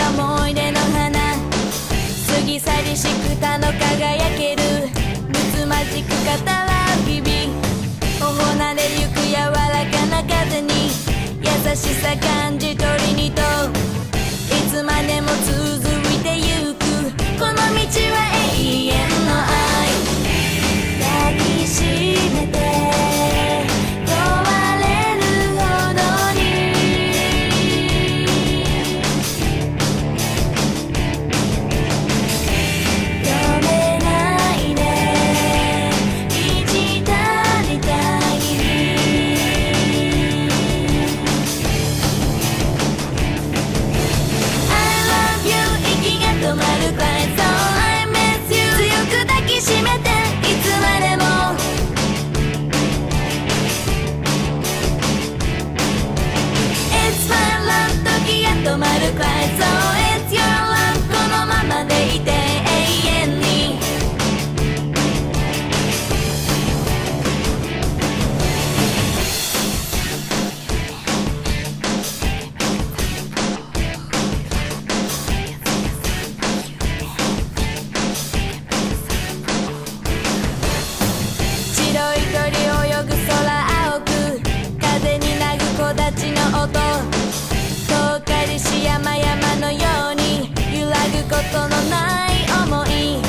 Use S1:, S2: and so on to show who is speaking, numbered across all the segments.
S1: た思い出の花過ぎ去りしくたの輝けるむつまじく語らう日々頬なれゆく柔らかな風に優しさ感じ取りにといつまでも続いてゆくこの道は永遠の愛抱きしめて壊れるほどに止めないで満ち足りたいI love you 息が止まるくらい So I miss you 強く抱きしめていつまでもIt's my love 時が止まるくらい So it's your love このままでいて永遠に白い鳥泳ぐ空青く風になぐ木立の音遠かりし山々のように揺らぐことのない想い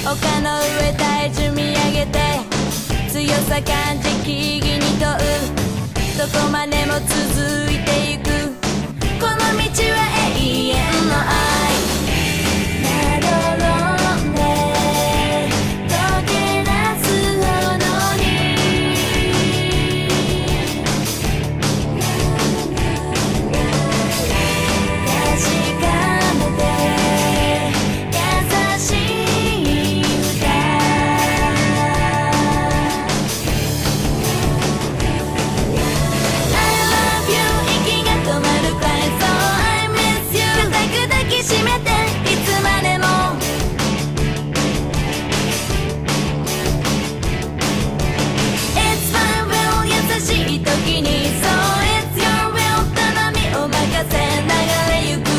S1: 丘の上体重見上げて強さ感じ木々に問うどこまでも続いてゆくこの道は永遠の愛まどろんで溶け出すほどに確かめて優しい歌I love you 息が止まるくらい So I miss you 固く抱きしめていつまでもIt's my will 優しい時に So it's your will 頼みを任せ流れゆく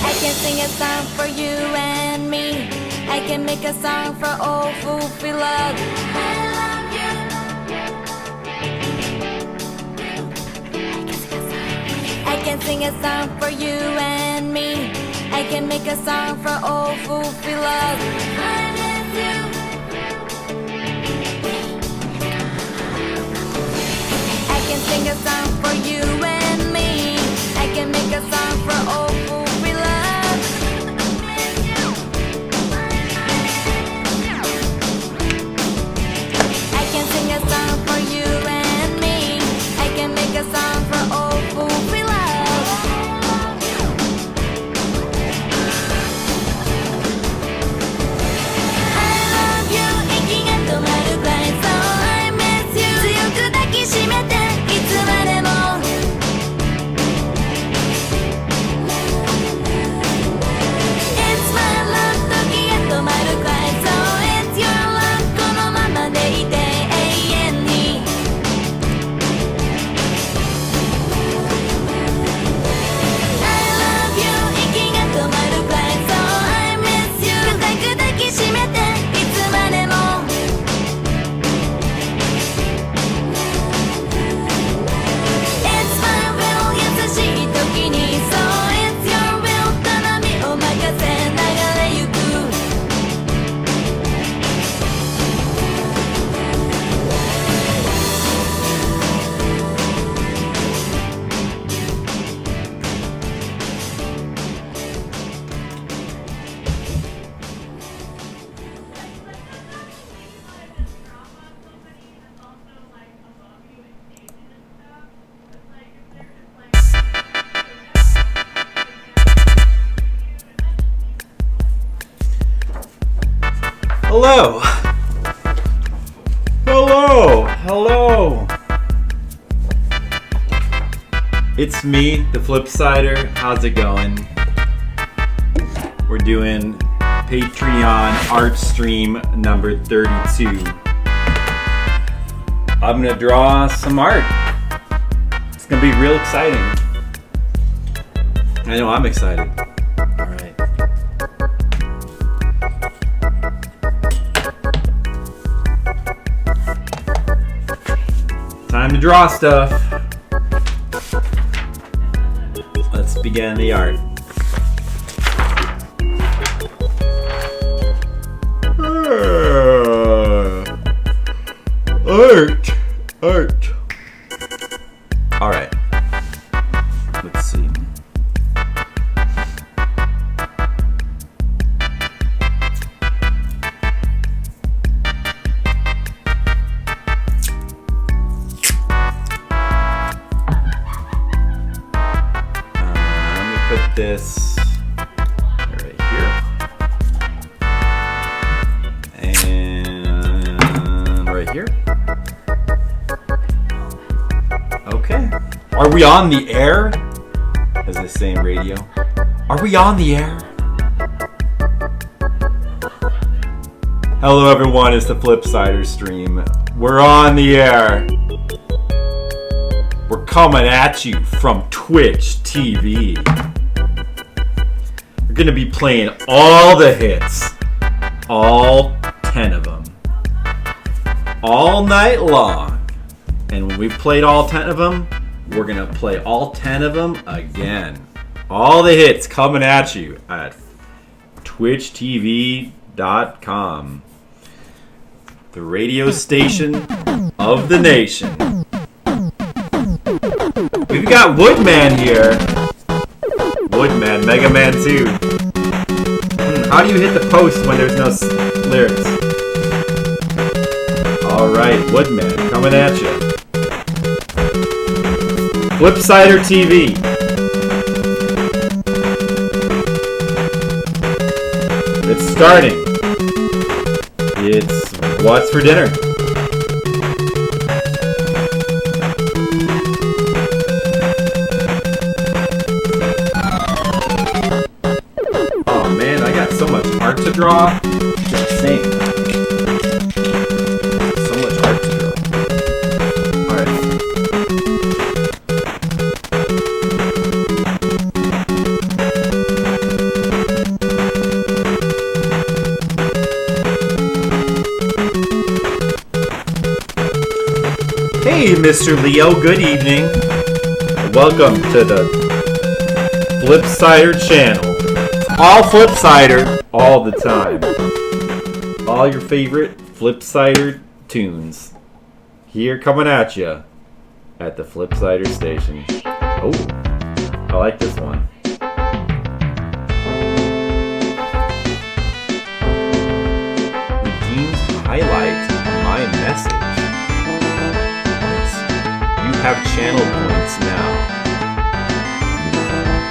S1: I can sing a song for you and me I can make a song for all who feel love I love you I can sing a song for you and me I can make a song for all who feel love I miss you I can sing a song for you and me I can make a song for all who feel love I can sing a song for you and me I can make a song for all who feel love I love you 息が止まるくらい So I miss you 強く抱きしめていつまでもIt's my love 時が止まるくらい So it's your love このままでいて永遠にI love you 息が止まるくらい So I miss you 固く抱きしめていつまでもIt's my will 優しい時に So it's your will 頼みを任せ流れゆく
S2: Hello! Hello! Hello! It's me, the Flipsider. How's it going? We're doing Patreon art stream number 32. I'm gonna draw some art. gonna be real exciting. I know I'm excited. All right. Time to draw stuff. Let's begin the art. Art. All right. Let's see. Let me put this right here. And right here. Okay. Are we on the air? As they say in radio. Are we on the air? Hello everyone, it's the Flipsider stream. We're on the air. We're coming at you from Twitch TV. We're gonna be playing all the hits. All 10 of them. All night long. And when we've played all 10 of them, we're going to play all 10 of them again. All the hits coming at you at twitchtv.com. The radio station of the nation. We've got Woodman here. Woodman, Mega Man 2. How do you hit the post when there's no lyrics? Alright, Woodman, coming at you. Flipsider TV. It's starting. It's What's for Dinner? Oh man, I got so much art to draw. It's insane. So much art to draw. Alright. Hey, Mr. Leo, good evening. Welcome to the Flipsider channel. All Flipsider, all the time. All your favorite Flipsider tunes. Here coming at you at the Flipsider station. Oh, I like this one. Redeemed highlight my message. You have channel points now.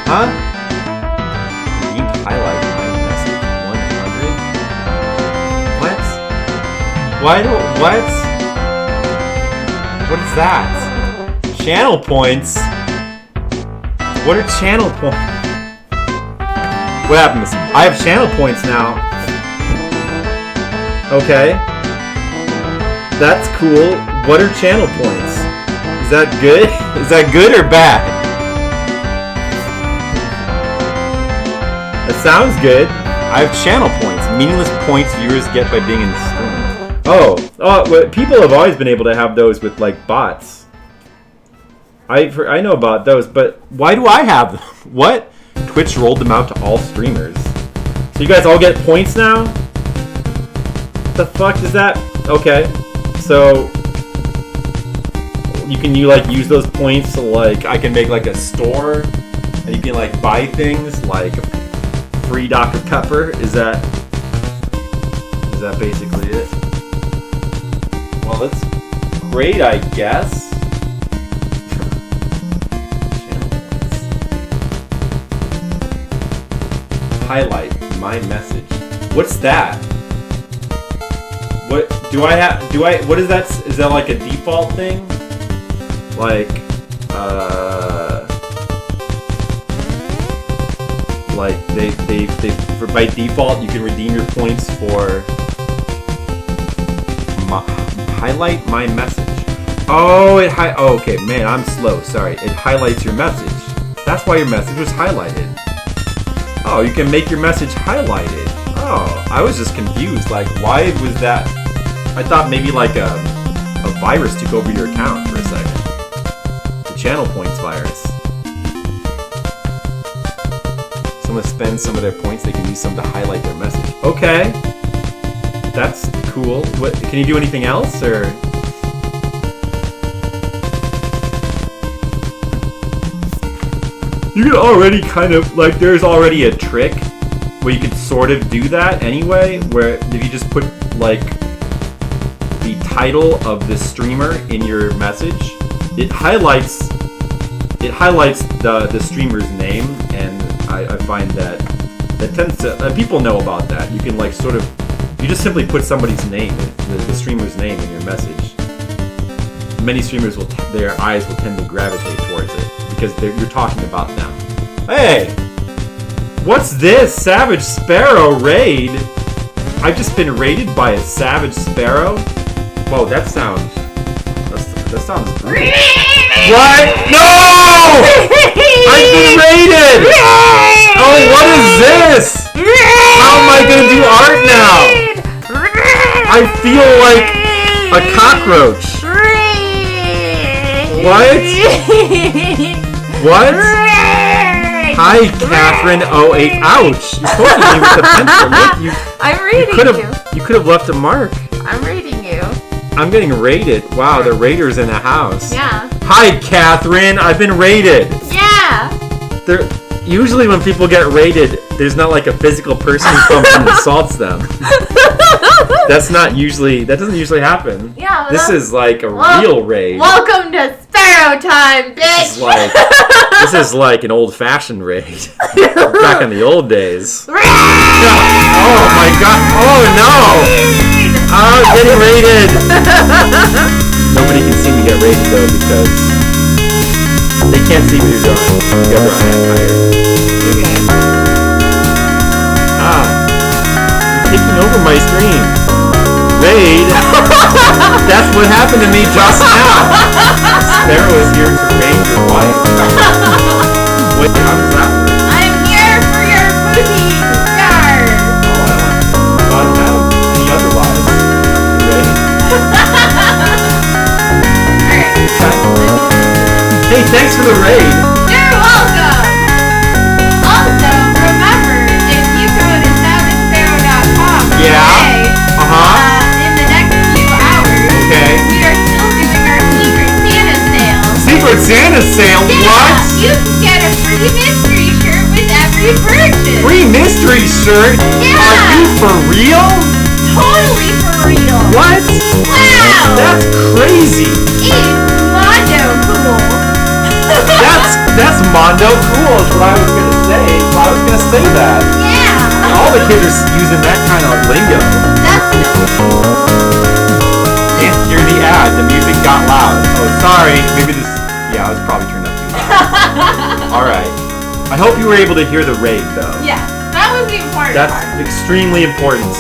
S2: Huh? Redeemed highlight my message. 100? What? Why do what? What is that? Channel points? What are channel points? What happens? I have channel points now. Okay. That's cool. What are channel points? Is that good? Is that good or bad? That sounds good. I have channel points. Meaningless points viewers get by being in the stream. Oh, well, people have always been able to have those with like bots. I know about those, but why do I have them? What? Twitch rolled them out to all streamers. So you guys all get points now? The fuck is that? Okay, so you can use those points to like I can make like a store, and you can like buy things like free Dr. Pepper. Is that basically it? Well, that's great, I guess. Highlight my message. What's that? What do I have? What is that? Is that like a default thing? Like they for by default you can redeem your points for highlight my message. Oh, oh, okay, man, I'm slow. Sorry. It highlights your message. That's why your message was highlighted. Oh, you can make your message highlighted. Oh, I was just confused. Like, why was that? I thought maybe like a virus took over your account for a second. The channel points virus. Someone spends some of their points, they can use some to highlight their message. Okay. That's cool. What, can you do anything else, or? You could already kind of, like, there's already a trick where you could sort of do that anyway, where if you just put, like, the title of the streamer in your message, it highlights the streamer's name, and I find that tends to, people know about that. You can, like, sort of, you just simply put somebody's name, the streamer's name in your message. Many streamers their eyes will tend to gravitate towards it because you're talking about them. Hey, what's this? Savage Sparrow raid? I've just been raided by a Savage Sparrow. Whoa, that sounds brutal. What? No! I've been raided! Oh, what is this? How am I gonna do art now? I feel like a cockroach. What? Hi, Catherine 08. Ouch! You're poking me with a pencil. Look,
S3: I'm reading you.
S2: You could have left a mark.
S3: I'm reading you.
S2: I'm getting raided. Wow, the raiders in the house.
S3: Yeah.
S2: Hi, Catherine. I've been raided.
S3: Yeah.
S2: Usually when people get raided, there's not like a physical person who comes and assaults them. That doesn't usually happen.
S3: Yeah. Well,
S2: this is like a real raid.
S3: Welcome to Sparrow time, bitch.
S2: This is like an old-fashioned raid. Back in the old days. Oh my god. Oh no. Oh, getting raided. Nobody can see me get raided though because they can't see what you're doing. You got their hand higher. You're taking over my stream. Raid? That's what happened to me just now. Sparrow is here to raid your wife. Wait, how does that work?
S3: I'm here for your booty yard.
S2: Oh, I don't have any otherwise. Raid. Hey, thanks for the raid.
S3: You're welcome. Also, remember, if you go to SavageSparrow.com today, in the next few hours, we are still doing our Secret Santa sale.
S2: Secret Santa sale?
S3: Yeah,
S2: What?
S3: you can get a free mystery shirt with every purchase.
S2: Free mystery shirt?
S3: Yeah.
S2: Are you for real?
S3: Totally for real.
S2: What?
S3: Wow.
S2: That's crazy.
S3: It's Mondo cool.
S2: That's Mondo cool is what I was gonna say. Well, I was gonna say that.
S3: Yeah.
S2: All the kids are using that kind of lingo.
S3: Definitely.
S2: Can't hear the ad. The music got loud. Oh, sorry. Maybe this. Yeah, I was probably turned up too loud. All right. I hope you were able to hear the raid though.
S3: Yeah, that was the important
S2: That's
S3: part.
S2: extremely important.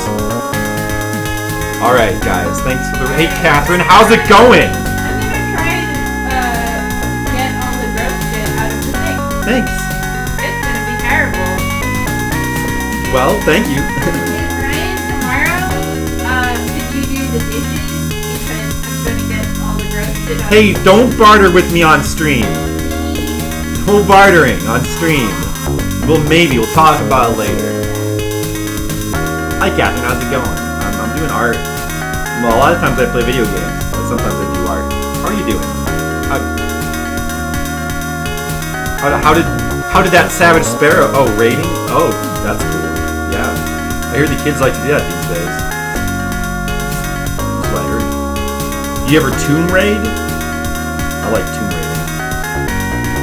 S2: All right, guys. Thanks for the. Hey, Catherine, how's it going?
S3: I'm gonna try to get all the gross shit out of the sink.
S2: Thanks.
S3: It's gonna be terrible.
S2: Well, thank you.
S3: Ryan, tomorrow, could you do the dishes? Because I'm gonna get all the gross shit out.
S2: Hey, don't barter with me on stream. No bartering on stream. Well, maybe we'll talk about it later. Hi, Catherine. How's it going? I'm doing art. Well, a lot of times I play video games, but sometimes I do art. How are you doing? How did that Savage Sparrow? Oh, raiding? Oh, that's cool. Yeah, I hear the kids like to do that these days. That's what I heard. Do you ever Tomb Raid? I like Tomb Raiding.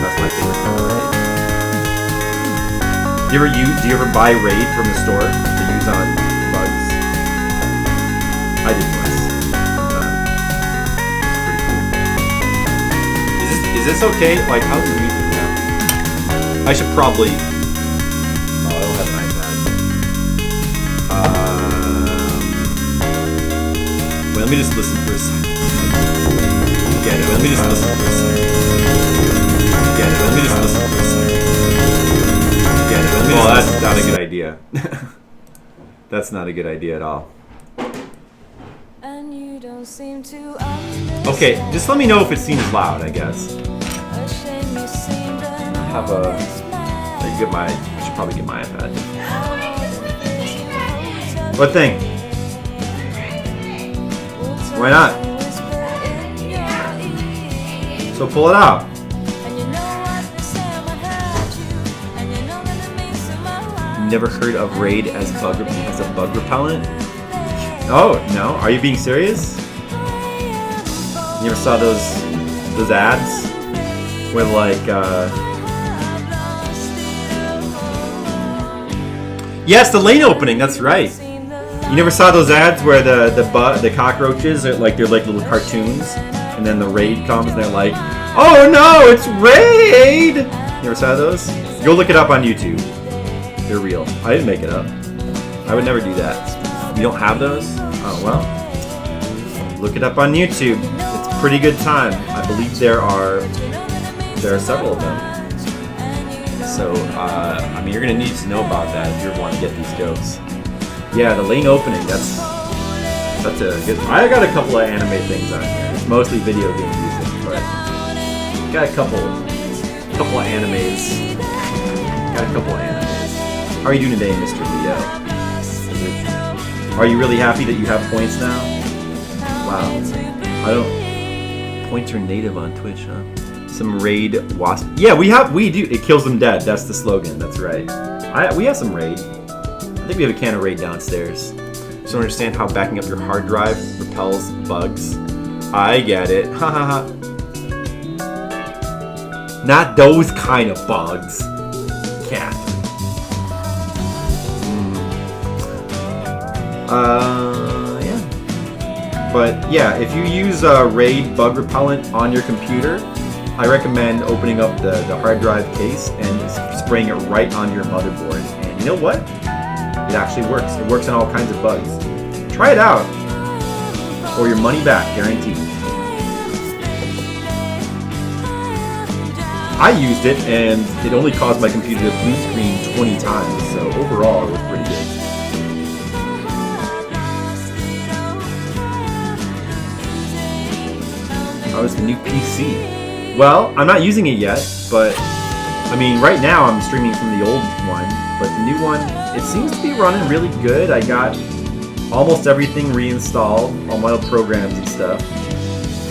S2: That's my favorite kind of raid. Do you ever buy Raid from the store to use on bugs? I did once. It's pretty cool. Is this okay? Like, how's the music now? I should probably. Oh, I don't have an iPad. Wait, let me just listen for a second. Get it. Let me just listen for a second. Get it. Let me just listen for a second. Get it. Let me well, that's not a good idea. That's not a good idea at all.
S1: And you don't seem to
S2: okay, just let me know if it seems loud, I guess. Have a... I should probably get my iPad. What thing? Why not? So pull it out. Never heard of Raid as a bug repellent? Oh no, are you being serious? You ever saw those ads with like yes, the lane opening, that's right. You never saw those ads where the cockroaches are like, they're like little cartoons, and then the raid comes and they're like, oh no, it's Raid! You ever saw those? Go look it up on YouTube. They're real. I didn't make it up. I would never do that. You don't have those? Oh well. Look it up on YouTube. It's a pretty good time. I believe there are several of them. So, I mean, you're gonna need to know about that if you want to get these jokes. Yeah, the lane opening. That's a good. I got a couple of anime things on here. It's mostly video game music, but got a couple of animes. Got a couple of animes. How are you doing today, Mr. Leo? Are you really happy that you have points now? Wow. Points are native on Twitch, huh? Some raid wasp. Yeah, we do. It kills them dead. That's the slogan. That's right. We have some raid. I think we have a can of raid downstairs. Just don't understand how backing up your hard drive repels bugs. I get it. Ha ha ha. Not those kind of bugs. Cat. Yeah. But yeah, if you use Raid bug repellent on your computer, I recommend opening up the hard drive case and spraying it right on your motherboard. And you know what? It actually works. It works on all kinds of bugs. Try it out, or your money back, guaranteed. I used it, and it only caused my computer to blue screen 20 times, so overall it was pretty good. How is the new PC? Well, I'm not using it yet, but I mean, right now I'm streaming from the old one, but the new one, it seems to be running really good. I got almost everything reinstalled, all my old programs and stuff,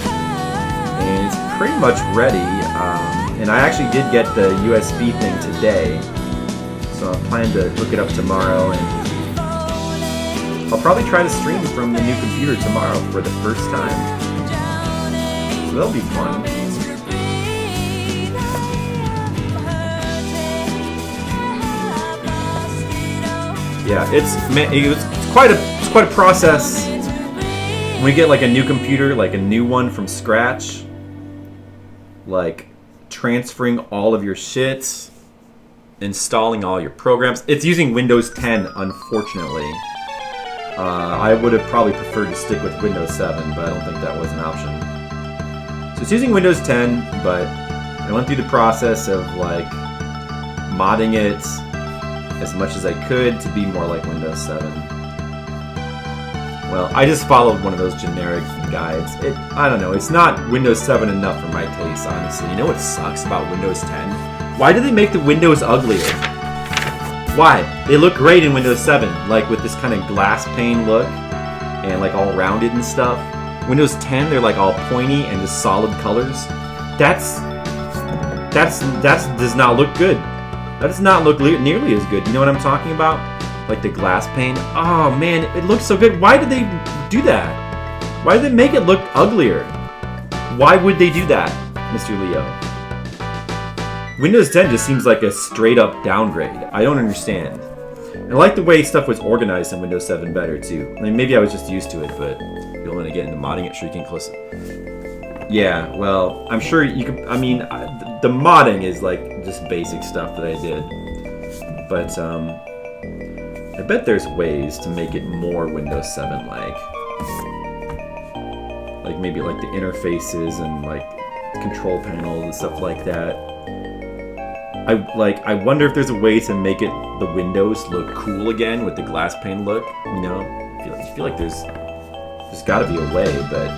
S2: and it's pretty much ready. And I actually did get the USB thing today, so I'm planning to hook it up tomorrow, and I'll probably try to stream from the new computer tomorrow for the first time. So that'll be fun. Yeah, it's quite a process when we get like a new computer, like a new one from scratch, like transferring all of your shit, installing all your programs. It's using Windows 10, unfortunately. I would have probably preferred to stick with Windows 7, but I don't think that was an option. So it's using Windows 10, but I went through the process of like modding it as much as I could to be more like Windows 7. Well, I just followed one of those generic guides. I don't know, it's not Windows 7 enough for my taste, honestly. You know what sucks about Windows 10? Why do they make the windows uglier? Why? They look great in Windows 7, like with this kind of glass pane look, and like all rounded and stuff. Windows 10, they're like all pointy and just solid colors. That does not look good. That does not look nearly as good. You know what I'm talking about? Like the glass pane. Oh man, it looks so good. Why did they do that? Why did they make it look uglier? Why would they do that, Mr. Leo? Windows 10 just seems like a straight up downgrade. I don't understand. I like the way stuff was organized in Windows 7 better too. I mean, maybe I was just used to it, but you'll want to get into modding it, sure you can close it. Yeah, well, I'm sure you could. I mean, the modding is like just basic stuff that I did, but I bet there's ways to make it more Windows 7 like. like maybe like the interfaces and like control panels and stuff like that. I wonder if there's a way to make the windows look cool again with the glass pane look. You know, I feel like there's got to be a way, but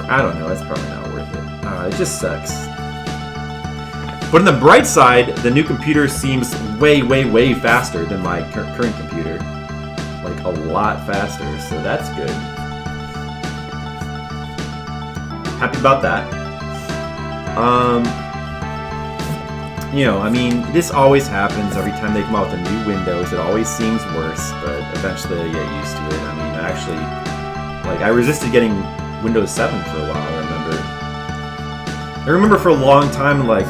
S2: I don't know. It's probably not worth it. It just sucks. But on the bright side, the new computer seems way, way, way faster than my current computer. Like a lot faster, so that's good. Happy about that. You know, I mean, this always happens every time they come out with a new Windows. It always seems worse, but eventually I get used to it. I mean, actually, like, I resisted getting Windows 7 for a while, I remember for a long time, like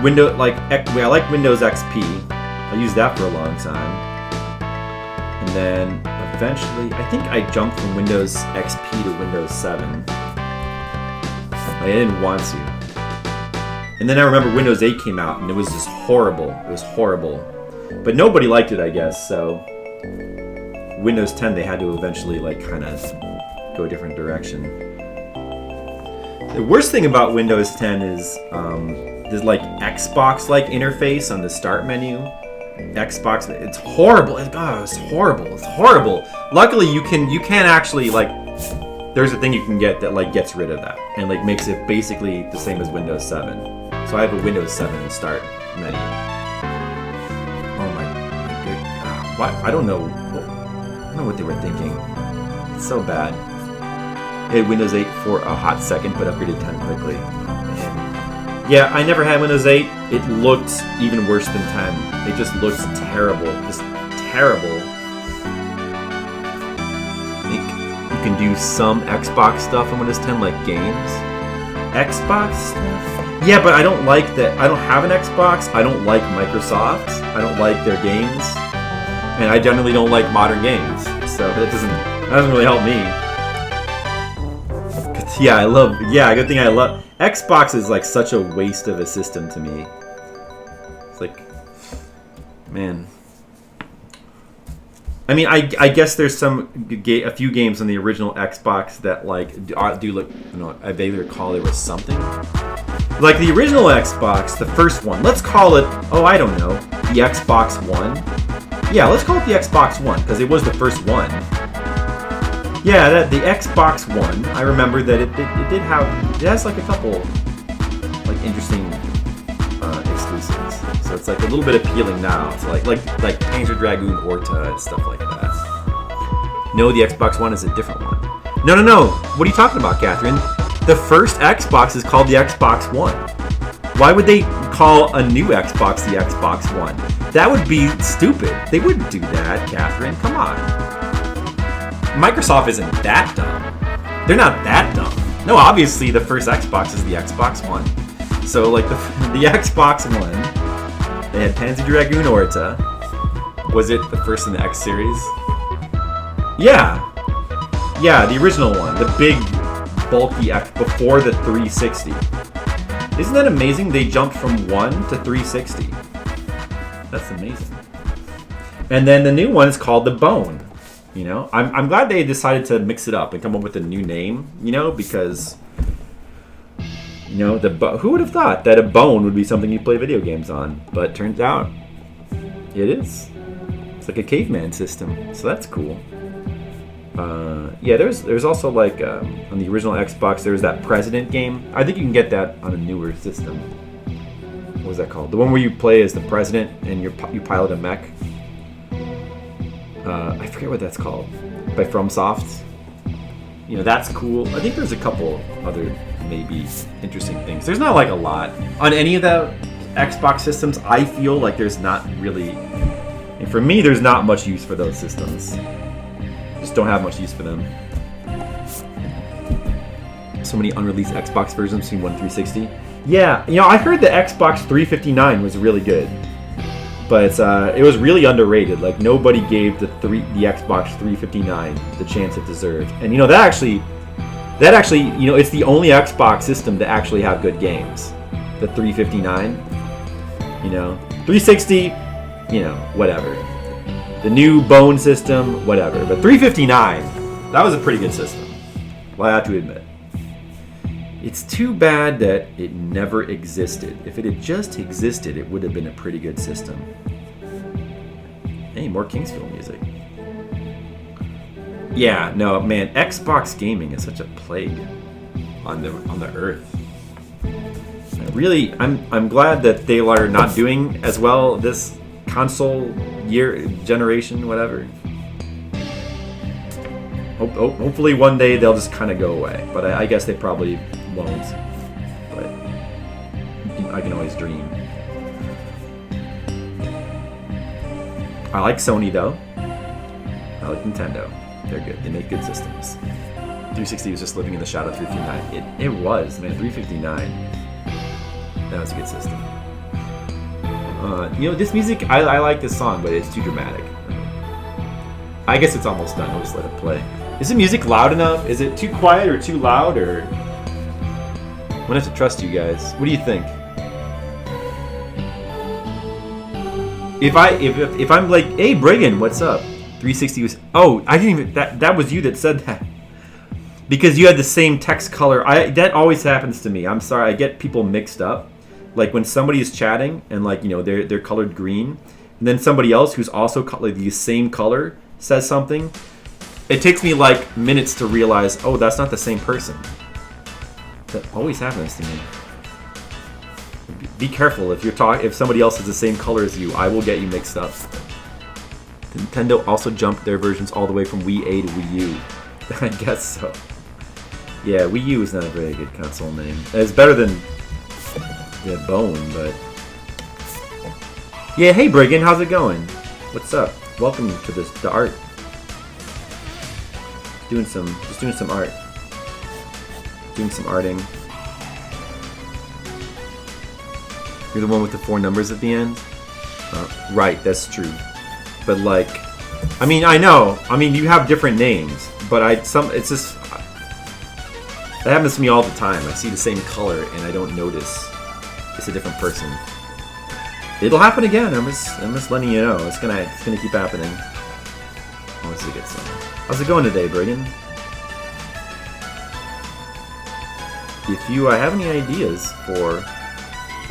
S2: Windows, I like Windows XP. I used that for a long time. And then, eventually, I think I jumped from Windows XP to Windows 7. I didn't want to. And then I remember Windows 8 came out, and it was just horrible. It was horrible. But nobody liked it, I guess, so Windows 10, they had to eventually, like, kind of go a different direction. The worst thing about Windows 10 is this, like, Xbox-like interface on the start menu. Xbox, it's horrible. It's horrible. It's horrible. Luckily, you can actually, like, there's a thing you can get that, like, gets rid of that and, like, makes it basically the same as Windows 7. So I have a Windows 7 start menu. Oh my god. What? I don't know what they were thinking. It's so bad. They had Windows 8 for a hot second, but upgraded 10 quickly. And yeah, I never had Windows 8. It looked even worse than 10. It just looks terrible. Just terrible. I think you can do some Xbox stuff on Windows 10, like games. Xbox stuff? Yeah, but I don't like that. I don't have an Xbox. I don't like Microsoft. I don't like their games. And I generally don't like modern games. So that doesn't really help me. Good thing I love... Xbox is like such a waste of a system to me. It's like... Man... I mean, I guess there's a few games on the original Xbox that like do look, you know, I vaguely recall there was something. Like the original Xbox, the first one, let's call it, I don't know, the Xbox One. Yeah, let's call it the Xbox One, because it was the first one. Yeah, the Xbox One, I remember that it has like a couple like interesting exclusives. So it's like a little bit appealing now. It's like Panzer Dragoon Orta and stuff like that. No, the Xbox One is a different one. No. What are you talking about, Catherine? The first Xbox is called the Xbox One. Why would they call a new Xbox the Xbox One? That would be stupid. They wouldn't do that, Catherine. Come on. Microsoft isn't that dumb. They're not that dumb. No, obviously the first Xbox is the Xbox One. So like the Xbox One, they had Panzer Dragoon Orta. Was it the first in the X series? Yeah, the original one, the big, bulky X before the 360. Isn't that amazing? They jumped from 1 to 360. That's amazing. And then the new one is called the Bone. You know, I'm glad they decided to mix it up and come up with a new name. You know, because you know who would have thought that a bone would be something you play video games on? But turns out it is. It's like a caveman system, so that's cool. Yeah, there's also like on the original Xbox there was that President game. I think you can get that on a newer system. What was that called? The one where you play as the president and you pilot a mech. I forget what that's called. By FromSoft. You know, that's cool. I think there's a couple other maybe interesting things. There's not like a lot on any of the Xbox systems. I feel like there's not really, and for me, there's not much use for those systems. Just don't have much use for them. So many unreleased Xbox versions between 1 and 360. Yeah, you know, I heard the Xbox 359 was really good, but it was really underrated. Like nobody gave the Xbox 359 the chance it deserved. And you know that actually, you know, it's the only Xbox system to actually have good games. The 359, you know, 360, you know, whatever. The new Bone system, whatever. But 359, that was a pretty good system. Well, I have to admit. It's too bad that it never existed. If it had just existed, it would have been a pretty good system. Hey, more Kingsfield music. Yeah, no, man, Xbox gaming is such a plague on the earth. Really, I'm glad that they are not doing as well this console generation, whatever. Hopefully one day they'll just kind of go away, but I guess they probably won't. But I can always dream. I like Sony though. I like Nintendo. They're good. They make good systems. 360 was just living in the shadow of 359. It was, man. 359. That was a good system. This music, I like this song, but it's too dramatic. I guess it's almost done. I'll just let it play. Is the music loud enough? Is it too quiet or too loud? Or I'm gonna have to trust you guys. What do you think? If I'm like, hey Brigham, what's up? 360 was. Oh, I didn't even. That was you that said that. Because you had the same text color. That always happens to me. I'm sorry. I get people mixed up. Like when somebody is chatting and like they're colored green, and then somebody else who's also like the same color says something. It takes me like minutes to realize, oh, that's not the same person. That always happens to me. Be careful if somebody else is the same color as you. I will get you mixed up. Nintendo also jumped their versions all the way from Wii A to Wii U. I guess so. Yeah, Wii U is not a very good console name. It's better than the Bone, but yeah. Hey, Brigham, how's it going? What's up? Welcome to the art. Just doing some art. Doing some arting. You're the one with the 4 numbers at the end? Right, that's true. But like, I mean, I know. I mean, you have different names, but it's just that happens to me all the time. I see the same color and I don't notice it's a different person. It'll happen again. I'm just letting you know. It's gonna keep happening. Oh, this is a good song. How's it going today, Brigham? If you have any ideas for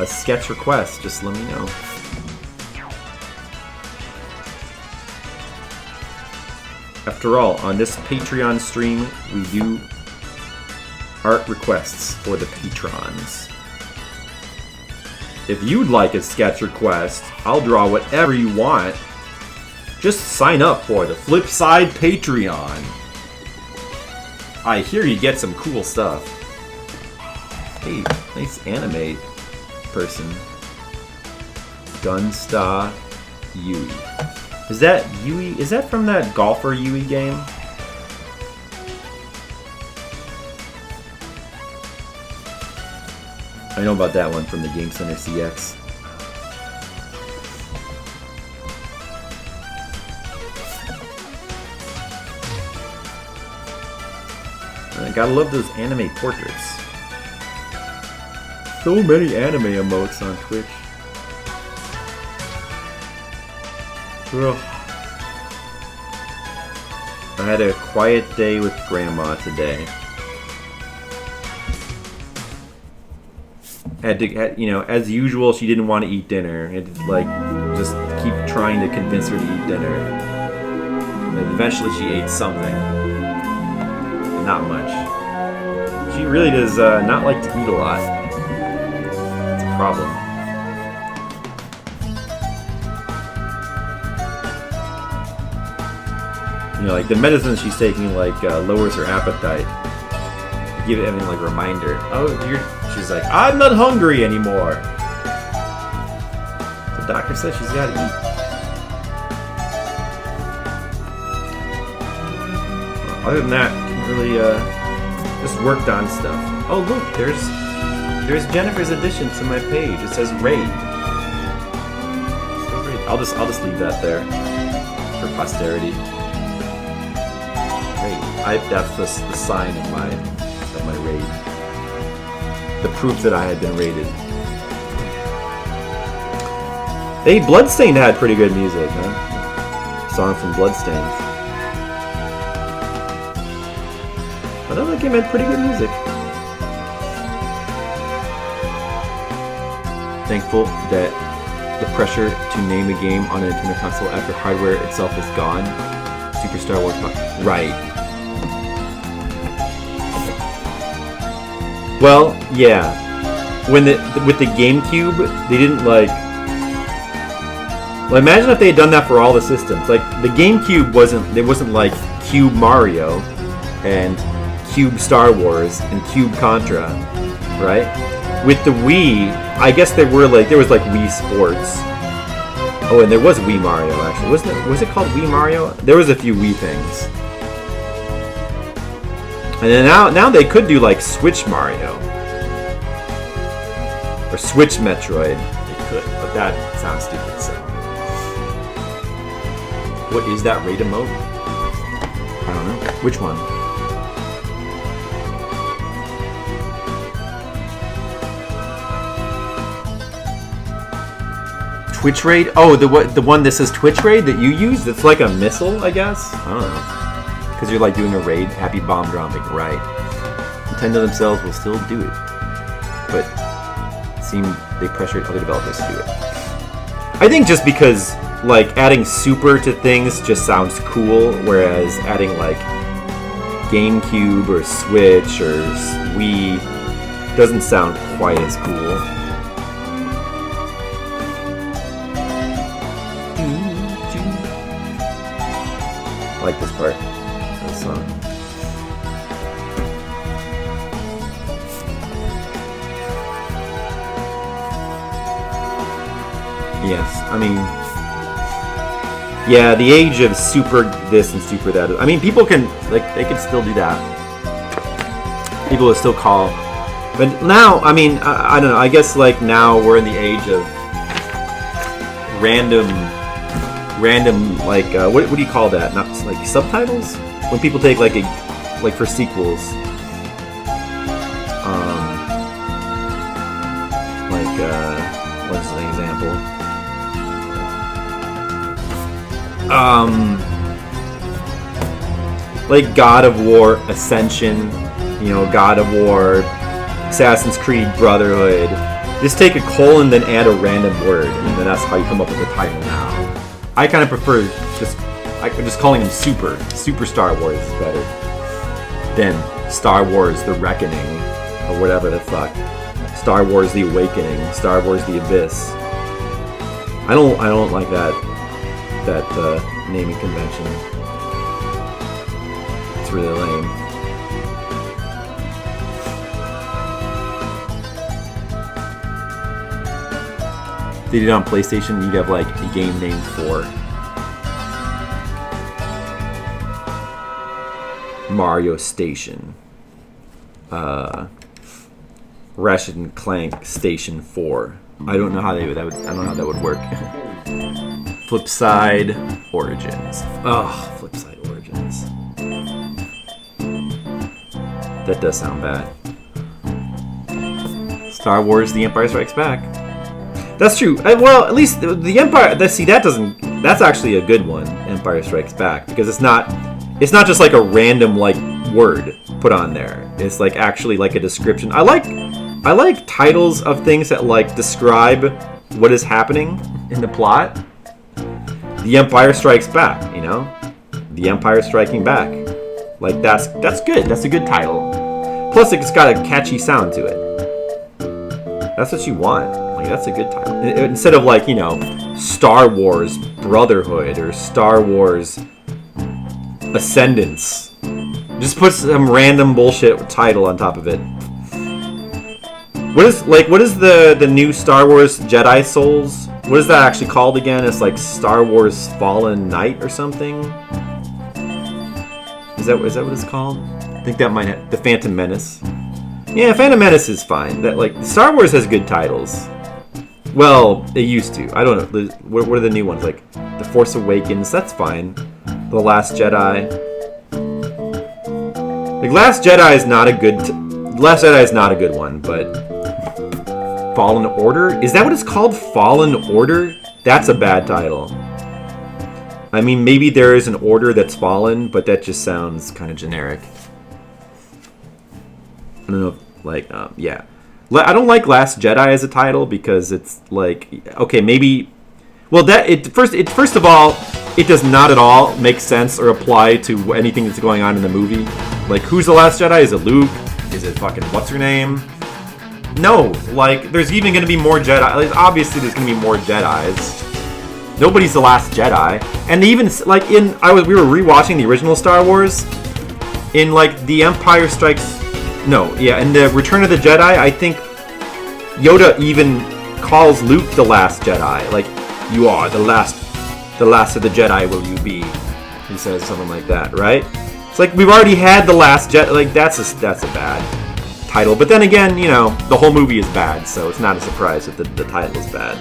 S2: a sketch request, just let me know. After all, on this Patreon stream, we do art requests for the patrons. If you'd like a sketch request, I'll draw whatever you want. Just sign up for the Flipside Patreon. I hear you get some cool stuff. Hey, nice anime person. Gunstar Yui. Is that Yui? Is that from that golfer Yui game? I know about that one from the Game Center CX. I gotta love those anime portraits. So many anime emotes on Twitch. Ugh. I had a quiet day with Grandma today. As usual, she didn't want to eat dinner. I had to, just keep trying to convince her to eat dinner. And eventually she ate something. Not much. She really does not like to eat a lot. It's a problem. Like the medicine she's taking, lowers her appetite. Give it everything like a reminder. She's like, I'm not hungry anymore. The doctor says she's got to eat. Other than that, really just worked on stuff. Oh look, there's Jennifer's addition to my page. It says raid. So raid. I'll just leave that there for posterity. That's the sign of my raid. The proof that I had been raided. Hey, Bloodstained had pretty good music, huh? Song from Bloodstained. I thought that game had pretty good music. Thankful that the pressure to name a game on a Nintendo console after hardware itself is gone. Super Star Wars. Right. Well, yeah. When with the GameCube, they didn't like. Well, imagine if they had done that for all the systems. Like the GameCube wasn't like Cube Mario and Cube Star Wars and Cube Contra, right? With the Wii, I guess there was like Wii Sports. Oh, and there was Wii Mario actually. Was it called Wii Mario? There was a few Wii things. And then now they could do like Switch Mario or Switch Metroid. They could, but that sounds stupid. So, what is that raid emote? I don't know. Which one? Twitch raid? Oh, the one that says Twitch raid that you use? That's like a missile, I guess? I don't know. Because you're like doing a raid. Happy bomb dropping, right? Nintendo themselves will still do it. But it seemed they pressured other developers to do it. I think just because like adding super to things just sounds cool, whereas adding like GameCube or Switch or Wii doesn't sound quite as cool. I like this part of the song. Yes, I mean, yeah, the age of super this and super that. I mean, people can, like, they can still do that. People will still call. But now, I mean, I don't know, I guess, like, now we're in the age of random, like, what do you call that? Not, like, subtitles? When people take, like, like, for sequels. What's an example? Like God of War Ascension, you know, God of War, Assassin's Creed Brotherhood. Just take a colon, then add a random word, and then that's how you come up with the title now. I kind of prefer just calling them Super Star Wars is better than Star Wars The Reckoning, or whatever the fuck. Star Wars The Awakening, Star Wars The Abyss. I don't like that naming convention. It's really lame. If they did it on PlayStation, you'd have like a game named for Mario Station, Ratchet and Clank Station 4. I don't know how I don't know how that would work. Flipside Origins. Oh, Flipside Origins. That does sound bad. Star Wars: The Empire Strikes Back. That's true. Well, at least the Empire. That's actually a good one. Empire Strikes Back, because it's not just like a random like word put on there. It's like actually like a description. I like titles of things that like describe what is happening in the plot. The Empire Strikes Back, you know? The Empire Striking Back. Like that's good. That's a good title. Plus it's got a catchy sound to it. That's what you want. Like that's a good title. Instead of like, you know, Star Wars Brotherhood or Star Wars Ascendance. Just put some random bullshit title on top of it. What is the new Star Wars Jedi Souls? What is that actually called again? It's like Star Wars Fallen Knight or something. Is that what it's called? I think that might have The Phantom Menace. Yeah, Phantom Menace is fine. That like Star Wars has good titles. Well, it used to. I don't know. What are the new ones? Like The Force Awakens. That's fine. The Last Jedi. Like Last Jedi is not a good one, but Fallen Order? Is that what it's called? Fallen Order? That's a bad title. I mean, maybe there is an order that's fallen, but that just sounds kind of generic. I don't know, like, yeah. I don't like Last Jedi as a title because it's like, okay, maybe. Well, first of all, it does not at all make sense or apply to anything that's going on in the movie. Like, who's the Last Jedi? Is it Luke? Is it fucking what's her name? No, like, there's even going to be more Jedi. Like, obviously, there's going to be more Jedis. Nobody's the Last Jedi, and even like we were rewatching the original Star Wars. In like the Empire Strikes. No, yeah, in the Return of the Jedi, I think Yoda even calls Luke the Last Jedi. Like, you are the last of the Jedi will you be? He says something like that, right? It's like we've already had the Last Jedi. Like that's a bad title. But then again, you know, the whole movie is bad, so it's not a surprise that the title is bad.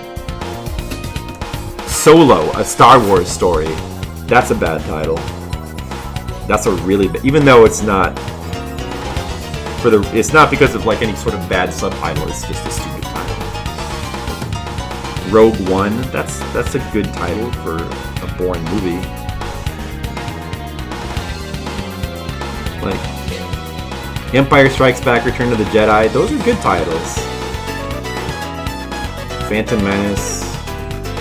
S2: Solo, a Star Wars story. That's a bad title. That's a really bad, even though it's not. It's not because of like any sort of bad subtitle. It's just a stupid title. Rogue One. That's a good title for a boring movie. Like Empire Strikes Back, Return of the Jedi. Those are good titles. Phantom Menace.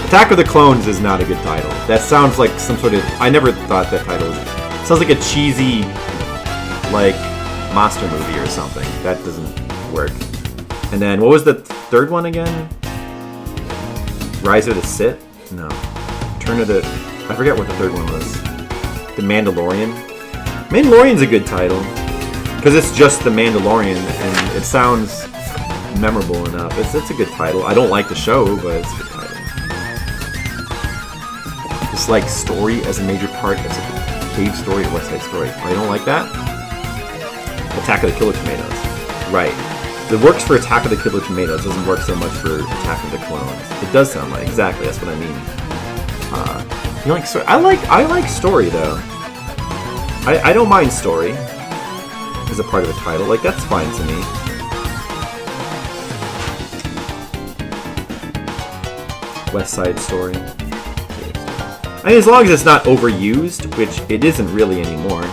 S2: Attack of the Clones is not a good title. That sounds like some sort of. I never thought that title sounds like a cheesy, like, monster movie or something. That doesn't work. And then, what was the third one again? Rise of the Sith? No. I forget what the third one was. The Mandalorian? Mandalorian's a good title. Because it's just The Mandalorian, and it sounds memorable enough. It's a good title. I don't like the show, but it's a good title. Just like story as a major part. It's a Cave Story or West Side Story. Oh, you don't like that? Attack of the Killer Tomatoes. Right. It works for Attack of the Killer Tomatoes. It doesn't work so much for Attack of the Clones. It does sound like exactly. That's what I mean. You like story? I like story though. I don't mind story as a part of a title. Like that's fine to me. West Side Story. I mean, as long as it's not overused, which it isn't really anymore.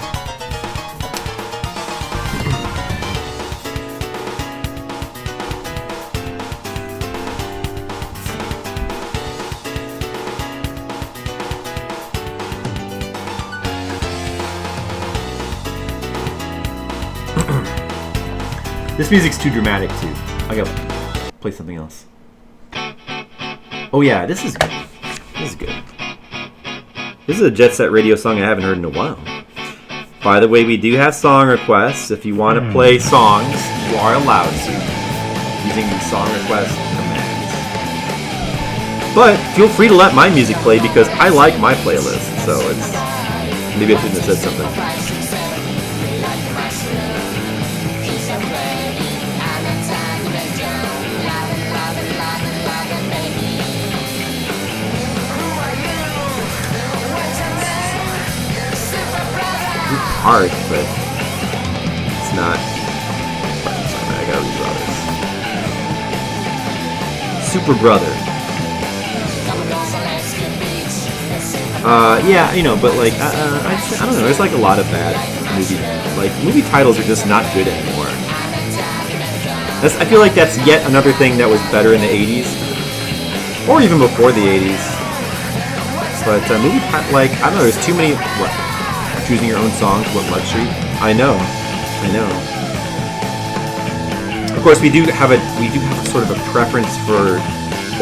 S2: This music's too dramatic too. I gotta play something else. Oh yeah, this is good. This is good. This is a Jet Set Radio song I haven't heard in a while. By the way, we do have song requests. If you want to play songs, you are allowed to using the song request commands. But feel free to let my music play because I like my playlist. So it's maybe I shouldn't have said something. Hard, but it's not. I gotta redraw this. Super Brother. Yeah, you know, but like, I don't know. There's like a lot of bad movie titles are just not good anymore. I feel like that's yet another thing that was better in the '80s, or even before the '80s. But I don't know. There's too many. Choosing your own songs, what luxury? I know. Of course, we do have sort of a preference for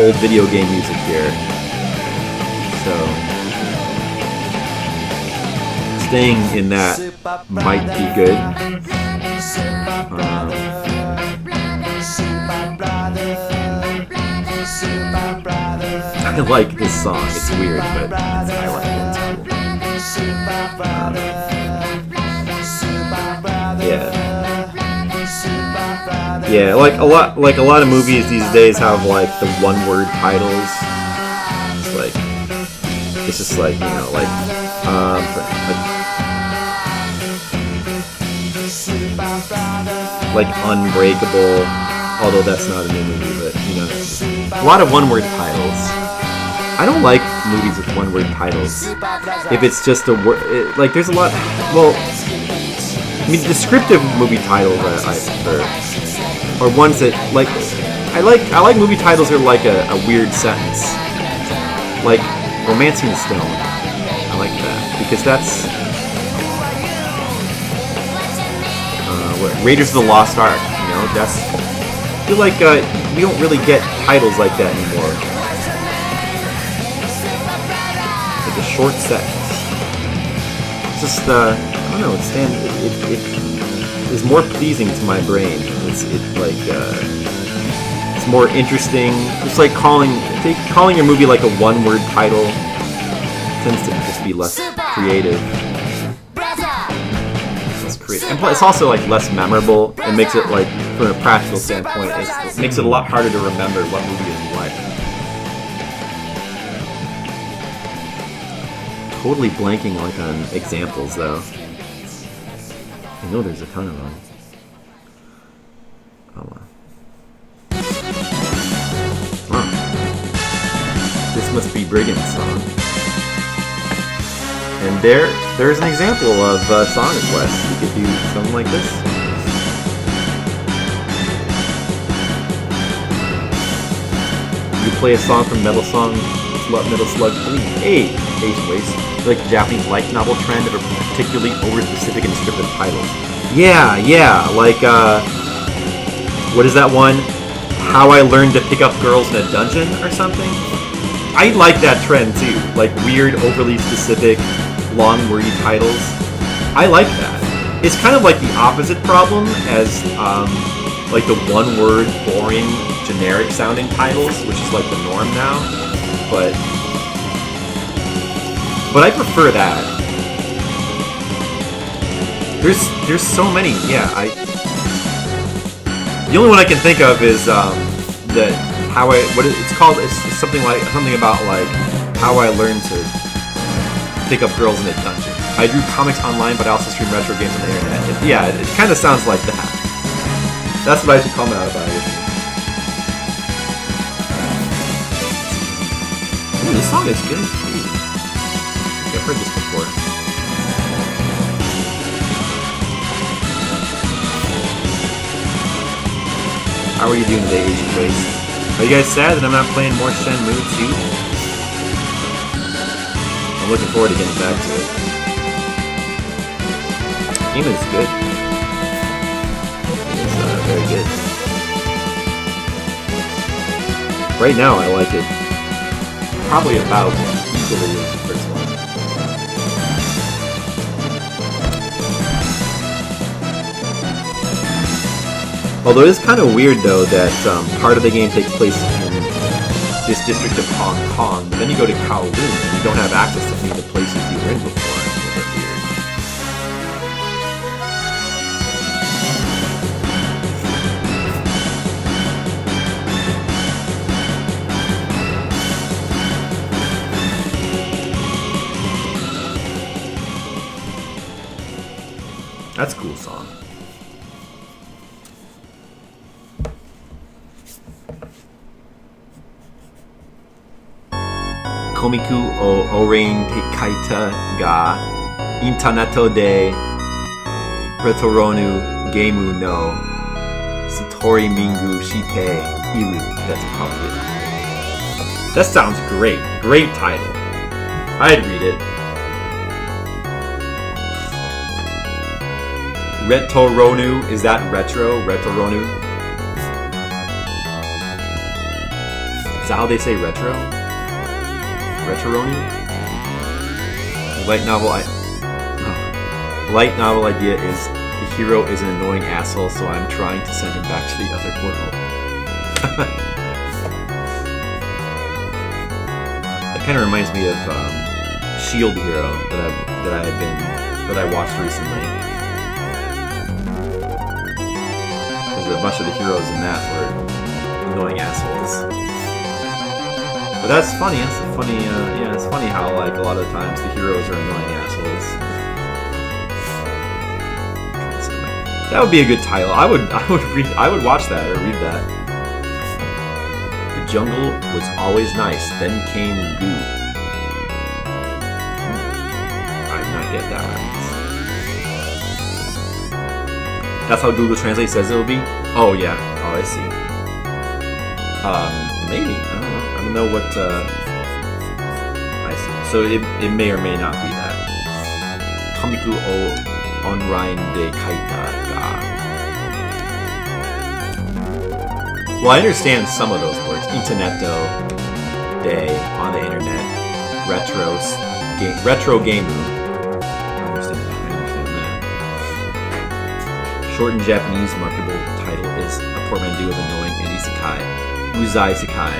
S2: old video game music here. So staying in that might be good. I like this song. It's weird, but I like it. Yeah, like a lot of movies these days have like the one-word titles. It's just like, you know, like Unbreakable, although that's not a new movie, but you know, a lot of one-word titles. I don't like movies with one-word titles. If it's just a word, like there's a lot. Well, mean, descriptive movie titles I prefer, or ones that like. I like movie titles that are like a weird sentence, like Romancing the Stone. I like that because that's what Raiders of the Lost Ark. You know, that's. I feel like we don't really get titles like that anymore. Like a short sentence. It's just I don't know. It is more pleasing to my brain. It's more interesting. It's like calling your movie like a one-word title tends to just be less creative. Less creative. And plus, it's also like less memorable. It makes it like, from a practical standpoint, it makes it a lot harder to remember what movie is what. Totally blanking like on examples though. I know there's a ton of them. Oh well. This must be Brigand's song. And there's an example of song requests. You could do something like this. You play a song from Metal Slug 3. Hey, Ace Waste. Like the Japanese light novel trend of a particularly over-specific and descriptive titles. Yeah, like, what is that one? How I Learned to Pick Up Girls in a Dungeon or something? I like that trend too. Like weird, overly specific, long, wordy titles. I like that. It's kind of like the opposite problem as like the one-word, boring, generic-sounding titles, which is like the norm now. But I prefer that. There's so many. Yeah, the only one I can think of is it's called. It's something about like how I learned to pick up girls in a dungeon. I drew comics online, but I also stream retro games on the internet. It kind of sounds like that. That's what I should comment out about it. Ooh, this song is good too. I've heard this before. How are you doing today, Asian Waste? Are you guys sad that I'm not playing more Shenmue 2? I'm looking forward to getting back to it. The game is good. It's very good. Right now, I like it probably about equally as the first one. Although it is kind of weird, though, that part of the game takes place in this district of Hong Kong, but then you go to Kowloon and you don't have access to any of the places you were in before. It's a little bit weird. That's a cool song. Komiku o Orein Kaita ga Interneto de Retoronu Gemu no Satori Mingu Shite Iru. That's probably it. That sounds great. Great title. I'd read it. Retoronu, is that retro? Retoronu? Is that how they say retro? Retoronu? Light novel idea is the hero is an annoying asshole, so I'm trying to send him back to the other world. That kind of reminds me of Shield Hero that I watched recently. Because a bunch of the heroes in that were annoying assholes. But that's funny. It's funny how like a lot of times the heroes are annoying assholes. That would be a good title. I would watch that or read that. The jungle was always nice. Then came goo. I did not get that That's how Google Translate says it will be? Oh, yeah. Oh, I see. Maybe. I don't know. I don't know what, I see. So it may or may not be that. Kamiku o online de kaita ga. Well, I understand some of those words. Interneto, de, on the internet, retro gamer. I understand that. Shortened Japanese marketable title is a portmanteau of annoying and isekai. Uzai Sekai.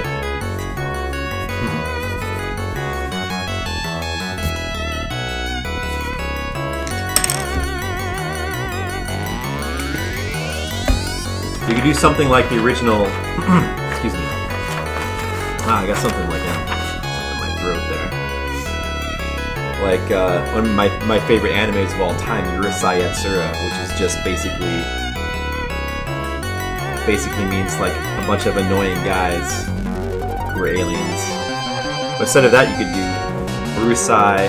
S2: You could do something like the original. Excuse me. I got something like that. Something in my throat there. Like one of my favorite animes of all time, Urusei Yatsura, which is just basically means like a bunch of annoying guys who are aliens. But instead of that, you could do Urusei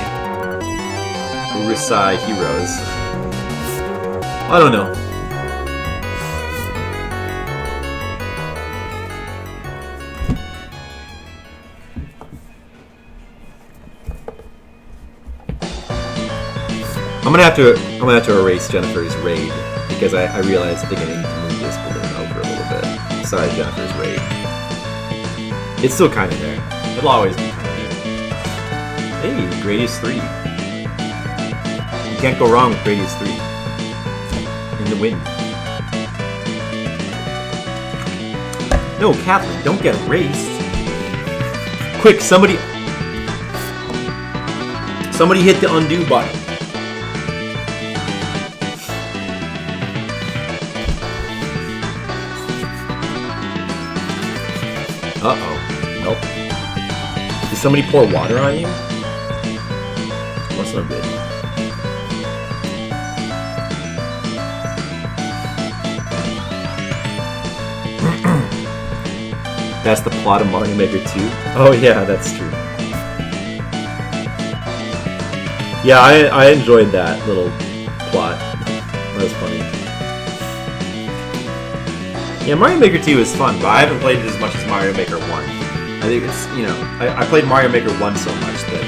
S2: Heroes. I don't know. I'm gonna have to erase Jennifer's raid because I realized I think I need to move this balloon over a little bit. Sorry, Jennifer's raid. It's still kind of there. It'll always be kind of there. Hey, Gradius 3. You can't go wrong with Gradius 3. In the wind. No, Catherine, don't get erased. Quick, somebody hit the undo button. Uh-oh. Nope. Did somebody pour water on you? That's not good. That's the plot of Mario Maker 2? Oh yeah, that's true. Yeah, I enjoyed that little plot. That was funny. Yeah, Mario Maker 2 is fun, but I haven't played it as much as Mario Maker 1. I think it's, I played Mario Maker 1 so much that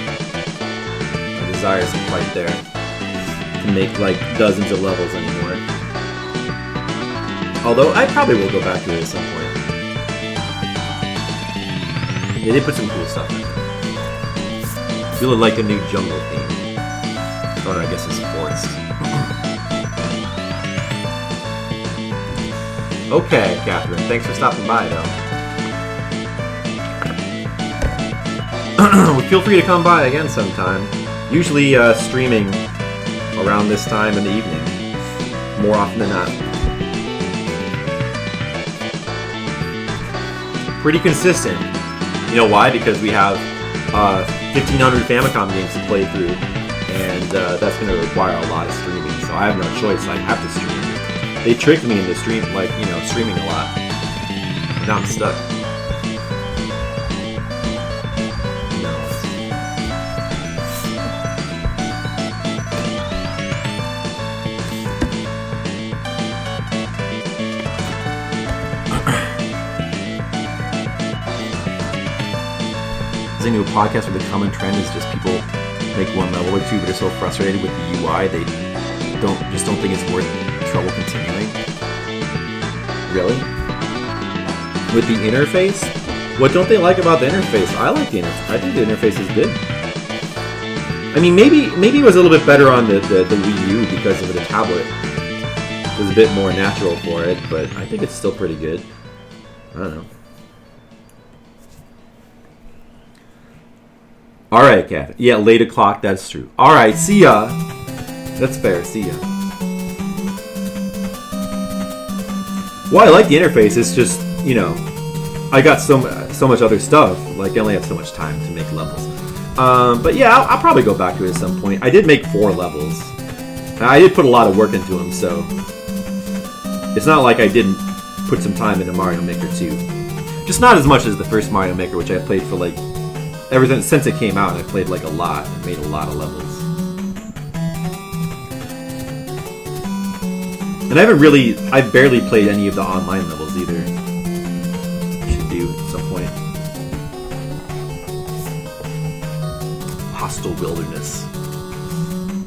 S2: my desire isn't quite there to make, like, dozens of levels anymore. Although, I probably will go back to it at some point. Yeah, they put some cool stuff in it. I really like the new jungle theme. Or I guess it's forest. Okay, Catherine. Thanks for stopping by, though. Feel free to come by again sometime. Usually streaming around this time in the evening. More often than not. Pretty consistent. You know why? Because we have 1,500 Famicom games to play through. And that's going to require a lot of streaming. So I have no choice. I have to stream. They tricked me into streaming a lot. Now I'm stuck. Listening to a podcast where the common trend is just people make one level or two, but are so frustrated with the UI they don't think it's worth trouble continuing. Really? With the interface? What don't they like about the interface? I like the interface. I think the interface is good. I mean, maybe it was a little bit better on the Wii U because of the tablet. It was a bit more natural for it, but I think it's still pretty good. I don't know. Alright, Kathy. Yeah, late o'clock, that's true. Alright, see ya. That's fair, see ya. Well, I like the interface, it's just, I got so much other stuff, like I only have so much time to make levels. But yeah, I'll probably go back to it at some point. I did make 4 levels. I did put a lot of work into them, so it's not like I didn't put some time into Mario Maker 2. Just not as much as the first Mario Maker, which I played for like, ever since it came out, I played like a lot and made a lot of levels. And And I barely played any of the online levels either. Should do at some point. Hostile Wilderness.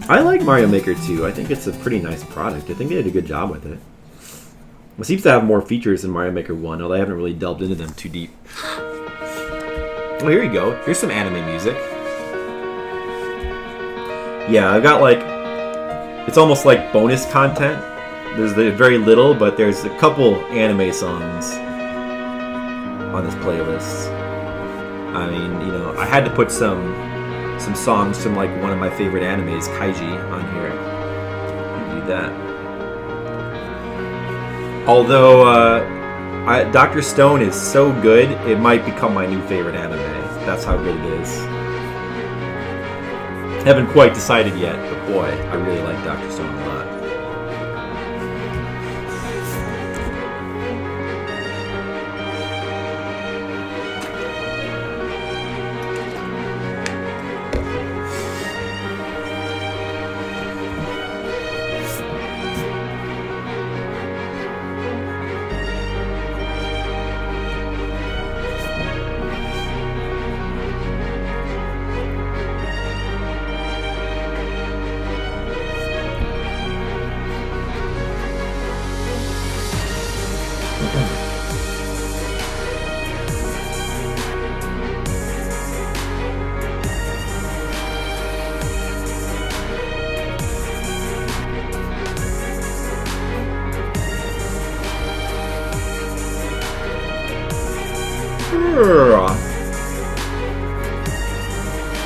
S2: I like Mario Maker 2. I think it's a pretty nice product. I think they did a good job with it. It seems to have more features than Mario Maker 1, although I haven't really delved into them too deep. Well, here you go. Here's some anime music. Yeah, I've got like... It's almost like bonus content. There's very little, but there's a couple anime songs on this playlist. I mean, you know, I had to put some songs from like one of my favorite animes, Kaiji, on here. Do that. Although Dr. Stone is so good, it might become my new favorite anime. That's how good it is. Haven't quite decided yet, but boy, I really like Dr. Stone a lot.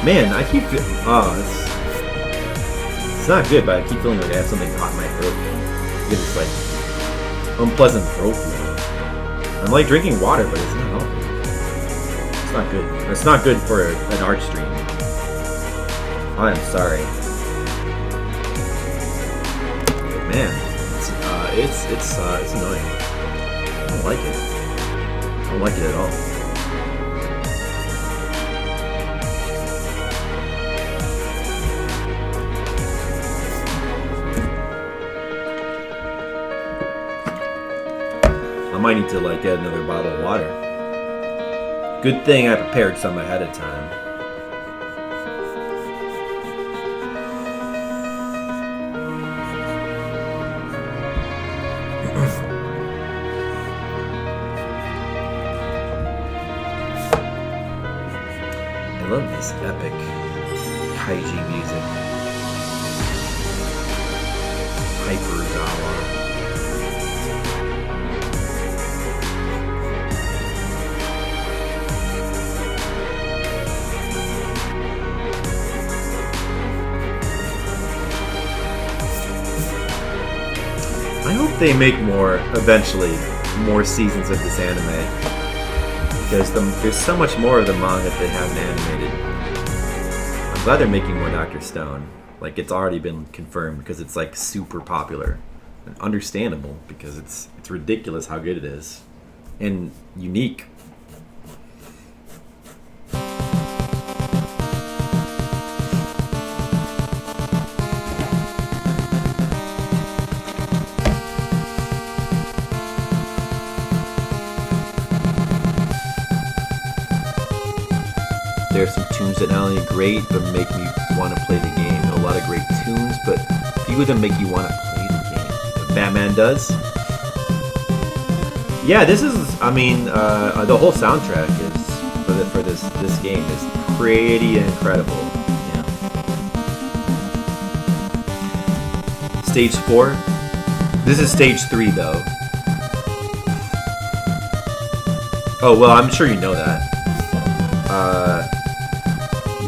S2: Man, I keep feeling... it's not good, but I keep feeling like I have something caught in my throat. I get this, like, unpleasant throat feeling. I'm like drinking water, but it's not helping. It's not good. It's not good for an art stream. I'm sorry. But man, it's annoying. I don't like it. I don't like it at all. I might need to like get another bottle of water. Good thing I prepared some ahead of time. I love this epic Kaiji music. Hyperzawa. I hope they make eventually, more seasons of this anime. Because there's so much more of the manga that they haven't animated. I'm glad they're making more Dr. Stone. Like, it's already been confirmed because it's, like, super popular. And understandable, because it's ridiculous how good it is. And unique. There are some tunes that not only are great, but make me want to play the game. A lot of great tunes, but few of them make you want to play the game. Batman does. Yeah, this is, I mean, the whole soundtrack is, for this game is pretty incredible. Yeah. Stage 4. This is stage 3, though. Oh, well, I'm sure you know that.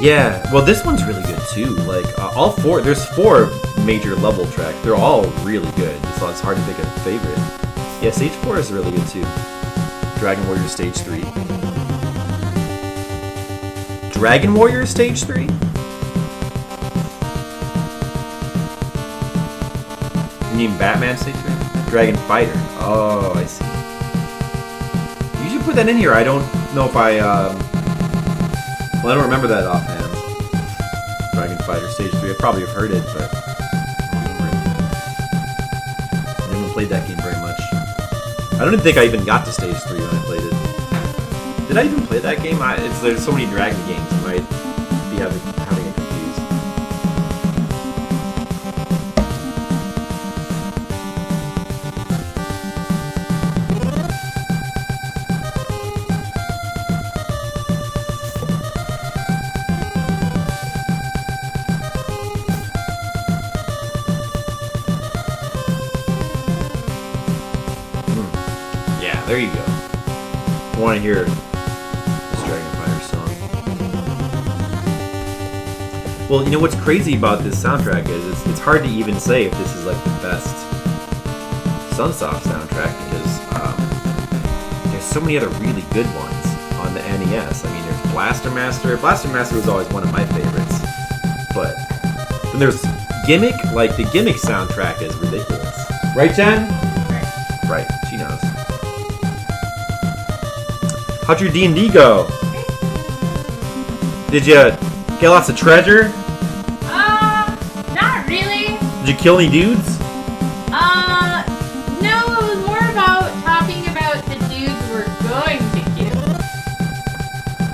S2: Yeah, well, this one's really good too. Like all four, there's 4 major level tracks. They're all really good, so it's hard to pick a favorite. Yeah, stage 4 is really good too. Dragon Warrior Stage 3. Dragon Warrior Stage 3? You mean Batman Stage 3? Dragon Fighter. Oh, I see. You should put that in here. I don't know if I well, I don't remember that offhand. Dragon Fighter Stage 3. I probably have heard it, but I don't remember it. played that game very much. I don't even think I even got to stage 3 when I played it. Did I even play that game? There's so many Dragon games, I might be having it confused. Yeah, there you go. I want to hear this Dragon Fighter song. Well, you know what's crazy about this soundtrack is it's hard to even say if this is like the best Sunsoft soundtrack because there's so many other really good ones on the NES. I mean, there's Blaster Master. Blaster Master was always one of my favorites, but then there's Gimmick. Like the Gimmick soundtrack is ridiculous, right, Jen? Right, she knows. How'd your D&D go? Did you get lots of treasure?
S3: Not really.
S2: Did you kill any dudes?
S3: No, it was more about talking about the dudes we're going to kill.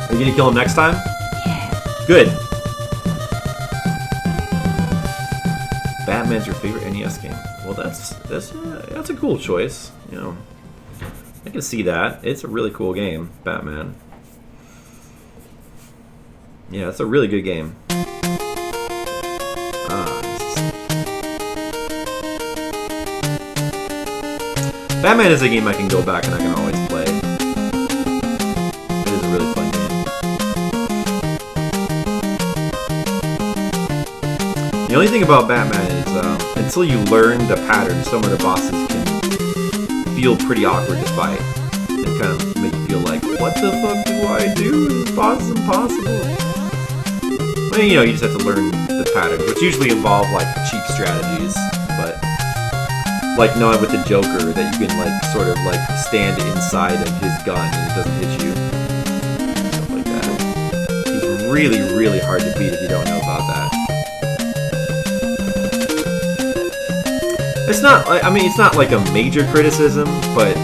S2: Are you gonna kill them next time?
S3: Yeah.
S2: Good. Batman's your favorite NES game. Well, that's a cool choice. You know, I can see that. It's a really cool game, Batman. Yeah, it's a really good game. Batman is a game I can go back and I can always play. It is a really fun game. The only thing about Batman is until you learn the pattern, some of the bosses can feel pretty awkward to fight. And kind of make you feel like, what the fuck do I do? This boss is impossible. I mean, you know, you just have to learn the patterns, which usually involve like cheap strategies, but like knowing with the Joker that you can like sort of like stand inside of his gun and it doesn't hit you. Stuff like that. He's really, really hard to beat if you don't know about that. It's not, I mean, it's not like a major criticism, but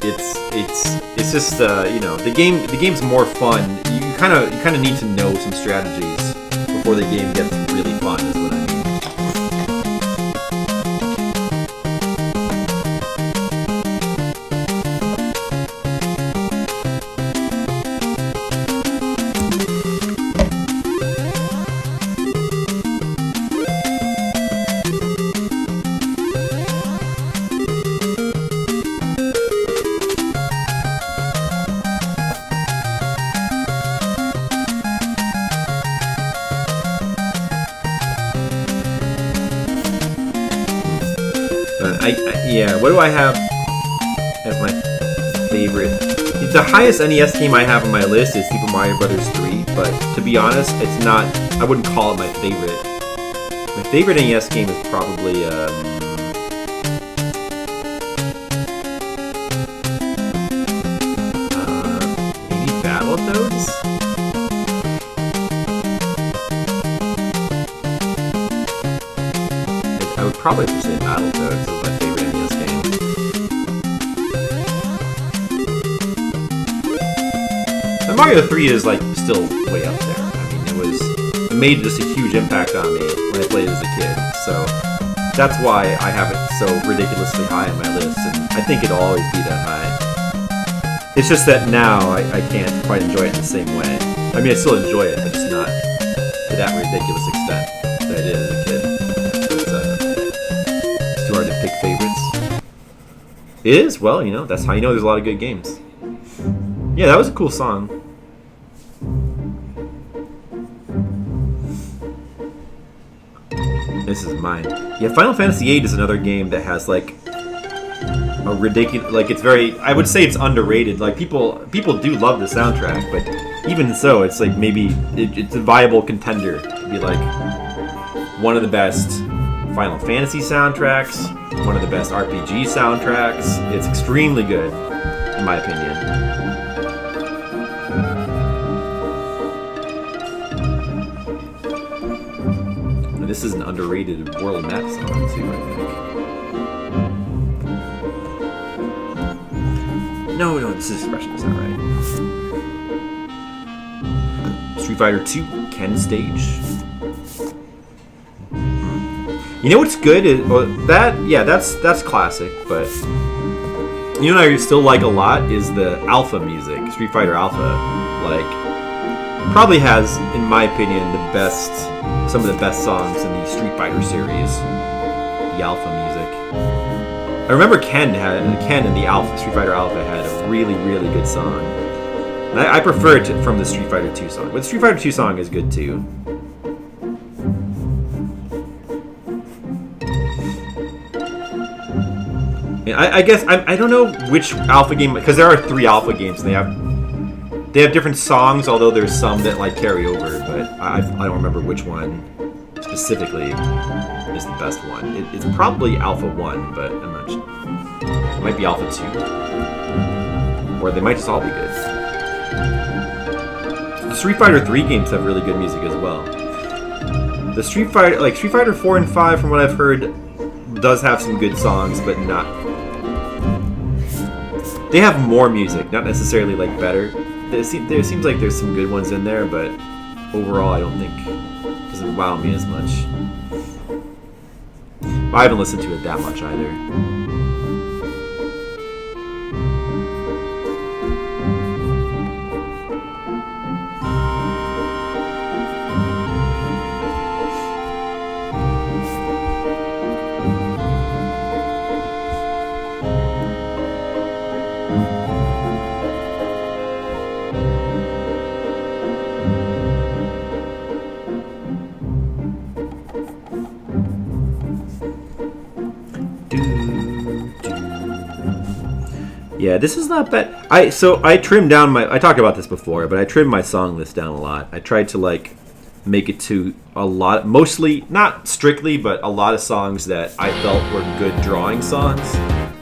S2: it's just you know, the game's more fun. You kind of need to know some strategies before the game gets really fun. Is what I mean. Yeah, what do I have as my favorite? The highest NES game I have on my list is Super Mario Bros. 3, but to be honest, it's not, I wouldn't call it my favorite. My favorite NES game is probably, maybe Battletoads? I would probably just say Battletoads is my favorite NES game. And Mario 3 is like still way up there. I mean, it made just a huge impact on me when I played it as a kid. So that's why I have it so ridiculously high on my list, and I think it'll always be that high. It's just that now I can't quite enjoy it in the same way. I mean, I still enjoy it, but just not to that ridiculous extent that I did as a kid. It's too hard to pick favorites. It is? Well, you know, that's how you know there's a lot of good games. Yeah, that was a cool song. This is mine. Yeah, Final Fantasy VIII is another game that has like a ridiculous, like it's very, I would say it's underrated. Like people do love the soundtrack, but even so, it's like maybe it's a viable contender to be like one of the best Final Fantasy soundtracks, one of the best RPG soundtracks. It's extremely good, in my opinion. this is an underrated world map song too, I think. No, this is Expression, is that right? Street Fighter 2, Ken stage. You know what's good is that's classic, but you know what I still like a lot is the Alpha music. Street Fighter Alpha, like, probably has, in my opinion, some of the best songs in the Street Fighter series. The Alpha music. I remember Ken in the Alpha Street Fighter Alpha had a really, really good song. And I prefer it from the Street Fighter 2 song, but the Street Fighter 2 song is good too. I guess I don't know which Alpha game, because there are 3 Alpha games and they have different songs, although there's some that like carry over, but I don't remember which one specifically is the best one. It's probably Alpha 1, but I'm not sure. It might be Alpha 2, or they might just all be good. The Street Fighter 3 games have really good music as well. The Street Fighter 4 and 5, from what I've heard, does have some good songs, but not. They have more music, not necessarily like better. There seems like there's some good ones in there, but overall, I don't think it doesn't wow me as much. I haven't listened to it that much either. Yeah, this is not bad. I trimmed down I talked about this before, but I trimmed my song list down a lot. I tried to like make it to a lot, mostly, not strictly, but a lot of songs that I felt were good drawing songs.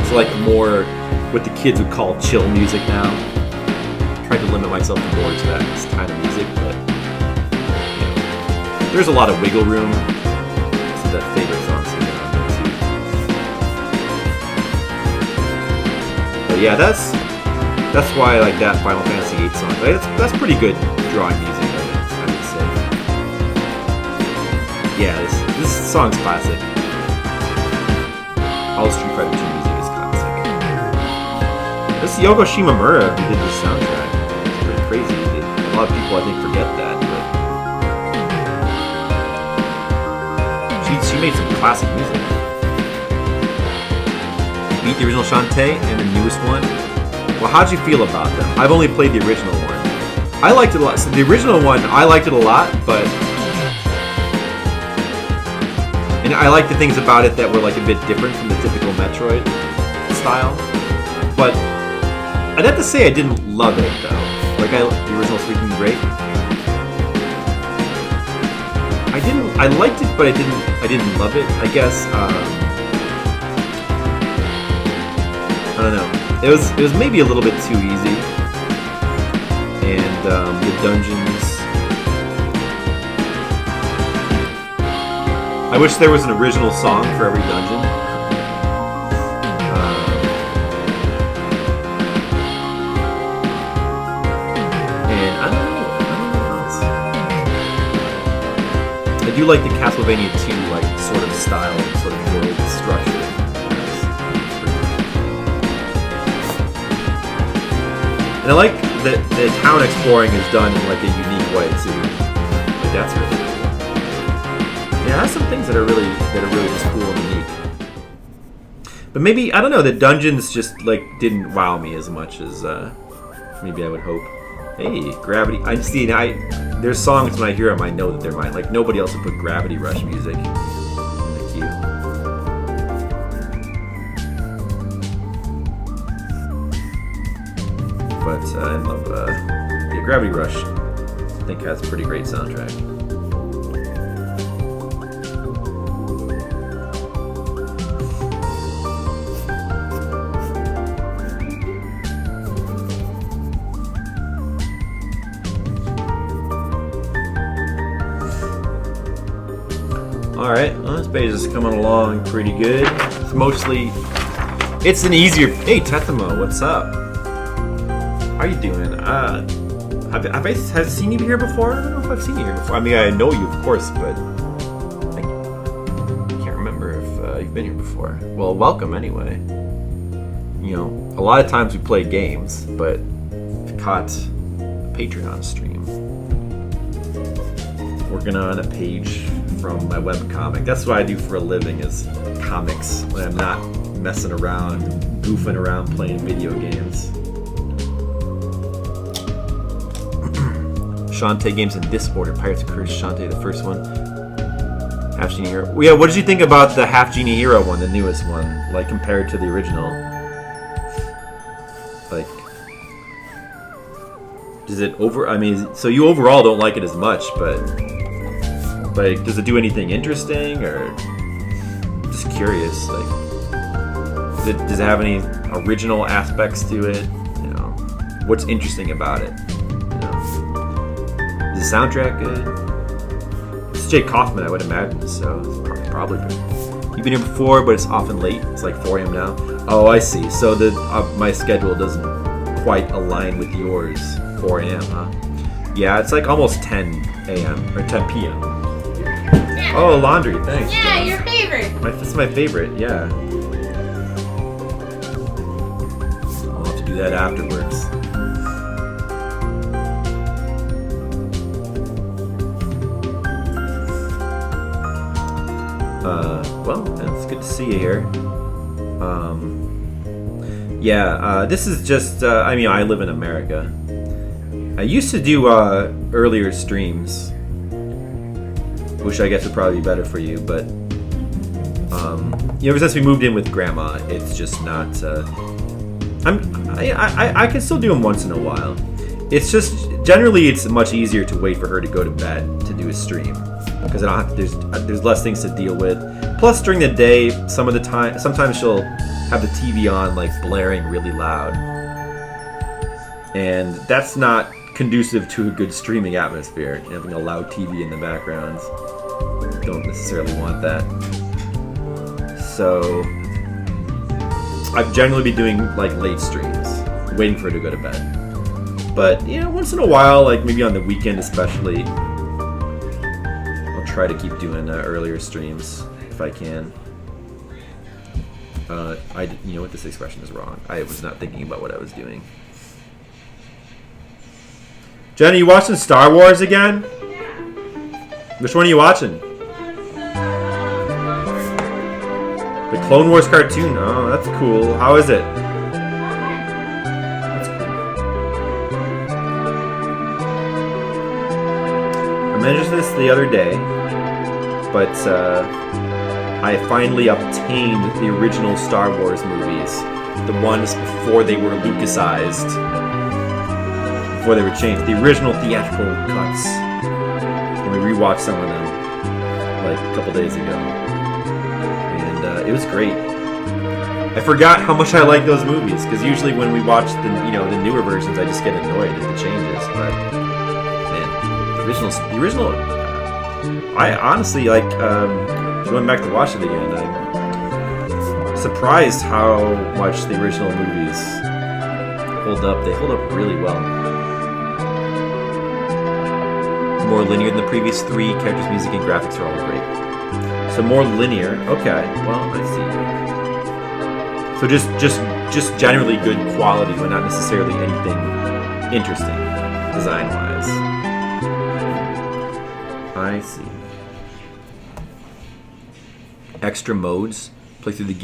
S2: So like more what the kids would call chill music now. I tried to limit myself more to that kind of music, but yeah. There's a lot of wiggle room. This is that favorite song singer on there too. But yeah, that's why I like that Final Fantasy VIII song. Like, that's pretty good drawing music, I would say. Yeah, this song's classic. All Street Fighter 2 music is classic. This is Yoko Shimomura who did this soundtrack. It's pretty crazy. A lot of people, I think, forget that, but she made some classic music. Beat the original Shantae and the newest one. Well, how'd you feel about them? I've only played the original one. I liked it a lot. So the original one, I liked it a lot, but... And I liked the things about it that were like a bit different from the typical Metroid style. But I'd have to say I didn't love it, though. Like, the original's freaking great. I liked it, but I didn't love it. I guess, I don't know. It was maybe a little bit too easy, and the dungeons. I wish there was an original song for every dungeon. And I don't know what else. I do like the Castlevania 2 like sort of style, sort of world structure. And I like that the town exploring is done in like a unique way too. Like that's really cool. Yeah, it has some things that are really just cool and unique. But maybe I don't know, the dungeons just like didn't wow me as much as maybe I would hope. Hey, Gravity! I see. There's songs when I hear them, I know that they're mine. Like nobody else would put Gravity Rush music. Thank you. But I love Gravity Rush. I think has a pretty great soundtrack. page is coming along pretty good. It's mostly, it's an easier. Hey Tetamo, what's up? How you doing? Have I seen you here before? I don't know if I've seen you here before. I mean, I know you, of course, but I can't remember if you've been here before. Well, welcome anyway. You know, a lot of times we play games, but I've caught a Patreon stream working on a page from my webcomic. That's what I do for a living, is comics, when I'm not messing around, goofing around playing video games. Shantae games in this order: Pirates of Courage, Shantae, the first one, Half Genie Hero. Well, yeah, what did you think about the Half Genie Hero one, the newest one, like compared to the original? Like, does it I mean, so you overall don't like it as much, but like, does it do anything interesting, or just curious? Like, does it have any original aspects to it? You know, what's interesting about it? Is the soundtrack good? It's Jake Kaufman, I would imagine, so it's probably good. You've been here before, but it's often late. It's like 4 a.m. now. Oh, I see. So my schedule doesn't quite align with yours. 4 a.m., huh? Yeah, it's like almost 10 a.m. or 10 p.m.
S3: Yeah.
S2: Oh, laundry. Thanks.
S3: Yeah,
S2: John.
S3: your favorite.
S2: That's my favorite, yeah. I'll have to do that afterwards. Well, it's good to see you here. This is just, I mean, I live in America. I used to do earlier streams, which I guess would probably be better for you, but ever since we moved in with Grandma, it's just not, I can still do them once in a while. It's just, generally it's much easier to wait for her to go to bed to do a stream, because I don't have to, there's less things to deal with. Plus, during the day, sometimes she'll have the TV on, like, blaring really loud, and that's not conducive to a good streaming atmosphere. Having a loud TV in the background, don't necessarily want that. So I've generally been doing like late streams, waiting for her to go to bed. But once in a while, like maybe on the weekend especially, I'll try to keep doing earlier streams if I can. You know what, this expression is wrong. I was not thinking about what I was doing. Jenny, you watching Star Wars again? Which one are you watching? The Clone Wars cartoon. Oh, that's cool. How is it? That's cool. I mentioned this the other day, but I finally obtained the original Star Wars movies. The ones before they were Lucasized. Before they were changed. The original theatrical cuts. And we rewatched some of them like a couple days ago. And it was great. I forgot how much I like those movies, because usually when we watch the newer versions, I just get annoyed at the changes. But man, the original. I honestly like going back to watch it again. I'm surprised how much the original movies hold up. They hold up really well. More linear than the previous 3. Characters, music, and graphics are all great. So more linear. Okay, well, I see. So just generally good quality, but not necessarily anything interesting design-wise. I see. Extra modes. Play through the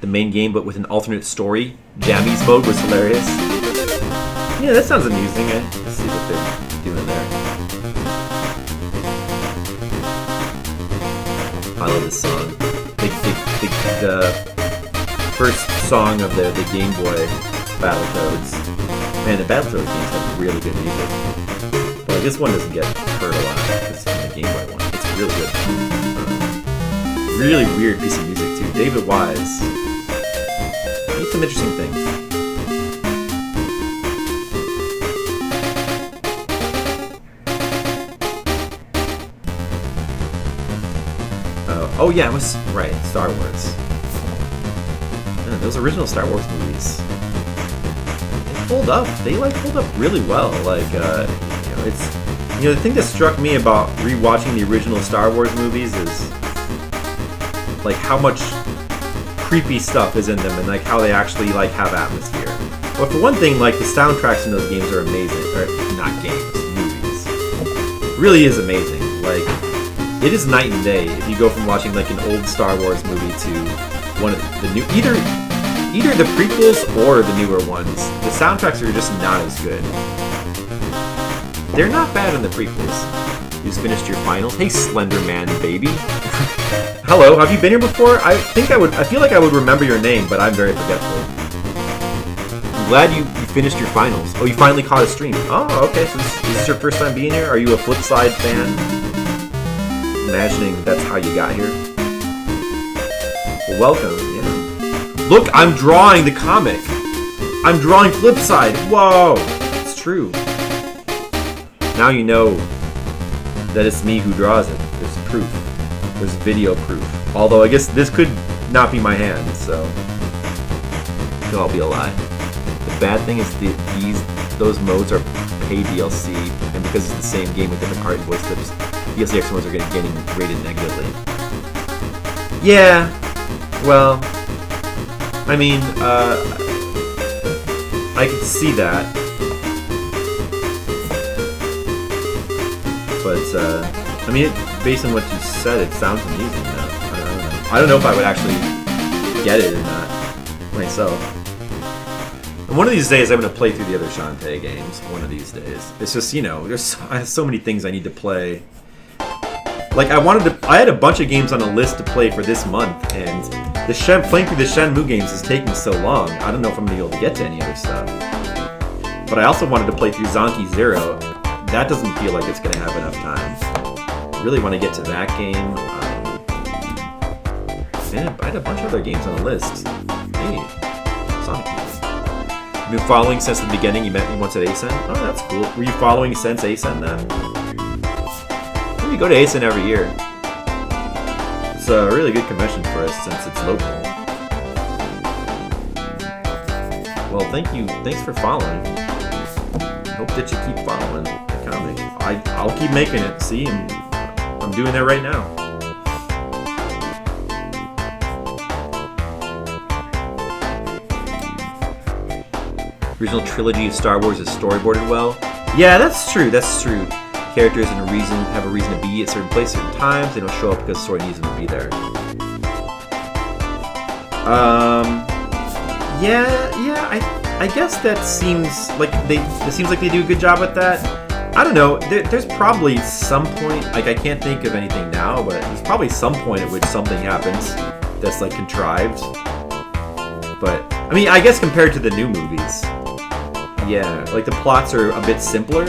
S2: main game, but with an alternate story. Jammies mode was hilarious. Yeah, that sounds amusing. Let's see what they're doing there. I love this song. The first song of the Game Boy Battletoads. Man, the Battletoads games have really good music. Well, this one doesn't get heard a lot. This is the Game Boy one. It's really good. Really weird piece of music too. David Wise. He did some interesting things. Oh, Oh yeah, it was right. Star Wars. Yeah, those original Star Wars movies. They hold up. They hold up really well. It's the thing that struck me about rewatching the original Star Wars movies is like how much creepy stuff is in them and like how they actually like have atmosphere. But for one thing, like the soundtracks in those games are amazing. Or not games, movies. It really is amazing. Like it is night and day if you go from watching like an old Star Wars movie to one of the new either the prequels or the newer ones. The soundtracks are just not as good. They're not bad in the prequels. You just finished your finals. Hey, Slender Man, baby. Hello, have you been here before? I feel like I would remember your name, but I'm very forgetful. I'm glad you finished your finals. Oh, you finally caught a stream. Oh, okay. So this is your first time being here? Are you a Flipside fan? Imagining that's how you got here. Well, welcome. Yeah. Look, I'm drawing the comic. I'm drawing Flipside. Whoa, it's true. Now you know that it's me who draws it. There's proof. There's video proof. Although I guess this could not be my hand, so it could all be a lie. The bad thing is those modes are paid DLC, and because it's the same game with different art and voice clips, DLC extra modes are getting rated negatively. Yeah. Well, I mean, I could see that. But, I mean, based on what you said, it sounds amusing, though. I don't know if I would actually get it or not myself. And one of these days, I'm going to play through the other Shantae games. One of these days. It's just, I have so many things I need to play. Like, I had a bunch of games on a list to play for this month, and playing through the Shenmue games is taking so long, I don't know if I'm going to be able to get to any other stuff. But I also wanted to play through Zonky Zero. That doesn't feel like it's going to have enough time. I really want to get to that game. Man, I had a bunch of other games on the list. Hey, Sonic. You've been following since the beginning. You met me once at ASEN. Oh, that's cool. Were you following since ASEN then? We go to ASEN every year. It's a really good convention for us since it's local. Well, thanks for following. Hope that you keep following the comic. I'll keep making it. See, I'm doing that right now. Original trilogy of Star Wars is storyboarded well. Yeah, that's true. Characters have a reason to be at certain places, certain times. They don't show up because the story needs them to be there. I guess that seems like they do a good job with that. I don't know. There's probably some point, like I can't think of anything now, but there's probably some point at which something happens that's like contrived. But I mean, I guess compared to the new movies, yeah, like the plots are a bit simpler.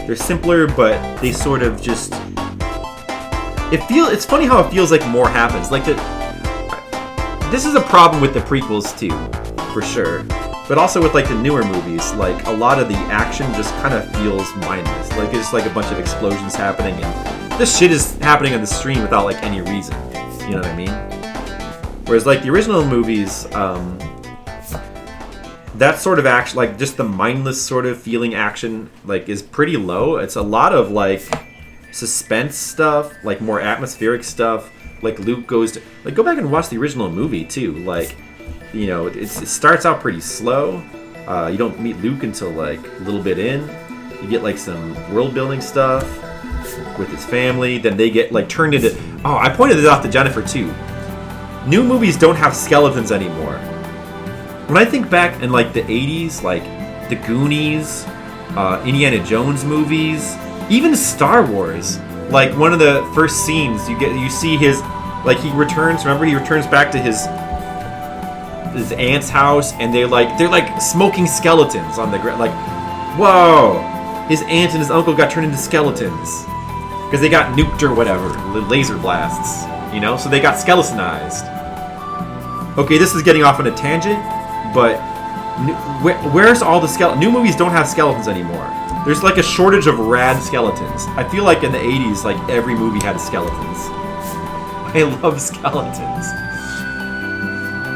S2: They're simpler, but they sort of just. It's funny how it feels like more happens. Like this is a problem with the prequels too, for sure. But also with like the newer movies, like a lot of the action just kind of feels mindless. Like it's like a bunch of explosions happening, and this shit is happening on the screen without like any reason. You know what I mean? Whereas like the original movies, that sort of action, like just the mindless sort of feeling action, like is pretty low. It's a lot of like suspense stuff, like more atmospheric stuff. Like Luke goes to go back and watch the original movie too. Like, it starts out pretty slow. You don't meet Luke until like a little bit in. You get like some world building stuff with his family. Then they get like turned into. Oh, I pointed this out to Jennifer too. New movies don't have skeletons anymore. When I think back in like the 80s, like the Goonies, Indiana Jones movies, even Star Wars, like one of the first scenes you see his, like he returns back to his aunt's house, and they're like smoking skeletons on the ground. Like, whoa, his aunt and his uncle got turned into skeletons because they got nuked or whatever, laser blasts, so they got skeletonized. Okay, this is getting off on a tangent, but where's all the skeletons? New movies don't have skeletons anymore. There's like a shortage of rad skeletons. I feel like in the 80s, like every movie had skeletons. I love skeletons.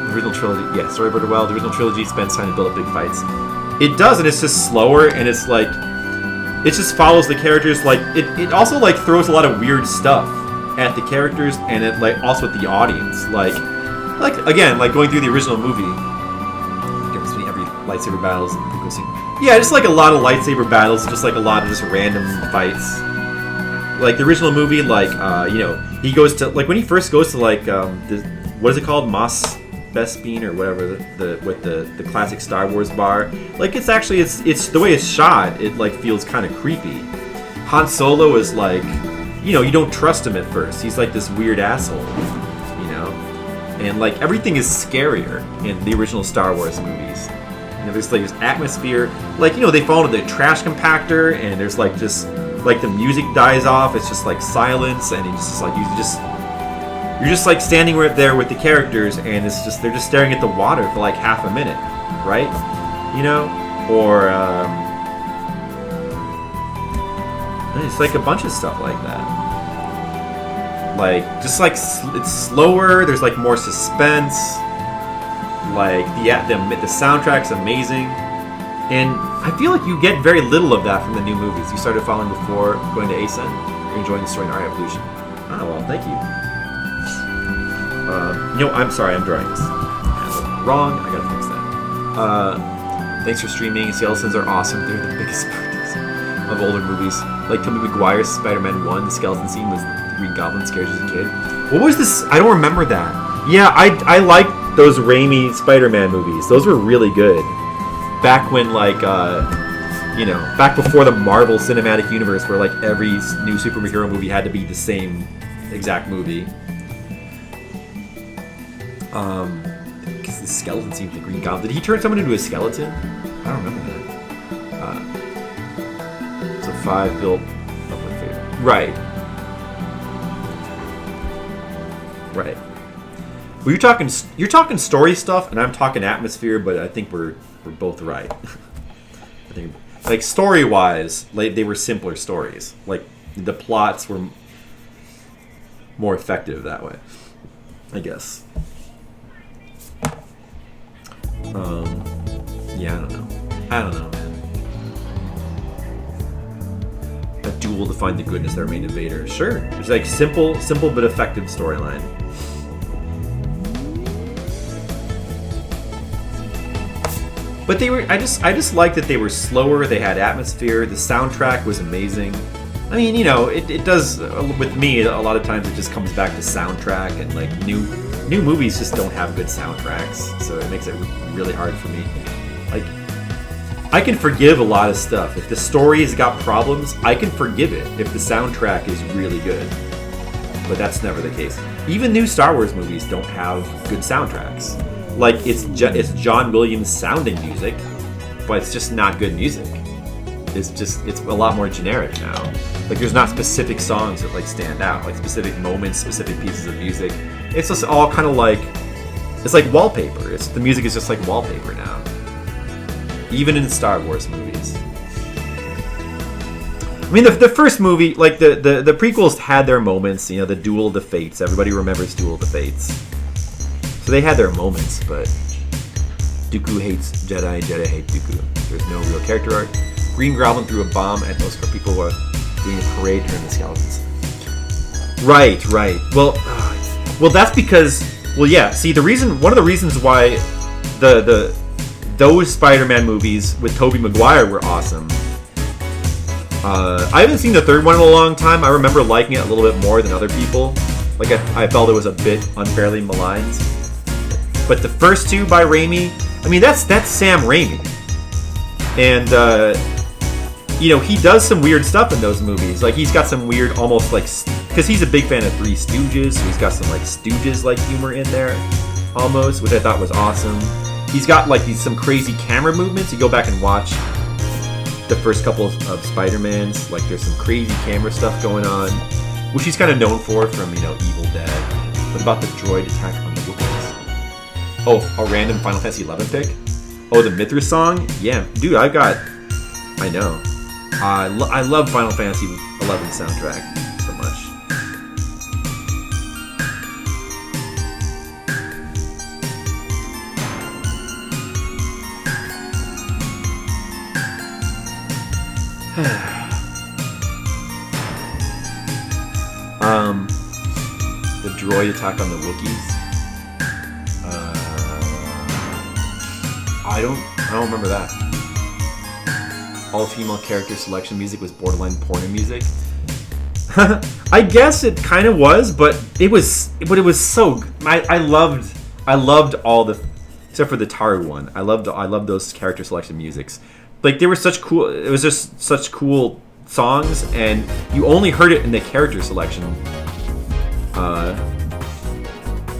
S2: The original trilogy, yeah, storyboarded well. The original trilogy spends time to build up big fights. It does, and it's just slower, and it's like, it just follows the characters. Like it also like throws a lot of weird stuff at the characters, and it like also at the audience. Like again, like going through the original movie, the difference between every lightsaber battles and prequel scene. Yeah, just like a lot of lightsaber battles, just like a lot of just random fights. Like the original movie, like you know, he goes to like when he first goes to like what is it called, Mos Bespin or whatever, the classic Star Wars bar. Like it's actually it's the way it's shot. It like feels kind of creepy. Han Solo is like, you know, you don't trust him at first. He's like this weird asshole, you know, and like everything is scarier in the original Star Wars movies. You know, there's like this atmosphere, like, you know, they fall into the trash compactor, and there's like just like the music dies off. It's just like silence, and it's just like you're just like standing right there with the characters, and it's just they're just staring at the water for like half a minute, right? You know, or it's like a bunch of stuff like that. Like just like it's slower. There's like more suspense. Like the soundtrack's amazing, and I feel like you get very little of that from the new movies. You started following before going to ASEN. You're enjoying the story in Our Evolution. Oh well, thank you. You know, I'm sorry, I'm drawing this wrong. I gotta fix that. Thanks for streaming. Skeletons are awesome. They're the biggest part of older movies. Like Tobey Maguire's Spider-Man 1, the skeleton scene was the Green Goblin scares as a kid. What was this? I don't remember that. Yeah, I liked those Raimi Spider-Man movies. Those were really good. Back when, like, you know, back before the Marvel Cinematic Universe, where, like, every new superhero movie had to be the same exact movie. Because the skeleton scene with the Green Goblin. Did he turn someone into a skeleton? I don't remember that. So 5 built up with favorite. Right. Right. Well, you're talking story stuff, and I'm talking atmosphere, but I think we're both right. I think, like, story-wise, like, they were simpler stories. Like, the plots were more effective that way, I guess. Yeah, I don't know, man. A duel to find the goodness that remained in Vader. Sure. It's like simple but effective storyline. But they were, I just liked that they were slower, they had atmosphere, the soundtrack was amazing. I mean, you know, it does, with me, a lot of times it just comes back to soundtrack, and like new movies just don't have good soundtracks, so it makes it really hard for me. Like, I can forgive a lot of stuff. If the story has got problems, I can forgive it if the soundtrack is really good. But that's never the case. Even new Star Wars movies don't have good soundtracks. Like, it's John Williams sounding music, but it's just not good music. It's a lot more generic now. Like, there's not specific songs that, like, stand out, like specific moments, specific pieces of music. It's just all kind of like, it's like wallpaper. The music is just like wallpaper now. Even in Star Wars movies. I mean, the first movie, like, the prequels had their moments, you know, the Duel of the Fates. Everybody remembers Duel of the Fates. So they had their moments, but Dooku hates Jedi, Jedi hate Dooku. There's no real character arc. Green Goblin threw a bomb at most people who were doing a parade during the skeletons. Right. Well, that's because, well, yeah. See, one of the reasons why those Spider-Man movies with Tobey Maguire were awesome. I haven't seen the third one in a long time. I remember liking it a little bit more than other people. Like, I felt it was a bit unfairly maligned. But the first two by Raimi, I mean, that's Sam Raimi. And, you know, he does some weird stuff in those movies. Like, he's got some weird, almost like, because he's a big fan of Three Stooges, so he's got some, like, Stooges-like humor in there, almost, which I thought was awesome. He's got, like, some crazy camera movements. You go back and watch the first couple of Spider-Mans, like, there's some crazy camera stuff going on, which he's kind of known for from, you know, Evil Dead. What about the droid attack on the Wookiees? Oh, a random Final Fantasy XI pick? Oh, the Mithra song? Yeah, dude, I know. I love Final Fantasy XI soundtrack so much. The droid attack on the Wookiees. I don't remember that. All female character selection music was borderline porn music. I guess it kind of was, but it was so. I loved all the, except for the Taru one. I loved those character selection musics. Like they were such cool. It was just such cool songs, and you only heard it in the character selection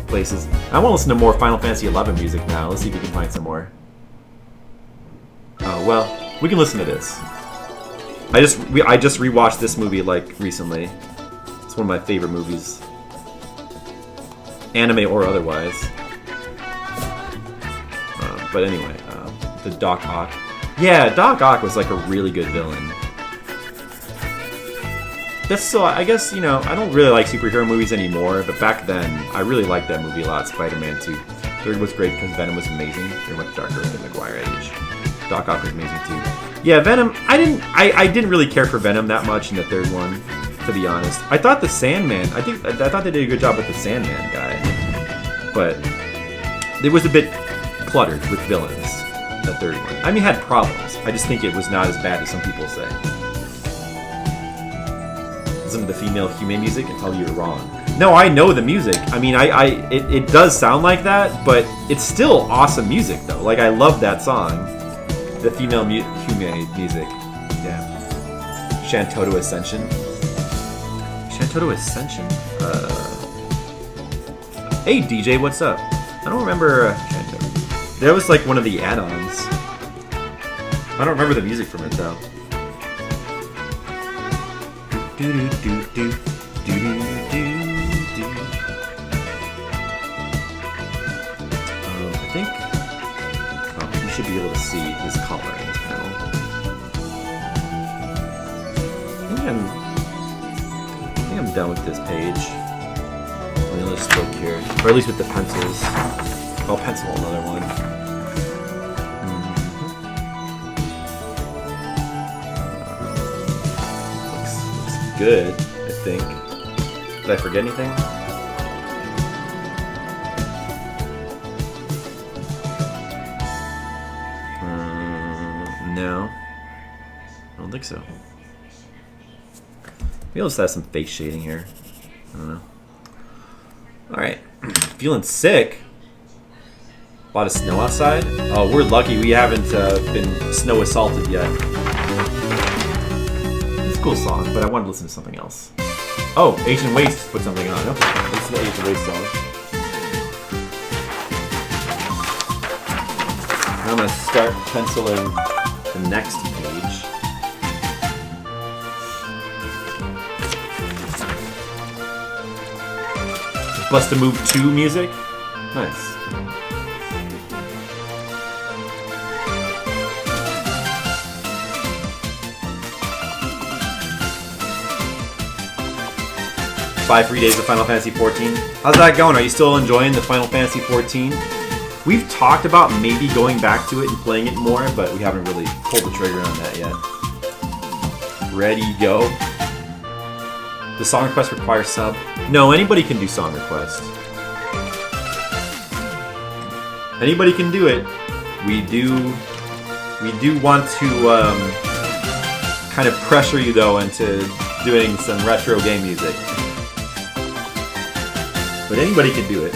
S2: places. I want to listen to more Final Fantasy XI music now. Let's see if we can find some more. Oh well, we can listen to this. I just rewatched this movie like recently. It's one of my favorite movies, anime or otherwise. But anyway, the Doc Ock. Yeah, Doc Ock was like a really good villain. That's so. I guess I don't really like superhero movies anymore, but back then I really liked that movie a lot. Spider-Man 2. Third was great because Venom was amazing. They're much darker than Maguire age. Doc Ock was amazing too. Yeah, Venom. I didn't really care for Venom that much in the third one, to be honest. I thought the Sandman. I thought they did a good job with the Sandman guy, but it was a bit cluttered with villains. The third one. I mean, it had problems. I just think it was not as bad as some people say. Listen to the female Hume music and tell you you're wrong. No, I know the music. I mean, it does sound like that, but it's still awesome music though. Like I love that song. The female Hume music. Yeah. Shantoto Ascension. Shantoto Ascension. Hey DJ, what's up? I don't remember Shantoto. That was like one of the add-ons. I don't remember the music from it though. Do do do do do do do. I think you should be able to see his color in this panel. I think I'm done with this page. Another stroke here, or at least with the pencils. I'll pencil another one. Looks good, I think. Did I forget anything? No. I don't think so. Maybe I'll just have some face shading here. I don't know. Alright. Feeling sick? A lot of snow outside? Oh, we're lucky we haven't been snow assaulted yet. It's a cool song, but I want to listen to something else. Oh, Ancient Waste put something on. Okay, listen to the Ancient Waste song. I'm going to start penciling the next page. Bust a Move 2 music? Nice. Five free days of Final Fantasy XIV. How's that going? Are you still enjoying the Final Fantasy XIV? We've talked about maybe going back to it and playing it more, but we haven't really pulled the trigger on that yet. Ready, go. Does song request require sub? No, anybody can do song request. Anybody can do it. We do want to kind of pressure you though into doing some retro game music. But anybody can do it.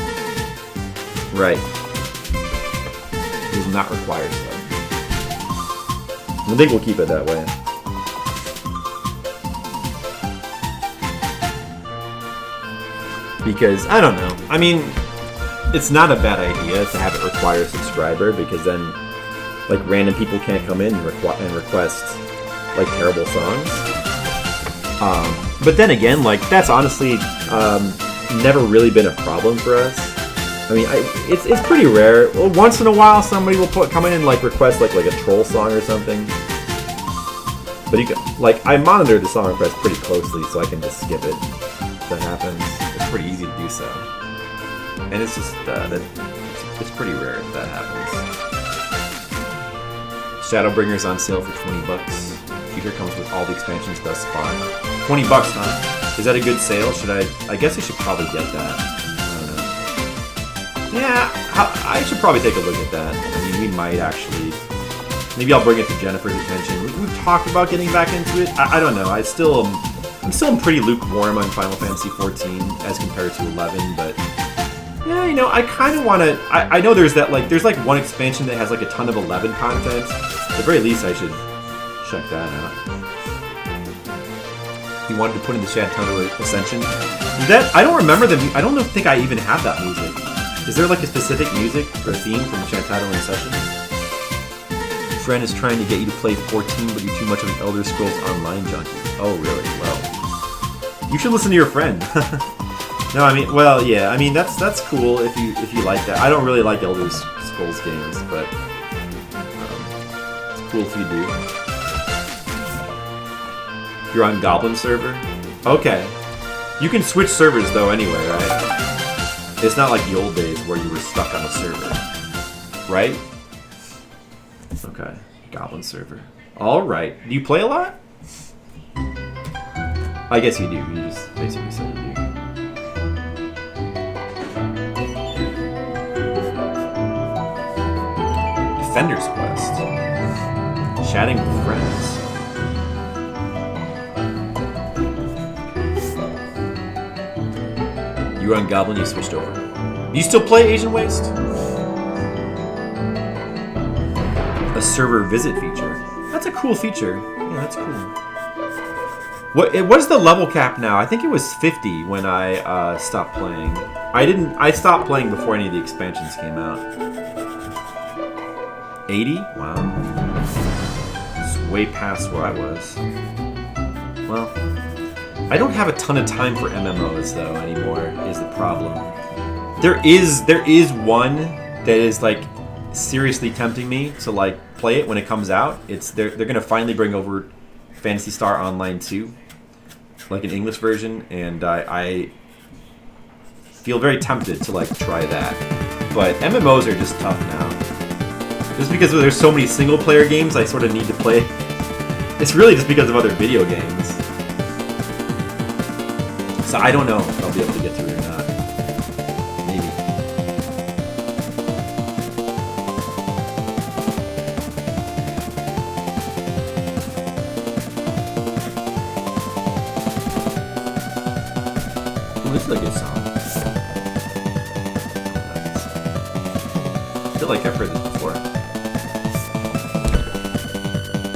S2: Right. It does not require sub. I think we'll keep it that way. Because, I don't know. I mean, it's not a bad idea to have it require a subscriber, because then, like, random people can't come in and request, like, terrible songs. But then again, like, that's honestly never really been a problem for us. I mean, it's pretty rare. Well, once in a while, somebody will come in and, like, request, like a troll song or something. But you can, like, I monitor the song request pretty closely, so I can just skip it if that happens. It's pretty easy to do so. And it's just, it's pretty rare if that happens. Shadowbringer's on sale for $20. Feature comes with all the expansions thus far. $20, huh? Is that a good sale? Should I guess I should probably get that. I don't know. Yeah, I should probably take a look at that. I mean, we might actually. Maybe I'll bring it to Jennifer's attention. We've talked about getting back into it. I don't know. I'm still pretty lukewarm on Final Fantasy XIV as compared to 11, but yeah, you know, I kind of want to. I know there's like one expansion that has like a ton of 11 content. At the very least, I should check that out. He wanted to put in the Shantaro Ascension. That I don't remember I don't think I even have that music. Is there like a specific music or theme from Shantaro Ascension? Friend is trying to get you to play 14, but you're too much of an Elder Scrolls Online junkie. Oh, really? Well, you should listen to your friend. No, I mean, well, yeah. I mean, that's cool if you like that. I don't really like Elder Scrolls games, but it's cool if you do. You're on Goblin server? Okay. You can switch servers though anyway, right? It's not like the old days where you were stuck on a server, right? Okay, Goblin server. All right. Do you play a lot? I guess you do. You just basically said you do. Defender's Quest. Chatting with friends. You were on Goblin, you switched over. Do you still play Asian Waste? A server visit feature. That's a cool feature. Yeah, that's cool. What is the level cap now? I think it was 50 when I stopped playing. I stopped playing before any of the expansions came out. 80? Wow. It's way past where I was. Well, I don't have a ton of time for MMOs though anymore, is the problem. There is one that is like seriously tempting me to like play it when it comes out. They're gonna finally bring over Phantasy Star Online 2, like an English version, and I feel very tempted to like try that. But MMOs are just tough now. Just because there's so many single player games I sort of need to play. It's really just because of other video games. So I don't know if I'll be able to get through it or not. Maybe. Ooh, this is a good song. I feel like I've heard this before.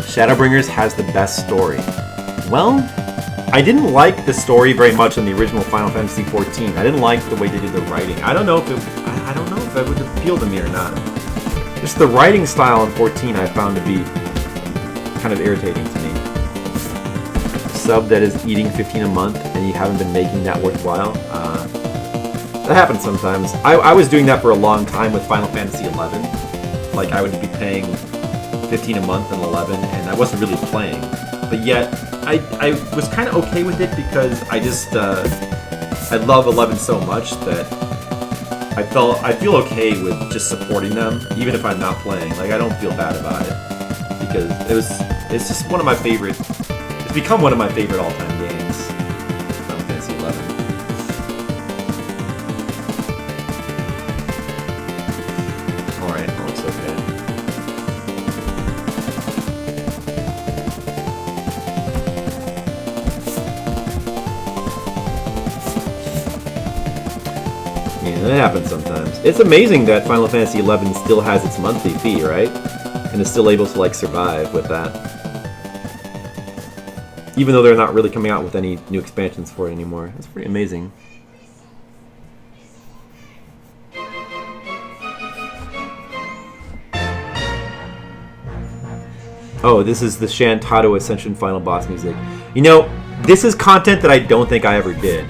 S2: Shadowbringers has the best story. Well, I didn't like the story very much in the original Final Fantasy XIV. I didn't like the way they did the writing. I don't know if it would appeal to me or not. Just the writing style in 14 I found to be kind of irritating to me. Sub that is eating 15 a month and you haven't been making that worthwhile. That happens sometimes. I was doing that for a long time with Final Fantasy 11. Like I would be paying 15 a month and 11, and I wasn't really playing. But yet, I was kind of okay with it because I love 11 so much that I feel okay with just supporting them, even if I'm not playing. Like I don't feel bad about it because it's just one of my favorite. It's become one of my favorite all-time games. Final Fantasy 11. All right, that looks okay. That happens sometimes. It's amazing that Final Fantasy XI still has its monthly fee, right? And is still able to like survive with that. Even though they're not really coming out with any new expansions for it anymore. That's pretty amazing. Oh, this is the Shantaro Ascension final boss music. You know, this is content that I don't think I ever did.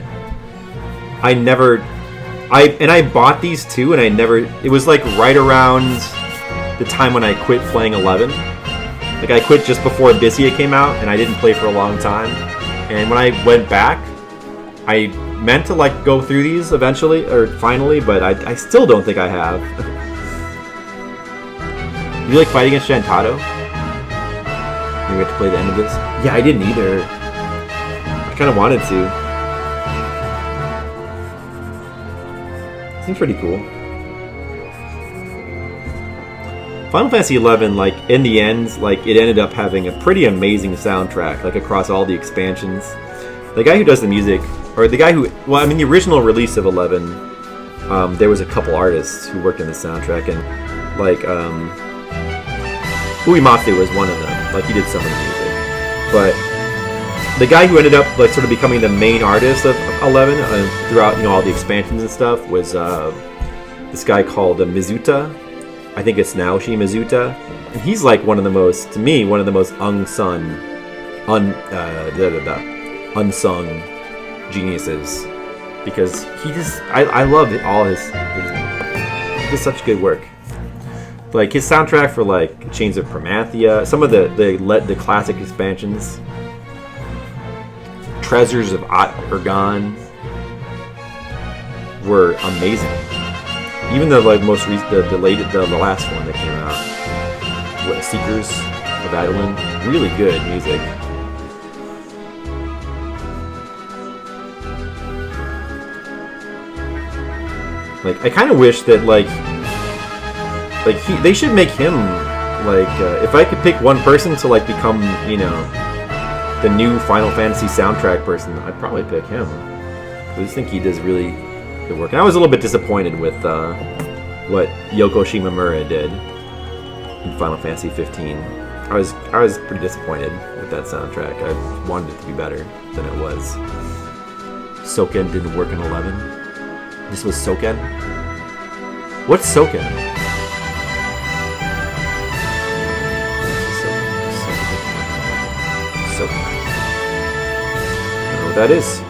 S2: I bought these too, and it was like right around the time when I quit playing 11. Like I quit just before Abyssia came out, and I didn't play for a long time. And when I went back, I meant to like go through these eventually, or finally, but I still don't think I have. You like fighting against Shantaro? Maybe we have to play the end of this. Yeah, I didn't either. I kind of wanted to. Seems pretty cool. Final Fantasy XI, like, in the end, like, it ended up having a pretty amazing soundtrack, like, across all the expansions. The guy who does the music, or the guy who, well, I mean, the original release of 11, there was a couple artists who worked on the soundtrack, and, like, Uematsu was one of them. Like, he did some of the music. But the guy who ended up, like, sort of becoming the main artist of 11, throughout, you know, all the expansions and stuff, was this guy called Mizuta. I think it's Naoshi Mizuta, and he's like one of the most, to me, one of the most unsung geniuses, because he just, I love all his he does such good work. Like his soundtrack for like Chains of Promathia, some of the classic expansions, Treasures of At Urgan, were amazing. Even the like most recent, the last one that came out, Seekers of Adoulin, really good music. Like I kind of wish that they should make him like if I could pick one person to like become, you know, the new Final Fantasy soundtrack person, I'd probably pick him. I just think he does really good work. And I was a little bit disappointed with what Yoko Shimomura did in Final Fantasy 15. I was pretty disappointed with that soundtrack. I wanted it to be better than it was. Soken didn't work in 11. This was Soken? What's Soken? Soken. I don't know what that is.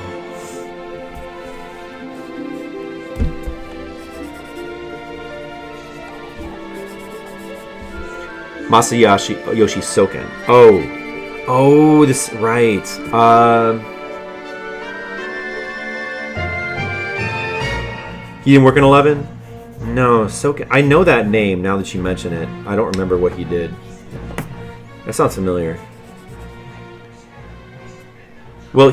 S2: Masayoshi Soken. Oh, this right. He didn't work in 11? No, Soken. I know that name now that you mention it. I don't remember what he did. That sounds familiar. Well,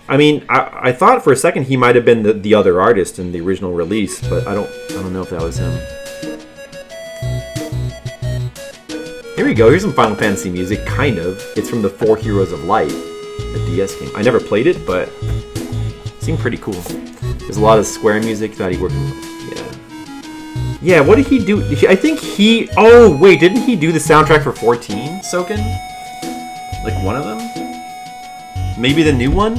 S2: I thought for a second he might have been the other artist in the original release, but I don't know if that was him. Here we go, here's some Final Fantasy music, kind of. It's from the Four Heroes of Light, the DS game. I never played it, but it seemed pretty cool. There's a lot of Square music that he worked with. Yeah, what did he do? I think he... Oh, wait, didn't he do the soundtrack for 14, Soken? Like, one of them? Maybe the new one?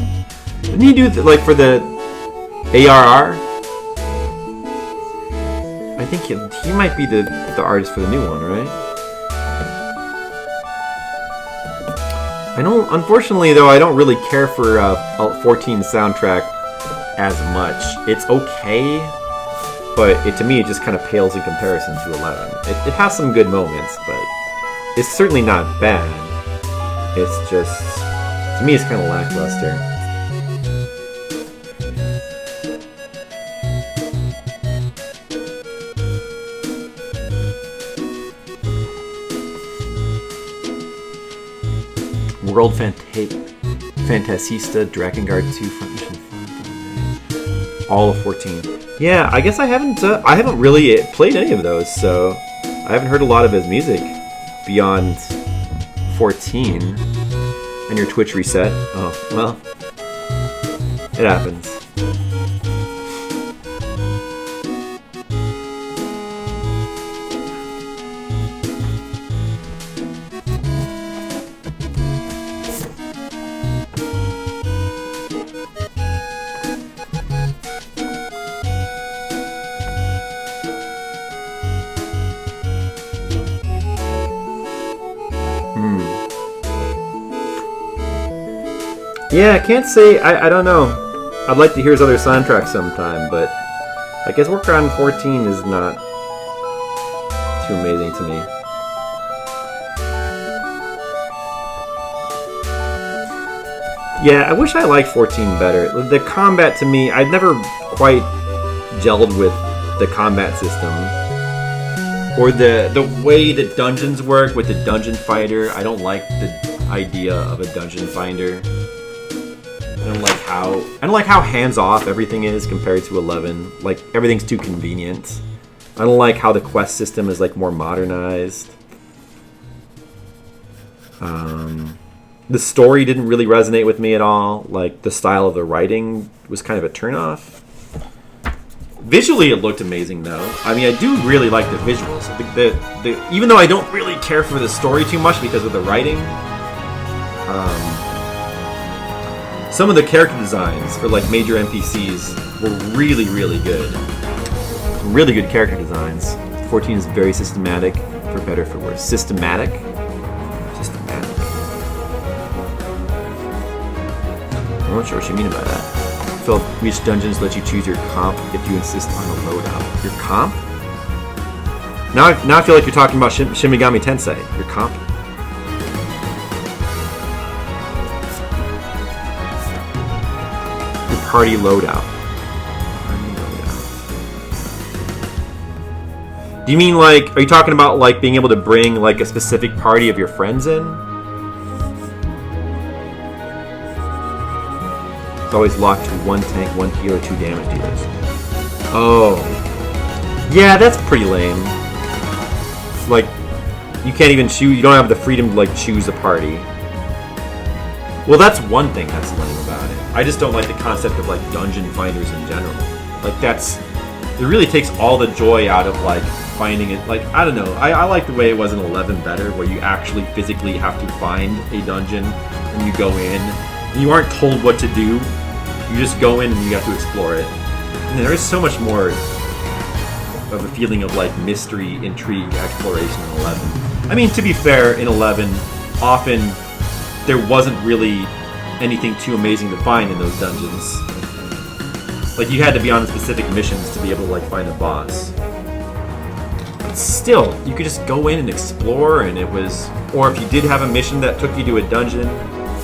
S2: Didn't he do, for the ARR? I think he might be the artist for the new one, right? I know, unfortunately, though, I don't really care for 14's soundtrack as much. It's okay, but to me, it just kind of pales in comparison to 11. It has some good moments, but it's certainly not bad. It's just, to me, it's kind of lackluster. World Fantasista, Drakengard 2, Front Mission 5, all of 14. Yeah, I guess I haven't really played any of those, so I haven't heard a lot of his music beyond 14. And your Twitch reset. Oh, well, it happens. Yeah, I can't say, I don't know. I'd like to hear his other soundtrack sometime, but I guess work on 14 is not too amazing to me. Yeah, I wish I liked 14 better. The combat to me, I'd never quite gelled with the combat system. Or the way the dungeons work with the dungeon fighter. I idea of a dungeon finder. I don't like how hands-off everything is compared to 11. Like, everything's too convenient. I don't like how the quest system is like more modernized. The story didn't really resonate with me at all. Like, the style of the writing was kind of a turnoff. Visually, it looked amazing, though. I mean, I do really like the visuals. Even though I don't really care for the story too much because of the writing, some of the character designs for like major NPCs were really, really good. Really good character designs. 14 is very systematic, for better or for worse. Systematic. I'm not sure what you mean by that. Philip, which dungeons let you choose your comp if you insist on a loadout? Your comp? Now I feel like you're talking about Shin Megami Tensei. Your comp? Your party loadout. Do you mean like, are you talking about like being able to bring like a specific party of your friends in? It's always locked to 1 tank, 1 healer, 2 damage dealers. Oh. Yeah, that's pretty lame. Like, you can't even choose, you don't have the freedom to like choose a party. Well, that's one thing that's lame about it. I just don't like the concept of like dungeon finders in general. Like it really takes all the joy out of like finding it. Like, I don't know, I like the way it was in 11 better, where you actually physically have to find a dungeon and you go in and you aren't told what to do. You just go in and you have to explore it. And there is so much more of a feeling of like mystery, intrigue, exploration in 11. I mean, to be fair, in 11, often there wasn't really anything too amazing to find in those dungeons. Like, you had to be on specific missions to be able to like find a boss. But still, you could just go in and explore, and it was... Or if you did have a mission that took you to a dungeon,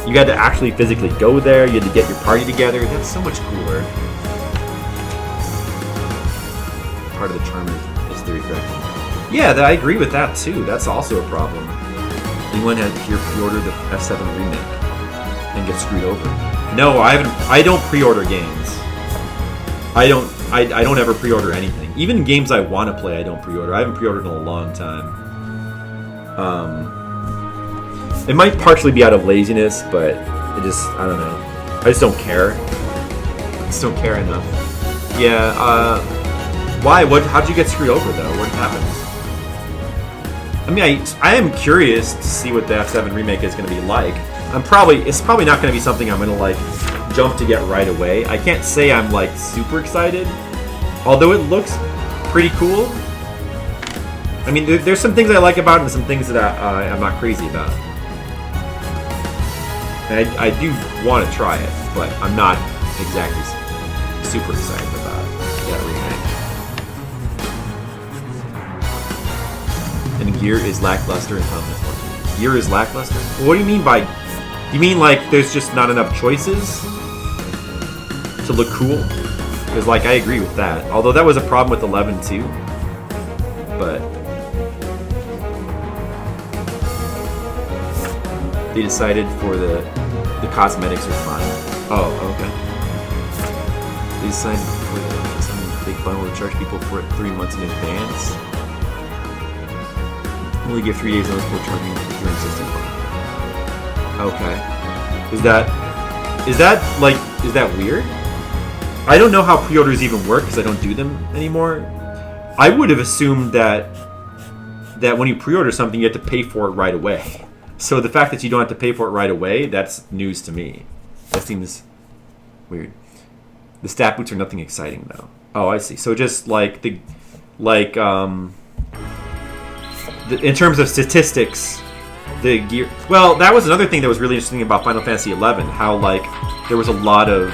S2: you had to actually physically go there, you had to get your party together. That's so much cooler. Part of the charm is the refreshing. Yeah, I agree with that too. That's also a problem. Anyone had here pre-ordered the F7 remake and get screwed over? No, I haven't. I don't pre-order games. I don't ever pre-order anything. Even games I want to play, I don't pre-order. I haven't pre-ordered in a long time. It might partially be out of laziness, but I don't know. I just don't care. I just don't care enough. Yeah, why? How'd you get screwed over, though? What happened? I mean, I am curious to see what the F7 remake is going to be like. It's probably not going to be something I'm going to, like, jump to get right away. I can't say I'm, like, super excited. Although it looks pretty cool. I mean, there's some things I like about it and some things that I'm not crazy about. And I do want to try it, but I'm not exactly super excited about that remake. And Gear is lackluster in Final Fantasy 14. Gear is lackluster? What do you mean by... You mean like there's just not enough choices to look cool? Because like I agree with that. Although that was a problem with 11 too. But... They decided for the cosmetics are fine. Oh, okay. They decided for some big bundle to charge people for it 3 months in advance. Only give 3 days notice before charging if you're insistent on it. Okay. Is that weird? I don't know how pre-orders even work because I don't do them anymore. I would have assumed that when you pre-order something, you have to pay for it right away. So the fact that you don't have to pay for it right away, that's news to me. That seems weird. The stat boots are nothing exciting though. Oh, I see. So just like in terms of statistics, the gear. Well, that was another thing that was really interesting about Final Fantasy XI. How like there was a lot of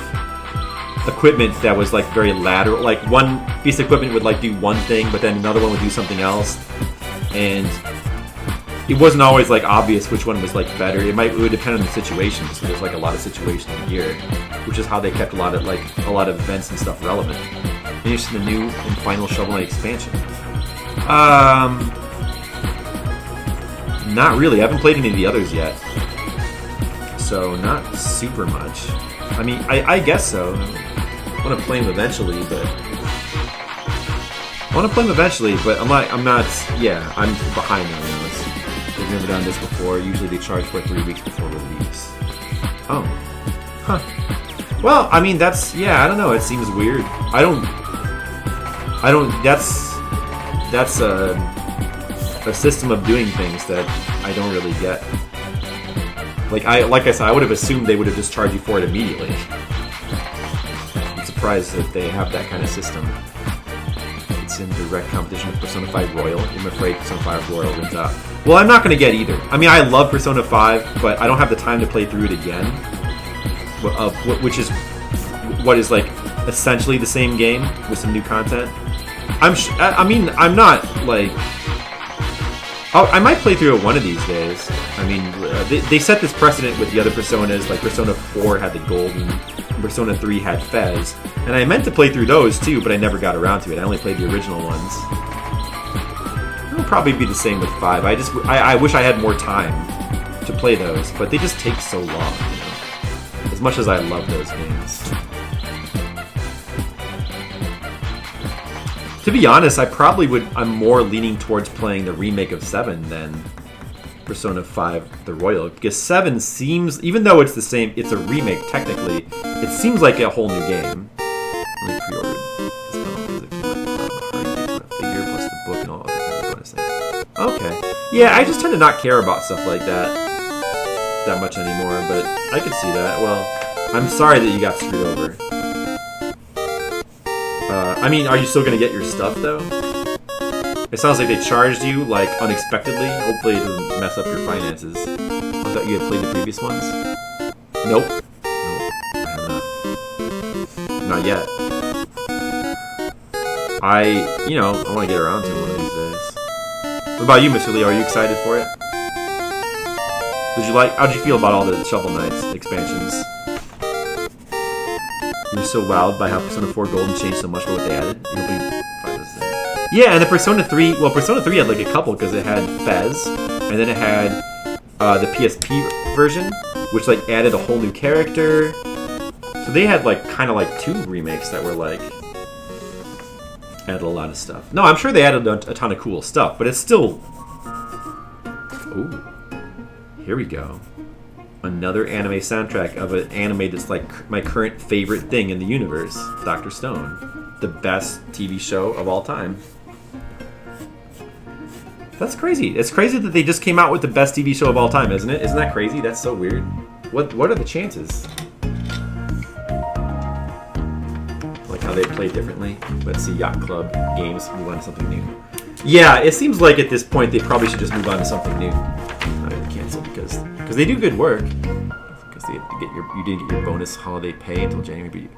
S2: equipment that was like very lateral. Like one piece of equipment would like do one thing, but then another one would do something else, and it wasn't always like obvious which one was like better. It would depend on the situation. So there's like a lot of situational gear, which is how they kept a lot of events and stuff relevant. Interested in the new and final Shovel Knight expansion? Not really. I haven't played any of the others yet. so not super much. I mean, I guess so. I want to play them eventually, but I'm behind on those. They've never done this before. Usually they charge for 3 weeks before release. Oh. Huh. Well, I mean, I don't know. It seems weird. That's a system of doing things that I don't really get. Like I said, I would have assumed they would have just charged you for it immediately. I'm surprised that they have that kind of system. It's in direct competition with Persona 5 Royal. I'm afraid Persona 5 Royal wins out. Well, I'm not going to get either. I mean, I love Persona 5, but I don't have the time to play through it again. Which is what is like essentially the same game with some new content. I'm not like. I might play through it one of these days. I mean, they set this precedent with the other Personas. Like Persona 4 had the Golden, Persona 3 had Fez, and I meant to play through those too, but I never got around to it. I only played the original ones. It'll probably be the same with 5. I wish I had more time to play those, but they just take so long. You know? As much as I love those games. To be honest, I'm more leaning towards playing the remake of 7 than Persona 5 the Royal, because 7 seems, even though it's the same, it's a remake technically, it seems like a whole new game. Really pre-ordered. Figure plus the book and all other kind of bonus things. Okay. Yeah, I just tend to not care about stuff like that much anymore, but I could see that. Well, I'm sorry that you got screwed over. I mean, are you still going to get your stuff, though? It sounds like they charged you, like, unexpectedly. Hopefully it doesn't mess up your finances. I thought you had played the previous ones. Nope. Nope, I have not. Not yet. I want to get around to it one of these days. What about you, Mr. Lee? Are you excited for it? How'd you feel about all the Shovel Knights expansions? You were so wowed by how Persona 4 Golden changed so much for what they added. You'll be fine with this. Yeah, and the Persona 3... Well, Persona 3 had like a couple, because it had Fez, and then it had the PSP version, which like added a whole new character. So they had like kind of like 2 remakes that were like... added a lot of stuff. No, I'm sure they added a ton of cool stuff, but it's still... Ooh. Here we go. Another anime soundtrack of an anime that's like my current favorite thing in the universe, Dr. Stone. The best TV show of all time. That's crazy. It's crazy that they just came out with the best TV show of all time, isn't it? Isn't that crazy? That's so weird. What are the chances? Like how they play differently. Let's see, Yacht Club games, move on to something new. Yeah, it seems like at this point they probably should just move on to something new. Not really cancel because they do good work. Because you did get your bonus holiday pay until January,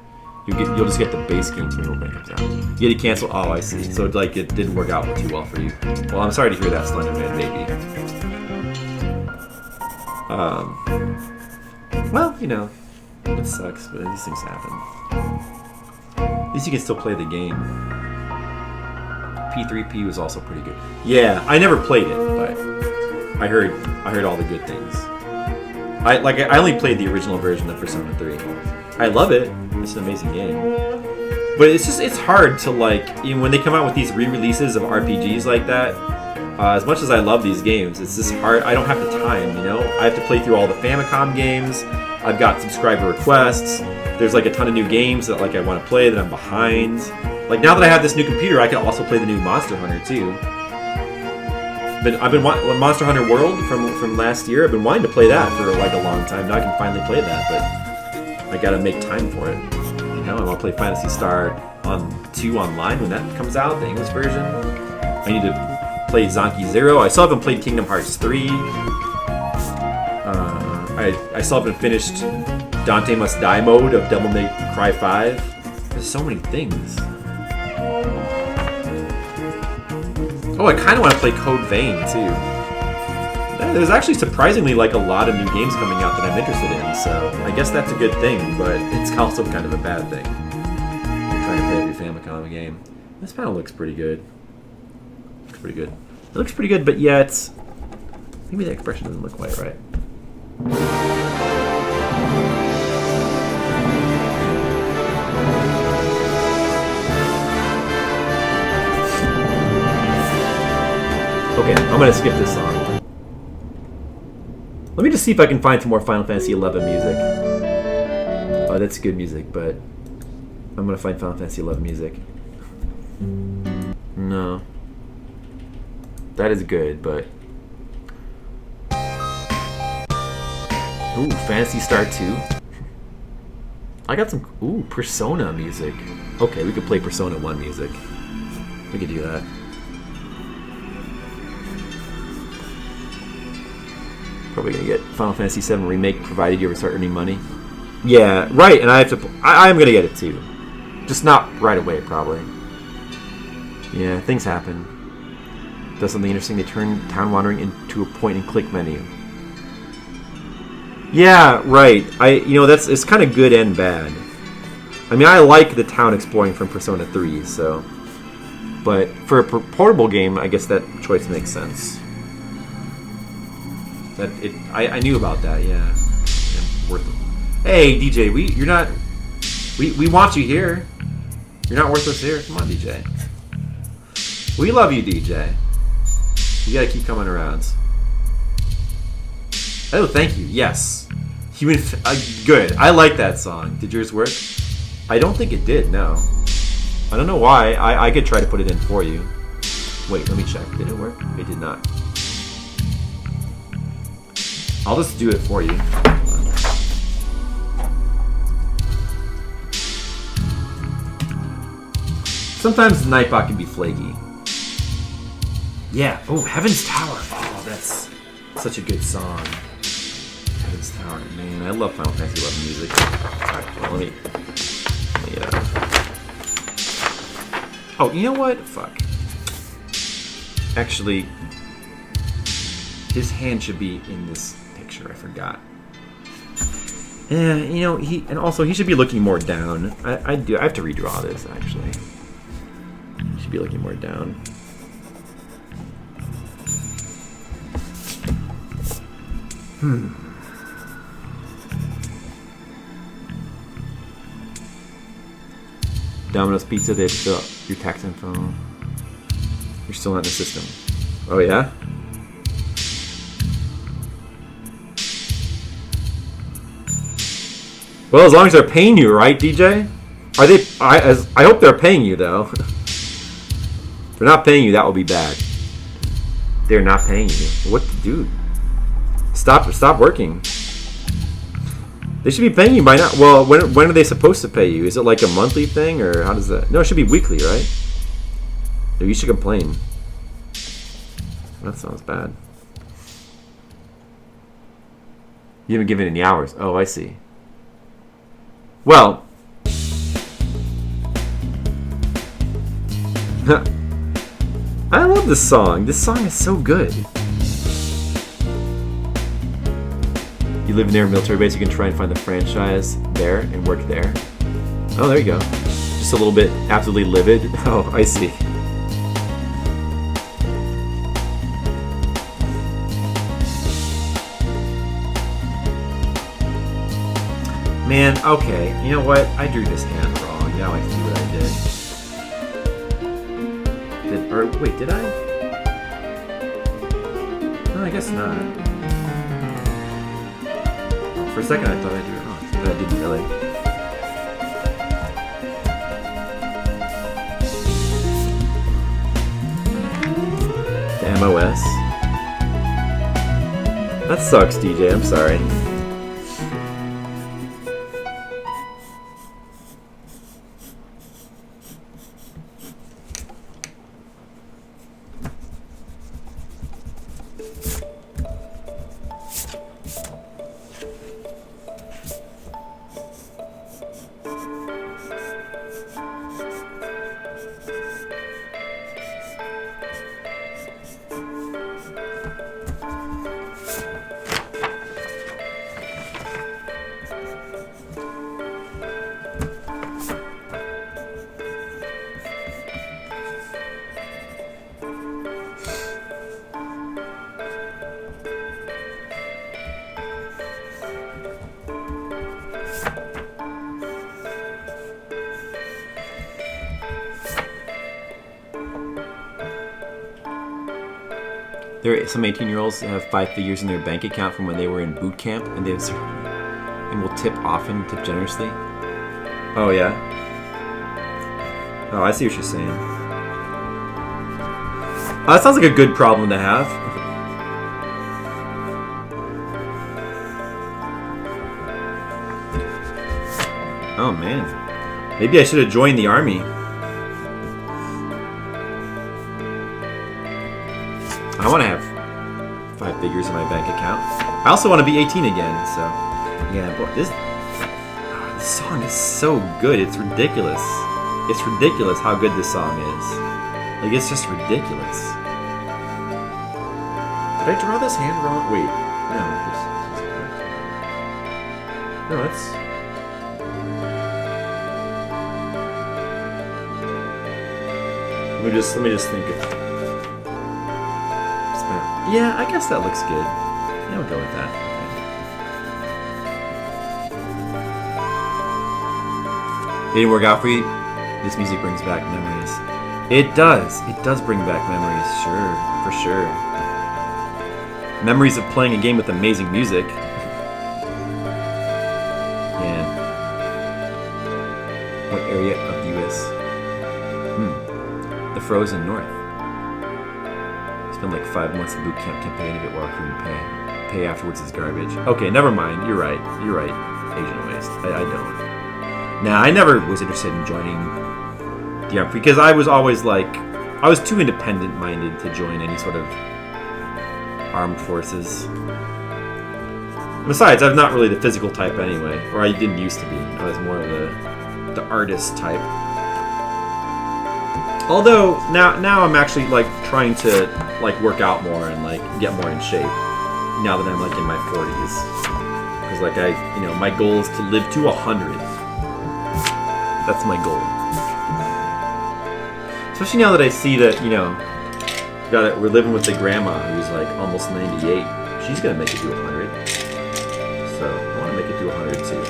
S2: but you'll just get the base game when it comes out. You had to cancel. Oh, I see. So like it didn't work out too well for you. Well, I'm sorry to hear that, Slenderman baby. Well, it sucks, but these things happen. At least you can still play the game. P3P was also pretty good. Yeah, I never played it, but I heard all the good things. I only played the original version of Persona 3. I love it. It's an amazing game. But it's hard to when they come out with these re-releases of RPGs like that. As much as I love these games, it's just hard. I don't have the time, I have to play through all the Famicom games. I've got subscriber requests. There's a ton of new games that I want to play that I'm behind. Now that I have this new computer, I can also play the new Monster Hunter too. But I've been Monster Hunter World from last year. I've been wanting to play that for a long time. Now I can finally play that, but I gotta make time for it. I want to play Phantasy Star 2 online when that comes out, the English version. I need to play Zonky Zero. I still haven't played Kingdom Hearts 3. I still haven't finished Dante Must Die mode of Devil May Cry 5. There's so many things. Oh, I kind of want to play Code Vein, too. There's actually surprisingly a lot of new games coming out that I'm interested in, so I guess that's a good thing, but it's also kind of a bad thing. I'm trying to play every Famicom game. This panel looks pretty good. Looks pretty good. It looks pretty good, but yet maybe the expression doesn't look quite right. I'm gonna skip this song. Let me just see if I can find some more Final Fantasy XI music. Oh, that's good music, but I'm gonna find Final Fantasy XI music. No. That is good, but... Ooh, Phantasy Star 2. I got some... Ooh, Persona music. Okay, we could play Persona 1 music. We could do that. Probably gonna get Final Fantasy VII Remake provided you ever start earning money. Yeah, right, and I have to... I am gonna get it too. Just not right away, probably. Yeah, things happen. Does something interesting, they turn town wandering into a point-and-click menu. Yeah, right. It's kind of good and bad. I mean, I like the town exploring from Persona 3, so... But for a portable game, I guess that choice makes sense. I knew about that, yeah. Worth it. Hey, DJ, we want you here. You're not worthless here. Come on, DJ. We love you, DJ. You gotta keep coming around. Oh, thank you. Yes. Good. I like that song. Did yours work? I don't think it did, no. I don't know why. I could try to put it in for you. Wait, let me check. Did it work? It did not. I'll just do it for you. Sometimes Nightbot can be flaky. Yeah. Oh, Heaven's Tower. Oh, that's such a good song. Heaven's Tower. Man, I love Final Fantasy XI music. Alright, well, let me Oh, you know what? Fuck. Actually, his hand should be in this picture. I forgot. Yeah, he should be looking more down. I have to redraw this, actually. He should be looking more down. Domino's Pizza, they have to fill out your tax info. You're still not in the system. Oh, yeah? Well, as long as they're paying you, right, DJ? Are they? I hope they're paying you, though. If they're not paying you, that will be bad. They're not paying you. What, dude? Stop working. They should be paying you by now. Well, when are they supposed to pay you? Is it like a monthly thing, or how does that? No, it should be weekly, right? No, you should complain. That sounds bad. You haven't given any hours. Oh, I see. Well, I love this song. This song is so good. You live near a military base, you can try and find the franchise there and work there. Oh, there you go. Just a little bit absolutely livid. Oh, I see. Man, okay. You know what? I drew this hand wrong. Now I see what I did. Wait, did I? No, I guess not. For a second, I thought I drew it wrong, but I didn't really. The MOS. That sucks, DJ. I'm sorry. There are some 18-year-olds that have 5 figures in their bank account from when they were in boot camp, and and will tip often, tip generously. Oh yeah. Oh, I see what you're saying. That sounds like a good problem to have. Oh man, maybe I should have joined the army. I want to have 5 figures in my bank account. I also want to be 18 again, so yeah. Boy, this song is so good. It's ridiculous. It's ridiculous how good this song is. Like, it's just ridiculous. Did I draw this hand wrong? Wait, no. No, that's. Let me just think of. Yeah, I guess that looks good. Yeah, we'll go with that. Okay. Did it work out for you? This music brings back memories. It does. It does bring back memories. Sure, for sure. Memories of playing a game with amazing music. Yeah. What area of the U.S.? The frozen north. Spent like 5 months in boot camp, can't pay any of it while accruing pay. Pay afterwards is garbage. Okay, never mind. You're right. You're right. Asian Waste. I don't. Nah, I never was interested in joining the army because I was always like, I was too independent-minded to join any sort of armed forces. Besides, I'm not really the physical type anyway, or I didn't used to be. I was more of the artist type. Although now I'm actually like trying to like work out more and like get more in shape now that I'm like in my 40s. Because like my goal is to live to 100. That's my goal. Especially now that I see that we're living with the grandma who's like almost 98. She's gonna make it to 100. So I want to make it to 100 too.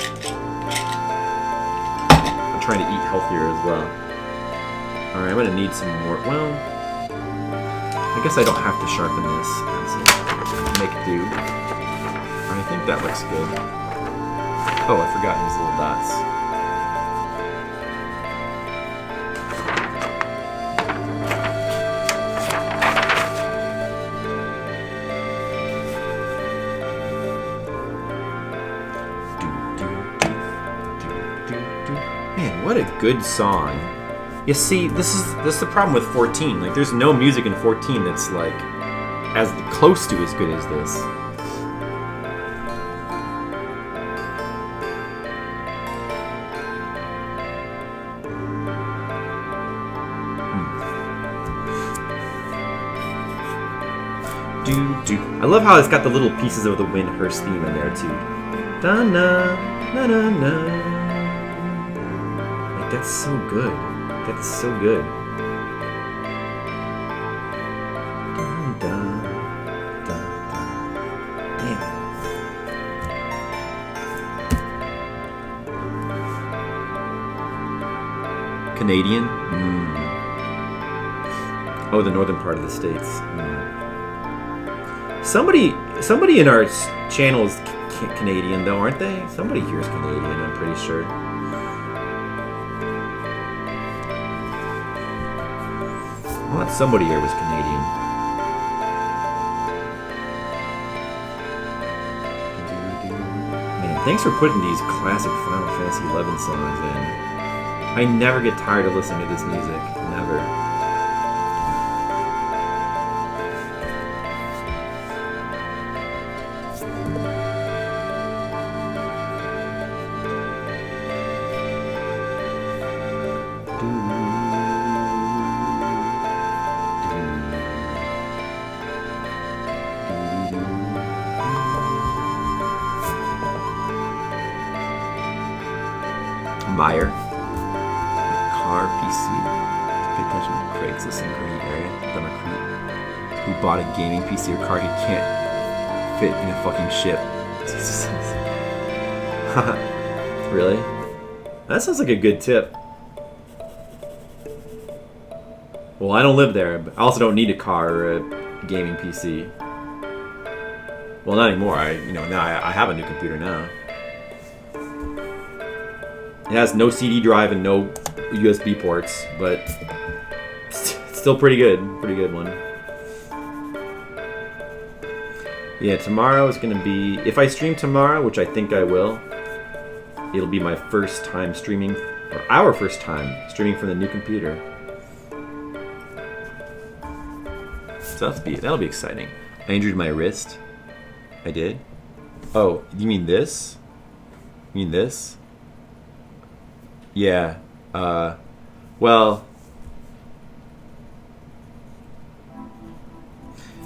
S2: I'm trying to eat healthier as well. Alright, I'm gonna need some more. Well, I guess I don't have to sharpen this pencil. Make do. I think that looks good. Oh, I forgot these little dots. Man, what a good song. You see, this is the problem with 14. Like, there's no music in 14 that's like as close to as good as this. I love how it's got the little pieces of the Windhurst theme in there too. Da na na na na. Like, that's so good. That's so good. Dun, dun, dun, dun. Damn. Canadian? Oh, the northern part of the States. Somebody in our channel is Canadian, though, aren't they? Somebody here is Canadian, I'm pretty sure. I thought somebody here was Canadian. Man, thanks for putting these classic Final Fantasy XI songs in. I never get tired of listening to this music. Never. Meyer. Car PC. Pay attention to Craigslist in Green area. The recruit who bought a gaming PC or car he can't fit in a fucking ship. Really? That sounds like a good tip. Well, I don't live there, but I also don't need a car or a gaming PC. Well, not anymore. Now I have a new computer now. It has no CD drive and no USB ports, but it's still pretty good. Pretty good one. Yeah, tomorrow is going to be... If I stream tomorrow, which I think I will, it'll be my first time streaming, or our first time streaming from the new computer. So that'll be exciting. I injured my wrist. I did? Oh, you mean this? You mean this? Yeah. Well...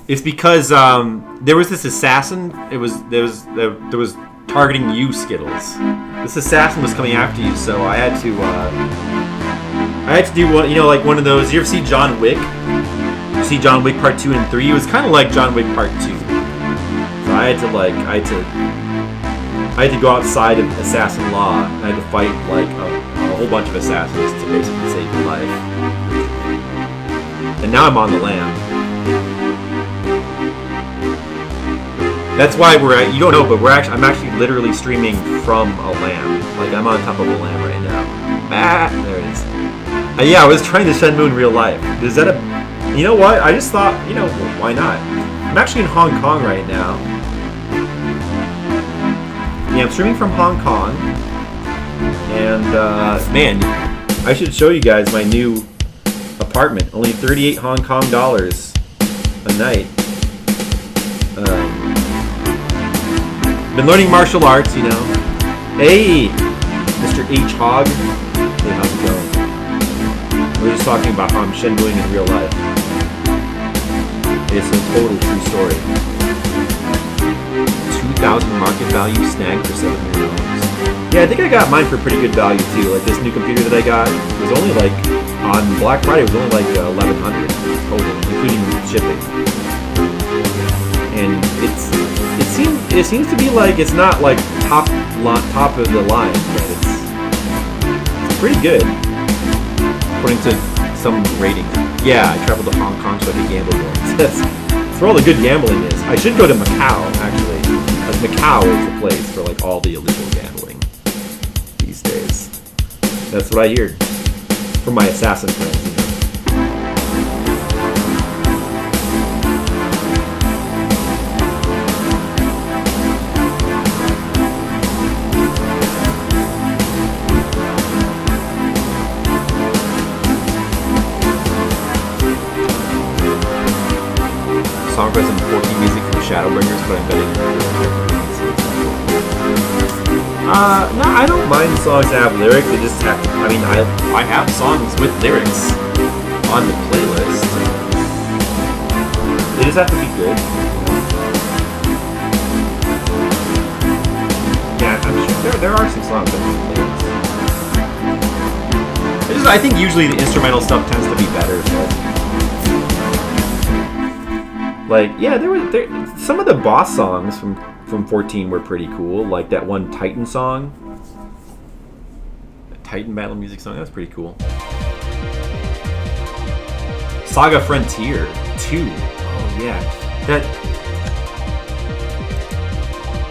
S2: It's because there was this assassin. There was targeting you, Skittles. This assassin was coming after you, so I had to do one. Like one of those. You ever see John Wick? You see John Wick Part 2 and 3? It was kind of like John Wick Part 2. So I had to go outside of assassin law. And I had to fight like a whole bunch of assassins to basically save your life. And now I'm on the lam. That's why you don't know, but I'm actually literally streaming from a lamb. Like, I'm on top of a lamb right now. There it is. Yeah, I was trying to Shenmue in real life. Is that you know what? I just thought, why not? I'm actually in Hong Kong right now. Yeah, I'm streaming from Hong Kong. And, man, I should show you guys my new apartment. Only 38 Hong Kong dollars a night. Been learning martial arts, Hey, Mr. H. Hogg. Hey, how's it going? We're just talking about how I'm Shenmuing in real life. It's a total true story. 2,000 market value snagged for $700. Yeah, I think I got mine for pretty good value too. Like this new computer that I got was only like on Black Friday. It was only like 1,100 total, including shipping. And it seems to be like it's not like top of the line, but it's pretty good according to some rating. Yeah, I traveled to Hong Kong so I could gamble more. That's where all the good gambling is. I should go to Macau actually, because Macau is the place for like all the illegal gambling these days. That's what I hear from my assassin friends. Song for some 14 music from Shadowbringers, but I'm betting no, I don't mind songs that have lyrics. They just have to, I have songs with lyrics on the playlist. They just have to be good. Yeah, I'm sure there are some songs that have lyrics. I think usually the instrumental stuff tends to be better, but like, yeah, there some of the boss songs from 14 were pretty cool. Like that one Titan song, the Titan battle music song, that was pretty cool. Saga Frontier 2. Oh yeah,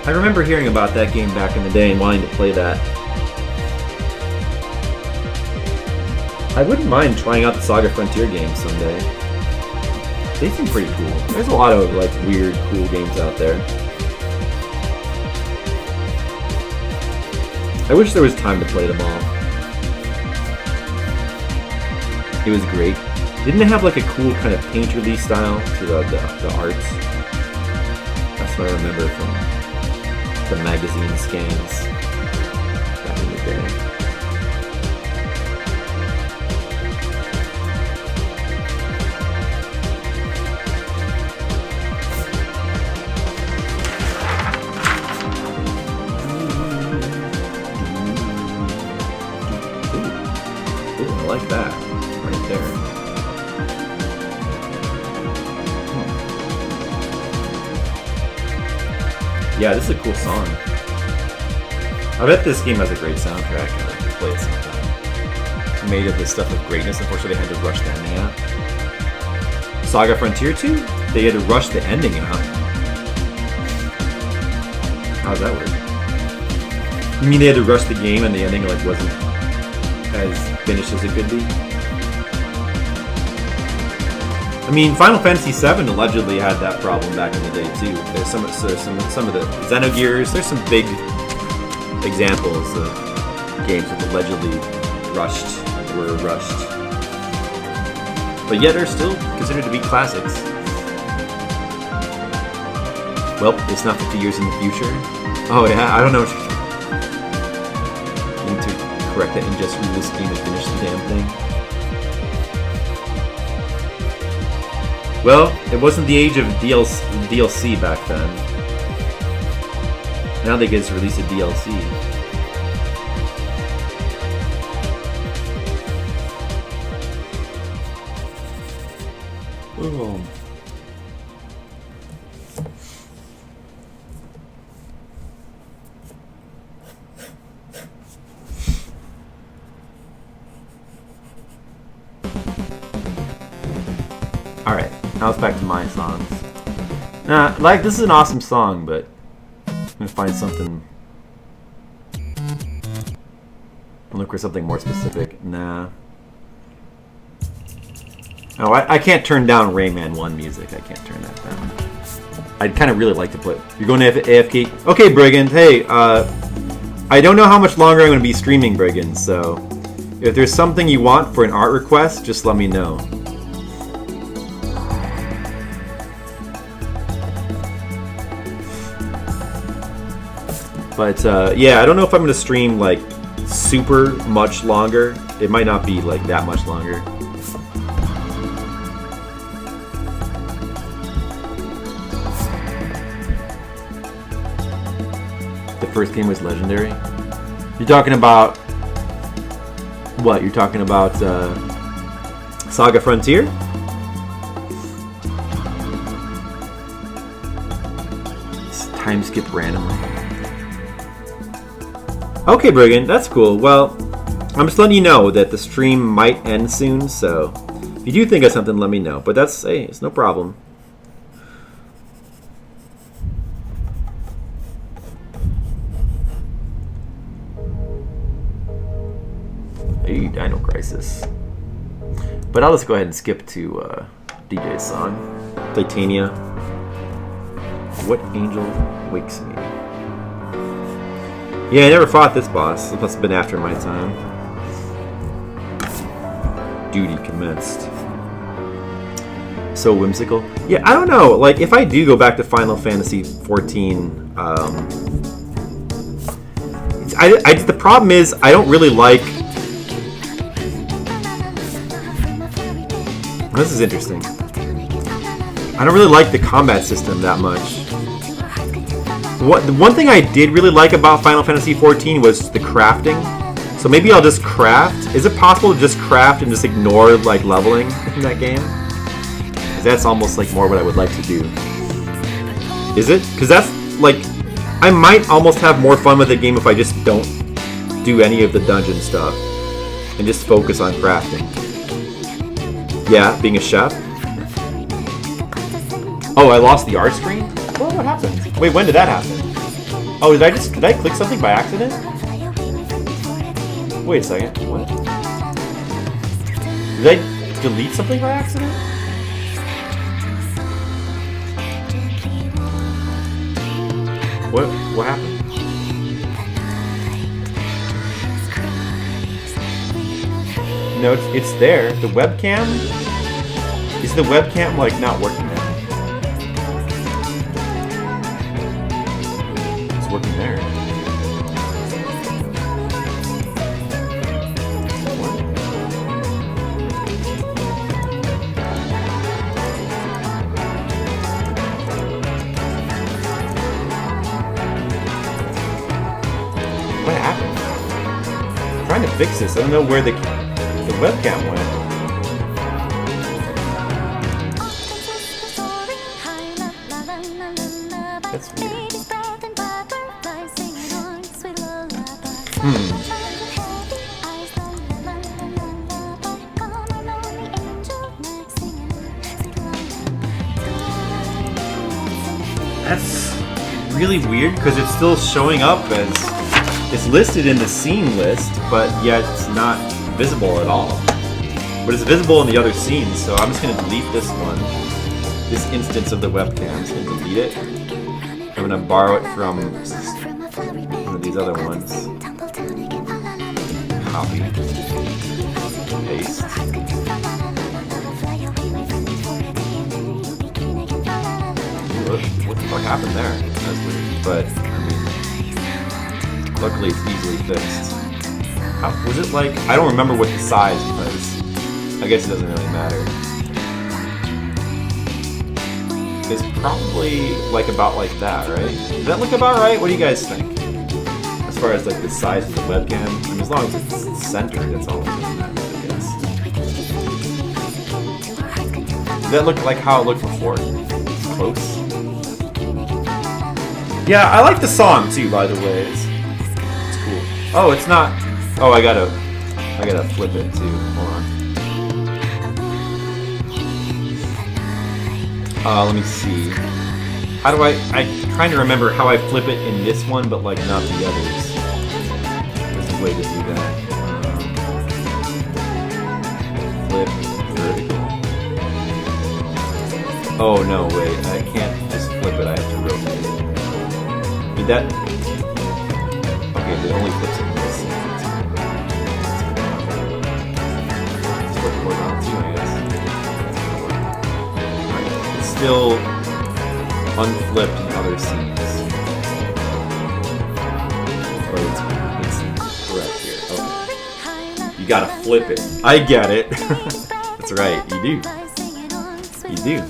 S2: I remember hearing about that game back in the day and wanting to play that. I wouldn't mind trying out the Saga Frontier games someday. They seem pretty cool. There's a lot of like weird, cool games out there. I wish there was time to play them all. It was great. Didn't it have like a cool kind of painterly style to the arts? That's what I remember from the magazine scans back in the day. Like that, right there. Yeah, this is a cool song. I bet this game has a great soundtrack. I'd like to play it sometime. Made of this stuff of greatness. Unfortunately, they had to rush the ending out. Saga Frontier 2? They had to rush the ending out. How's that work? You mean they had to rush the game and the ending like wasn't as finished as it could be? I mean, Final Fantasy VII allegedly had that problem back in the day too. There's some of the Xenogears. There's some big examples of games that allegedly were rushed, but yet are still considered to be classics. Well, it's not 50 years in the future. Oh yeah, I don't know. Need to correct that and just release the game and finish the damn thing. Well, it wasn't the age of DLC back then. Now they get to release a DLC. Oh. Alright, now it's back to my songs. Nah, like, this is an awesome song, but I'm gonna find something. Look for something more specific. Nah. Oh, I can't turn down Rayman 1 music. I can't turn that down. I'd kind of really like to put... You're going to AFK? Okay, Brigand. Hey, I don't know how much longer I'm going to be streaming, Brigand, so... If there's something you want for an art request, just let me know. But, yeah, I don't know if I'm going to stream, like, super much longer. It might not be, like, that much longer. The first game was legendary. You're talking about what? You're talking about Saga Frontier? Time skip randomly. Okay, Brigand, that's cool. Well, I'm just letting you know that the stream might end soon, so if you do think of something, let me know. But that's, hey, it's no problem. Hey, Dino Crisis. But I'll just go ahead and skip to DJ's song. Titania. What angel wakes me? Yeah, I never fought this boss. It must have been after my time. Duty commenced. So whimsical. Yeah, I don't know. Like, if I do go back to Final Fantasy XIV, the problem is I don't really like... This is interesting. I don't really like the combat system that much. The one thing I did really like about Final Fantasy XIV was the crafting. So maybe I'll just craft. Is it possible to just craft and just ignore like leveling in that game? Because that's almost like more what I would like to do. Is it? Because that's like, I might almost have more fun with the game if I just don't do any of the dungeon stuff and just focus on crafting. Yeah, being a chef. Oh, I lost the art screen? Well, what happened? Wait, when did that happen? Oh, did I click something by accident? Wait a second. What? Did I delete something by accident? What happened? No, it's there. The webcam? Is the webcam like not working now? It's working there. What happened? I'm trying to fix this. I don't know where the webcam went. That's weird. really weird because it's still showing up as it's listed in the scene list, but yet it's not visible at all. But it's visible in the other scenes, so I'm just gonna delete this one, this instance of the webcam. I'm just gonna delete it. I'm gonna borrow it from one of these other ones. Copy. Paste. What the fuck happened there? That's weird. But, I mean, luckily it's easily fixed. How, was it like, I don't remember what the size was. I guess it doesn't really matter. It's probably like about like that, right? Does that look about right? What do you guys think? As far as like the size of the webcam, I mean, as long as it's centered, that's all that matters, I guess. Does that look like how it looked before? Close. Yeah, I like the song too, by the way. It's cool. Oh, it's not. Oh, I gotta flip it too. Hold on. Let me see. How do I'm trying to remember how I flip it in this one, but like not the others. There's a way to do that. Flip vertical. Oh no, wait. I can't just flip it. I have to rotate it. Did that? Okay, it only flips it in this. Let's flip it horizontal too, I guess. It's still unflipped in other scenes. Or it's correct here. Okay. You gotta flip it. I get it. That's right, you do. You do.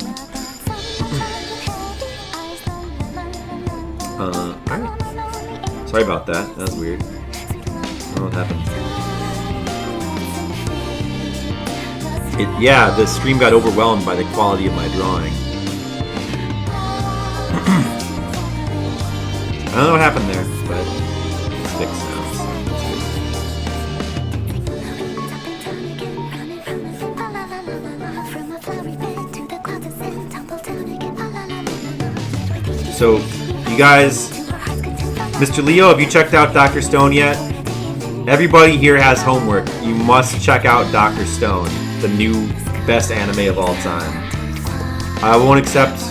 S2: Alright. Sorry about that. That was weird. I don't know what happened. Yeah, the stream got overwhelmed by the quality of my drawing. I don't know what happened there, but it's fixed now. So, you guys, Mr. Leo, have you checked out Dr. Stone yet? Everybody here has homework. You must check out Dr. Stone, the new best anime of all time. I won't accept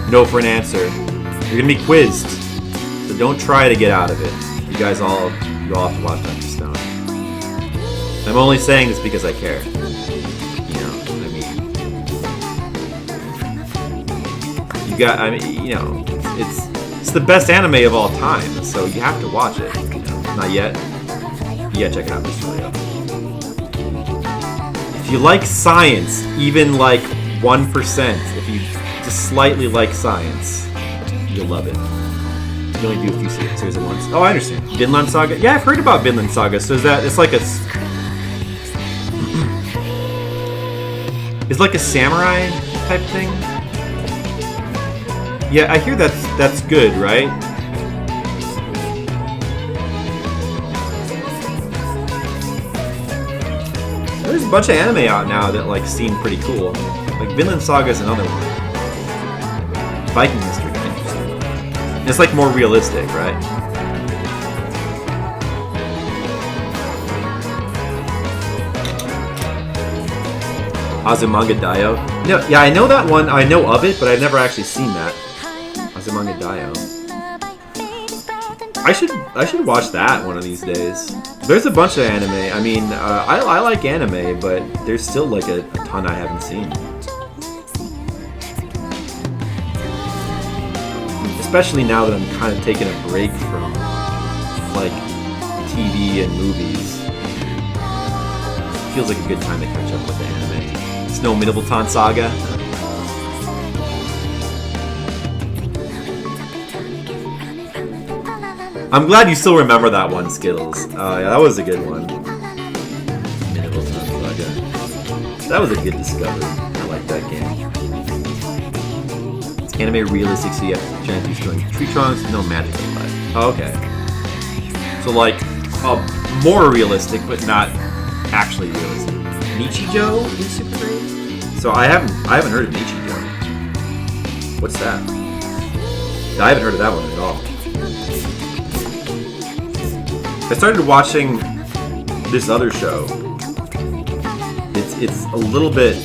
S2: no for an answer. You're gonna be quizzed, so don't try to get out of it. You all have to watch Dr. Stone. I'm only saying this because I care. It's the best anime of all time, so you have to watch it. Not yet. Yeah, check it out, Mr. Leo. If you like science, even like 1%, if you just slightly like science, you'll love it. You only do a few series at once. Oh, I understand. Vinland Saga? Yeah, I've heard about Vinland Saga. So it's like a samurai type thing? Yeah, I hear that's good, right? There's a bunch of anime out now that like seem pretty cool. Like Vinland Saga is another one. Viking history, interesting. It's like more realistic, right? Azumanga Daioh. No, yeah, I know that one. I know of it, but I've never actually seen that. Azumanga Daioh. I should watch that one of these days. There's a bunch of anime. I mean, I like anime, but there's still like a ton I haven't seen. Especially now that I'm kind of taking a break from like TV and movies. Feels like a good time to catch up with the anime. Snow Middleton Saga. I'm glad you still remember that one, Skittles. Yeah, that was a good one. Middleton Saga. That was a good discovery. I like that game. It's anime realistic, so you have to chance destroying tree trunks, no magic applied. Oh, okay. So like, more realistic, but not actually realistic. Nichijou is super great. So I haven't heard of Nichijou. What's that? I haven't heard of that one at all. I started watching this other show. It's a little bit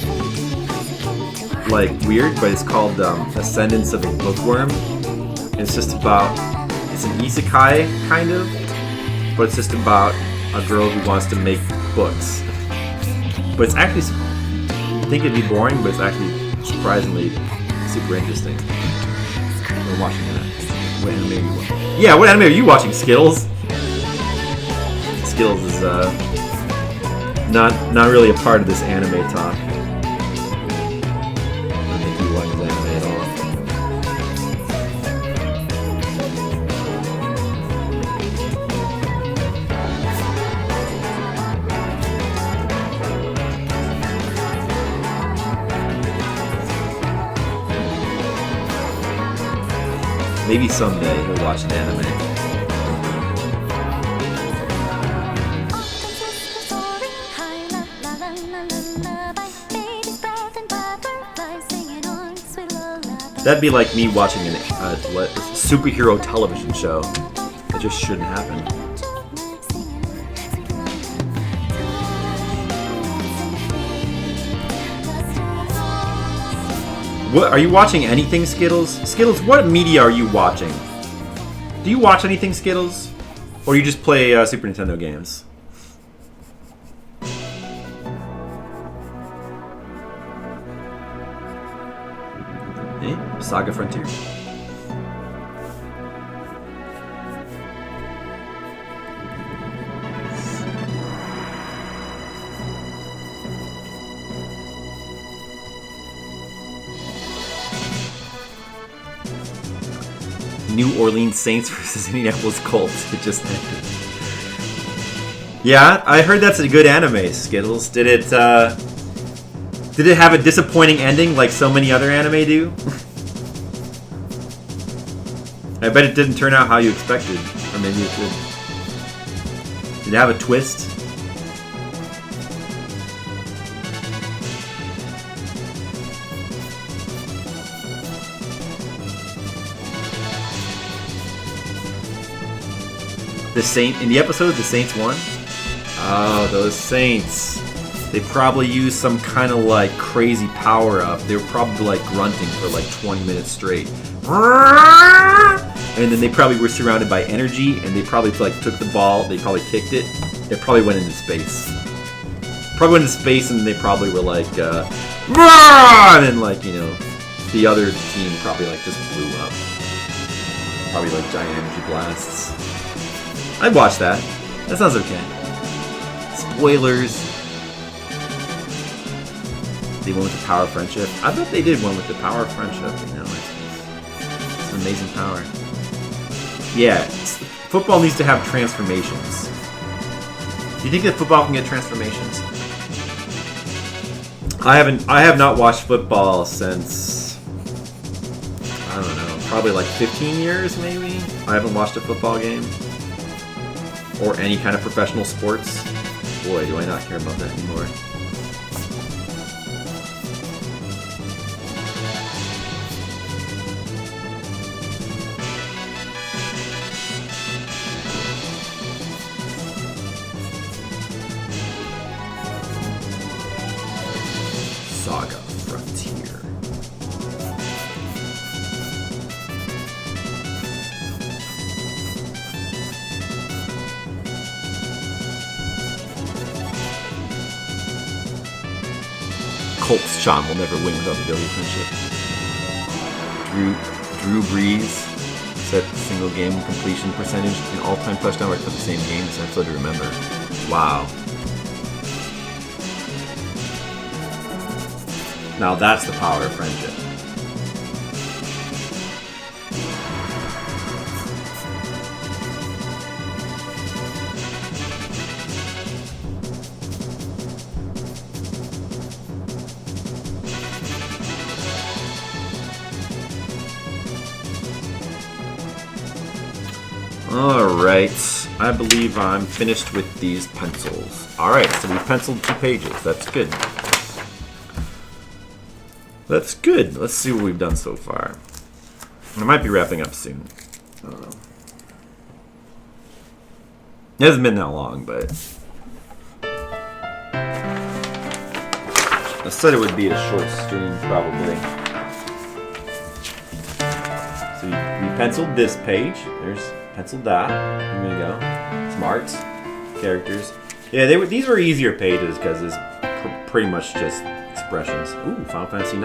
S2: like weird, but it's called Ascendance of a Bookworm. And it's just about, it's an isekai kind of, but it's just about a girl who wants to make books. But it's actually, you think it'd be boring, but it's actually surprisingly super interesting. We're watching that. What anime are you watching? Yeah, what anime are you watching, Skittles? Skittles is not really a part of this anime talk. I don't think he watches anime at all. Maybe someday he'll watch an anime. That'd be like me watching a superhero television show. That just shouldn't happen. What, are you watching anything, Skittles? Skittles, what media are you watching? Do you watch anything, Skittles? Or you just play Super Nintendo games? Saga Frontier. New Orleans Saints versus Indianapolis Colts. It just ended. Yeah, I heard that's a good anime, Skittles. Did it have a disappointing ending like so many other anime do? I bet it didn't turn out how you expected. Or maybe it did. Did it have a twist? In the episode, the Saints won? Oh, those Saints. They probably used some kind of like crazy power up. They were probably like grunting for like 20 minutes straight. And then they probably were surrounded by energy, and they probably like took the ball, they probably kicked it, it probably went into space. Probably went into space, and they probably were like, and then like, you know, the other team probably like just blew up. Probably like giant energy blasts. I'd watch that. That sounds okay. Spoilers. They went with the power of friendship. I bet they did one with the power of friendship. You know, it's an amazing power. Yeah, football needs to have transformations. Do you think that football can get transformations? I have not watched football since, I don't know, probably like 15 years maybe. I haven't watched a football game. Or any kind of professional sports. Boy, do I not care about that anymore. Saga Frontier. Colts Sean will never win without the Billy friendship. Drew Brees set single game completion percentage and all-time touchdown record for the same game. It's episode to remember. Wow. Now that's the power of friendship. Alright, I believe I'm finished with these pencils. Alright, so we penciled 2 pages. That's good. That's good. Let's see what we've done so far. I might be wrapping up soon. I don't know. It hasn't been that long, but I said it would be a short stream, probably. So we penciled this page. There's penciled that. Here we go. Smarts, characters. Yeah, these were easier pages because it's pretty much just expressions. Ooh, Final Fantasy IX.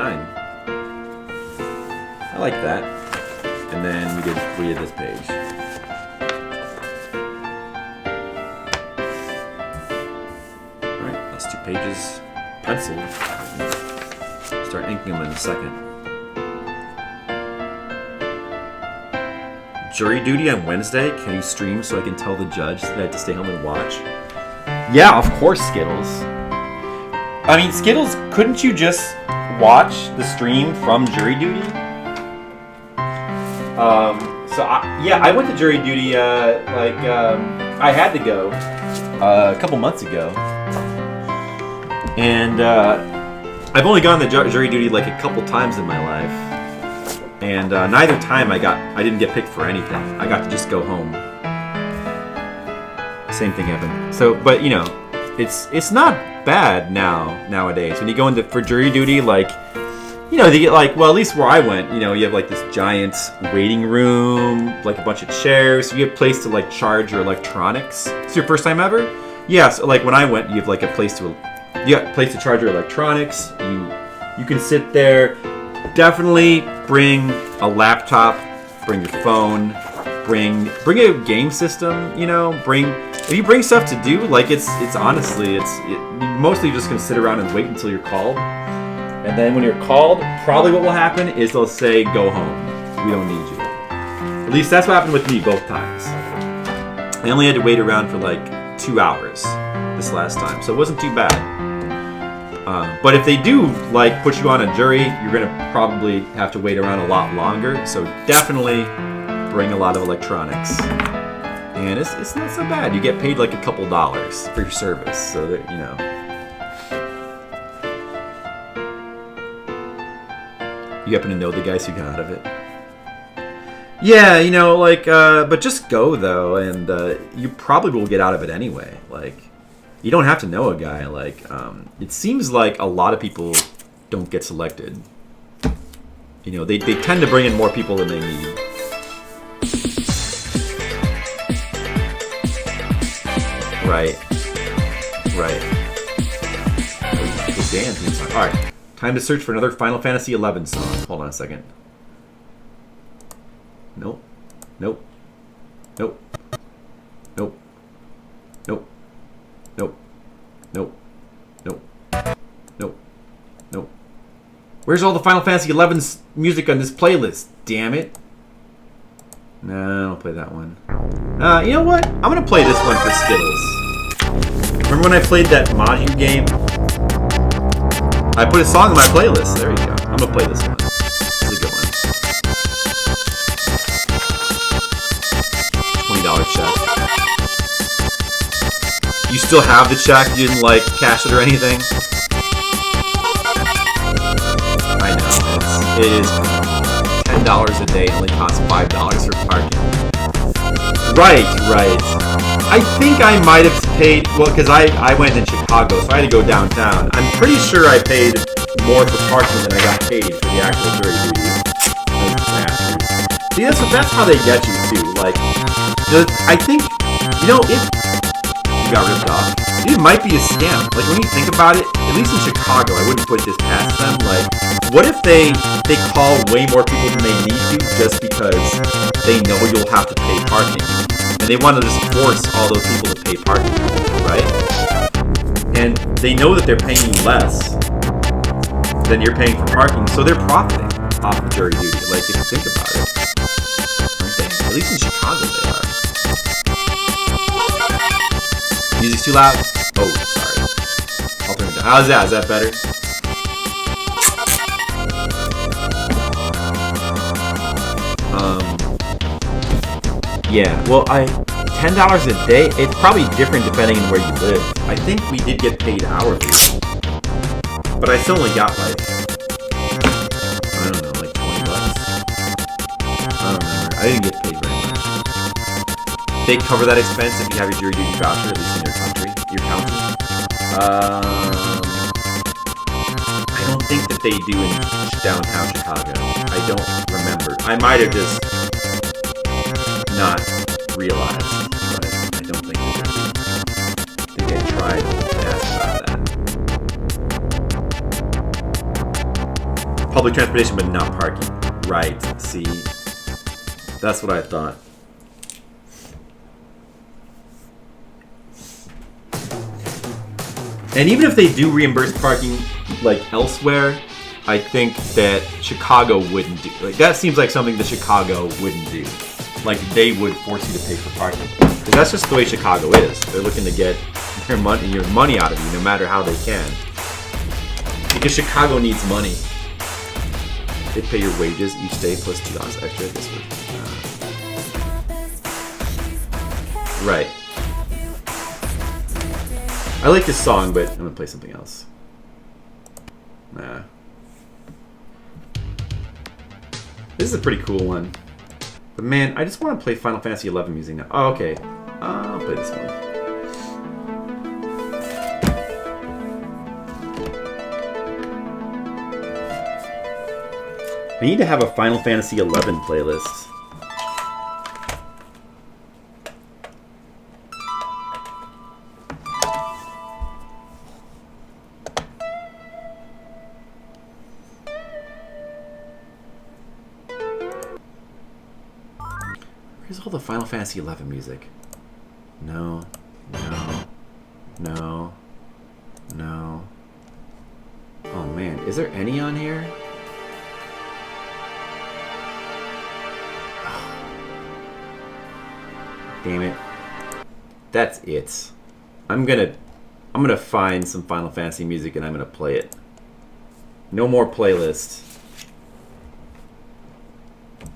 S2: I like that. And then we did this page. All right, that's 2 pages penciled. Start inking them in a second. Jury duty on Wednesday? Can you stream so I can tell the judge that I have to stay home and watch? Yeah, of course, Skittles. I mean, Skittles, couldn't you just watch the stream from jury duty? I went to jury duty, I had to go a couple months ago. And I've only gone to jury duty like a couple times in my life. And neither time I didn't get picked for anything. I got to just go home. Same thing happened. So, but you know, it's not bad nowadays. When you go for jury duty, like, you know, they get like, well, at least where I went, you know, you have like this giant waiting room, like a bunch of chairs. So you have a place to like charge your electronics. It's your first time ever? Yeah. So like when I went, you have like a place to charge your electronics. You can sit there. Definitely bring a laptop, bring your phone, bring a game system, you know, if you bring stuff to do, like it's honestly, you're mostly just gonna sit around and wait until you're called. And then when you're called, probably what will happen is they'll say, go home. We don't need you. At least that's what happened with me both times. I only had to wait around for like 2 hours this last time, so it wasn't too bad. But if they do like put you on a jury, you're gonna probably have to wait around a lot longer. So definitely bring a lot of electronics, and it's not so bad. You get paid like a couple dollars for your service, so that you know. You happen to know the guys who got out of it? Yeah, you know, like, but just go though, and you probably will get out of it anyway. Like. You don't have to know a guy. Like, it seems like a lot of people don't get selected. You know, they tend to bring in more people than they need. Right. Good dance. All right, time to search for another Final Fantasy XI song. Hold on a second. Nope. Where's all the Final Fantasy XI's music on this playlist? Damn it. No, I don't play that one. You know what? I'm gonna play this one for Skittles. Remember when I played that Maju game? I put a song on my playlist. There you go. I'm gonna play this one. This is a good one. $20 check. You still have the check? You didn't like cash it or anything? I know. It is $10 a day. It only costs $5 for parking. Right. I think I might have paid, well, because I went in Chicago, so I had to go downtown. I'm pretty sure I paid more for parking than I got paid for the actual jury duty. See, that's how they get you, too. Like, I think, you know, if you got ripped off, it might be a scam. Like, when you think about it, at least in Chicago, I wouldn't put this past them. Like, what if they call way more people than they need to just because they know you'll have to pay parking? And they want to just force all those people to pay parking, right? And they know that they're paying you less than you're paying for parking, so they're profiting off of jury duty. Like, if you think about it. At least in Chicago they are. Music's too loud? Oh, sorry. I'll turn it down. How's that? Is that better? Yeah, well, $10 a day, it's probably different depending on where you live. I think we did get paid hourly. But I still only got like, I don't know, like $20. I didn't get paid very much. They cover that expense if you have your jury duty voucher, at least in your country, your county. I don't think that they do in downtown Chicago. I don't remember. I might have just not realized, but I don't think they do. I think I tried to ask about that. Public transportation, but not parking. Right, see? That's what I thought. And even if they do reimburse parking, like, elsewhere, I think that Chicago wouldn't do. Like, that seems like something that Chicago wouldn't do. Like, they would force you to pay for parking. Because that's just the way Chicago is. They're looking to get your money out of you, no matter how they can. Because Chicago needs money. They pay your wages each day plus $2 extra. This was, right. I like this song, but I'm gonna play something else. Nah. This is a pretty cool one. But man, I just want to play Final Fantasy XI music now. Oh, okay. I'll play this one. I need to have a Final Fantasy XI playlist. Where's all the Final Fantasy XI music? No. Oh man, is there any on here? Damn it. That's it. I'm gonna find some Final Fantasy music and I'm gonna play it. No more playlist.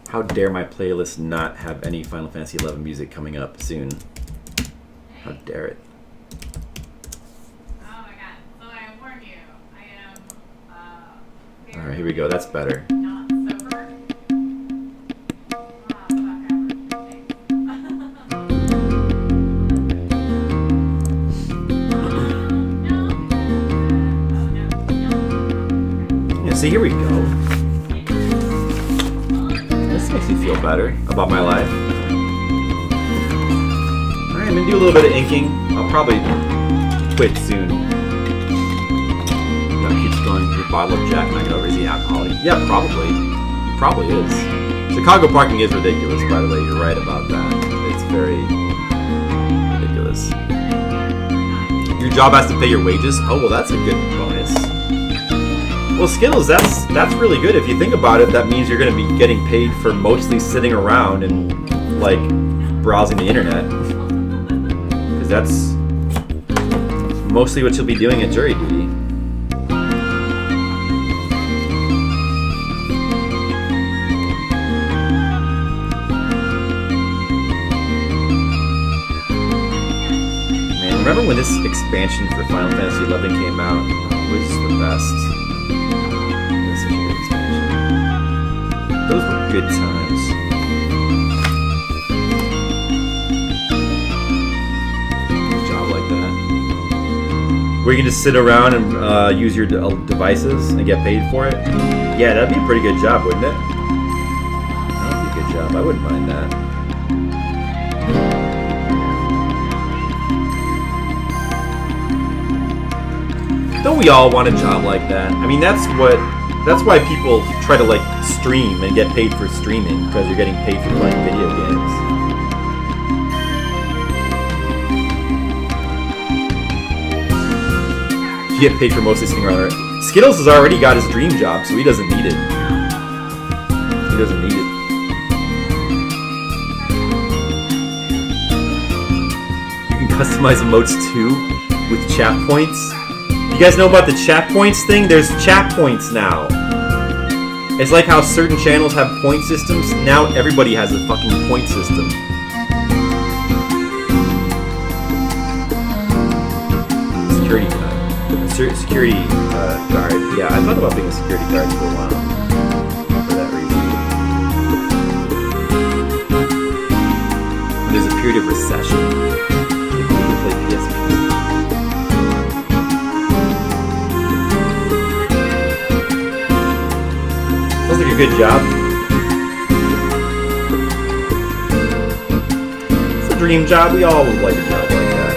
S2: How dare my playlist not have any Final Fantasy XI music coming up soon? How dare it?
S3: Oh my god. So I warn you, I am
S2: Alright, here we go. That's better.
S3: not sober.
S2: Yeah, see, here we go. This makes me feel better about my life. Alright, I'm gonna do a little bit of inking. I'll probably quit soon. That keeps going. Your bottle of Jack and I over. Is he alcoholic? Yeah, probably. He probably is. Chicago parking is ridiculous, by the way. You're right about that. It's very ridiculous. Your job has to pay your wages? Oh, well, that's a good bonus. Well, Skittles, that's really good. If you think about it, that means you're going to be getting paid for mostly sitting around and, like, browsing the internet. Because that's mostly what you'll be doing at jury duty. Man, remember when this expansion for Final Fantasy XI came out? It was the best. Those were good times. A job like that. Where you can just sit around and use your devices and get paid for it? Yeah, that'd be a pretty good job, wouldn't it? That would be a good job. I wouldn't mind that. Don't we all want a job like that? I mean, that's why people try to, like, stream and get paid for streaming, because you're getting paid for playing video games. You get paid for mostly sitting around. Skittles has already got his dream job, so he doesn't need it. He doesn't need it. You can customize emotes too with chat points. You guys know about the chat points thing? There's chat points now. It's like how certain channels have point systems. Now everybody has a fucking point system. Security guard. Security guard. Yeah, I thought about being a security guard for a while. For that reason. period of recession. If we could play PSP. Sounds like a good job. It's a dream job. We all would like a job like that.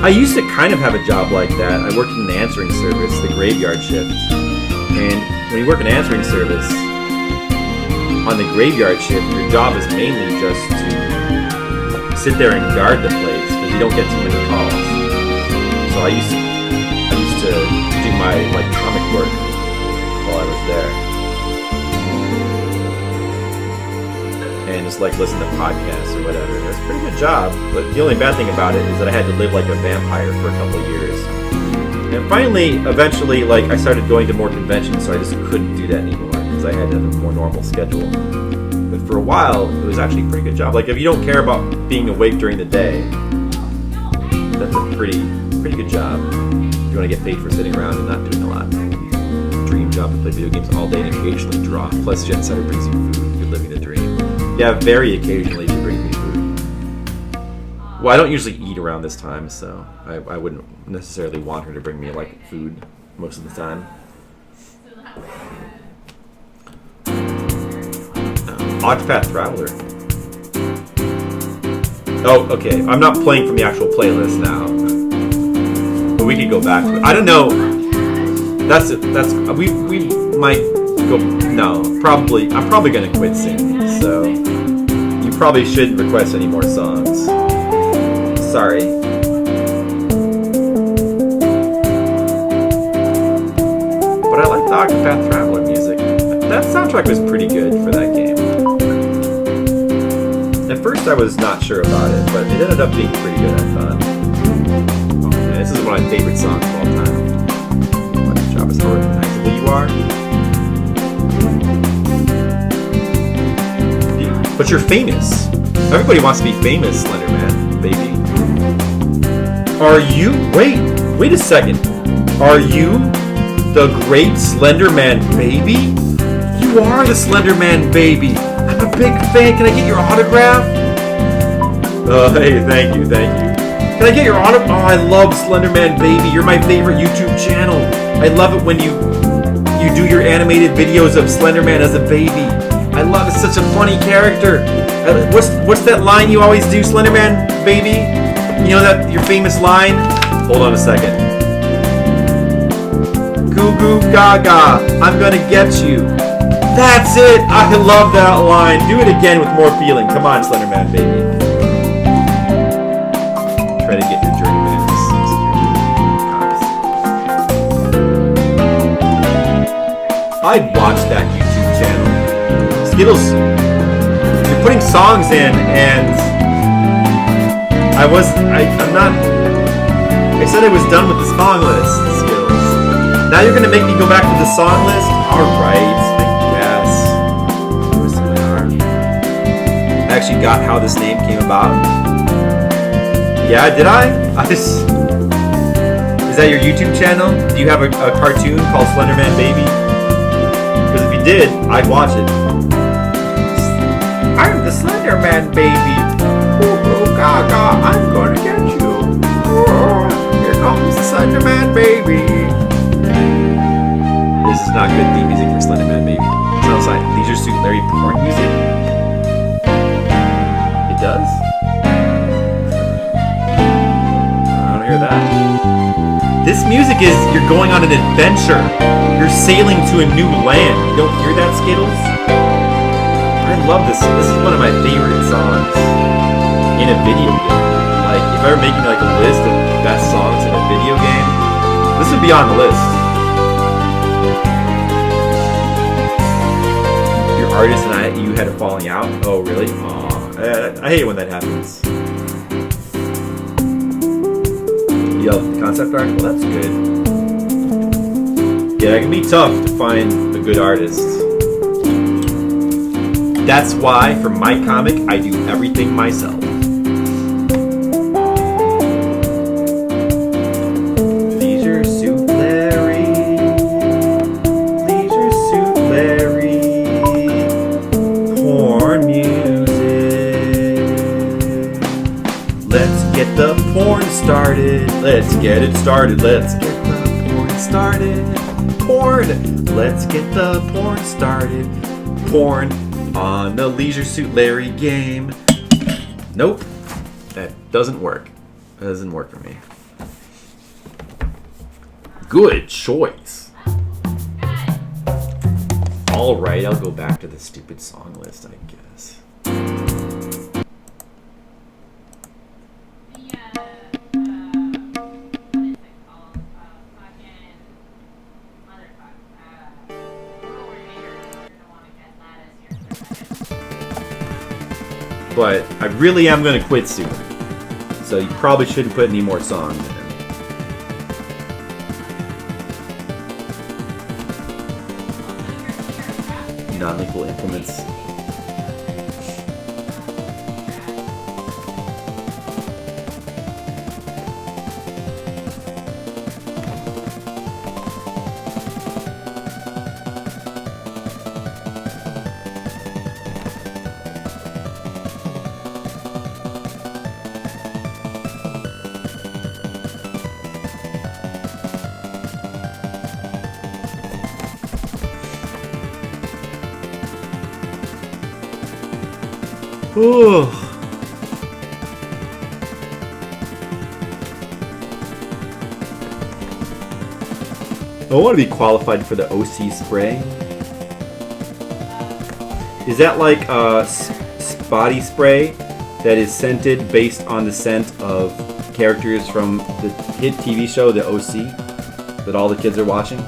S2: I used to kind of have a job like that. I worked in an answering service, the graveyard shift. And when you work an answering service, on the graveyard shift, your job is mainly just to sit there and guard the place because you don't get too many calls. So I used to do my comic work while I was there. And just listen to podcasts or whatever. It was a pretty good job, but the only bad thing about it is that I had to live like a vampire for a couple of years. And finally, eventually, I started going to more conventions, so I just couldn't do that anymore because I had to have a more normal schedule. But for a while, it was actually a pretty good job. If you don't care about being awake during the day, that's a pretty good job. If you want to get paid for sitting around and not doing a lot. Dream job to play video games all day and occasionally draw. Plus, Jet Setter brings you food. You're living the dream. Yeah, very occasionally she brings me food. Well, I don't usually eat around this time, so I wouldn't necessarily want her to bring me food most of the time. Octopath Traveler. Oh, okay. I'm not playing from the actual playlist now, but we could go back to it. I don't know. We might go. No, probably. I'm probably gonna quit soon. So you probably shouldn't request any more songs. Sorry. But I like the Octopath Traveler music. That soundtrack was pretty good for that game. At first I was not sure about it, but it ended up being pretty good, I thought. And this is one of my favorite songs of all time. My job is hard and active you are. But you're famous. Everybody wants to be famous, Slenderman, baby. Are you? Wait a second. Are you the great Slenderman baby? You are the Slenderman baby. I'm a big fan. Can I get your autograph? Hey, thank you. Can I get your autograph? Oh, I love Slenderman baby. You're my favorite YouTube channel. I love it when you do your animated videos of Slenderman as a baby. I love it. Such a funny character. What's that line you always do, Slenderman baby? You know that your famous line? Hold on a second. Goo goo gaga, I'm gonna get you. That's it. I love that line. Do it again with more feeling. Come on, Slenderman baby. Try to get your journeyman. I'd watch that YouTube channel. Skittles, you're putting songs in, and I said I was done with the song list, Skittles. Now you're gonna make me go back to the song list? Alright, I guess. I actually got how this name came about. Yeah, did I? Is that your YouTube channel? Do you have a cartoon called Slenderman Baby? Because if you did, I'd watch it. I'm the Slenderman baby. Ooh, ooh, gaga, I'm gonna get you. Oh, here comes the Slenderman baby. This is not good theme music for Slenderman baby. Sounds like Leisure Suit Larry porn music. It does? I don't hear that. This music is you're going on an adventure. You're sailing to a new land. You don't hear that, Skittles? I love this. This is one of my favorite songs in a video game. If I were making a list of best songs in a video game, this would be on the list. Your artist and you had a falling out? Oh, really? Aw, I hate it when that happens. You love the concept art? Well, that's good. Yeah, it can be tough to find a good artist. That's why, for my comic, I do everything myself. Leisure Suit Larry. started. Let's get it started. Let's get the porn started. Porn. Let's get the porn started. Porn on the Leisure Suit Larry game. Nope. That doesn't work. That doesn't work for me. Good choice. Alright, I'll go back to the stupid song list, I guess. But I really am going to quit soon. So you probably shouldn't put any more songs in. Non-lethal implements. Ooh. I want to be qualified for the OC spray. Is that like a body spray that is scented based on the scent of characters from the hit TV show, The OC, that all the kids are watching?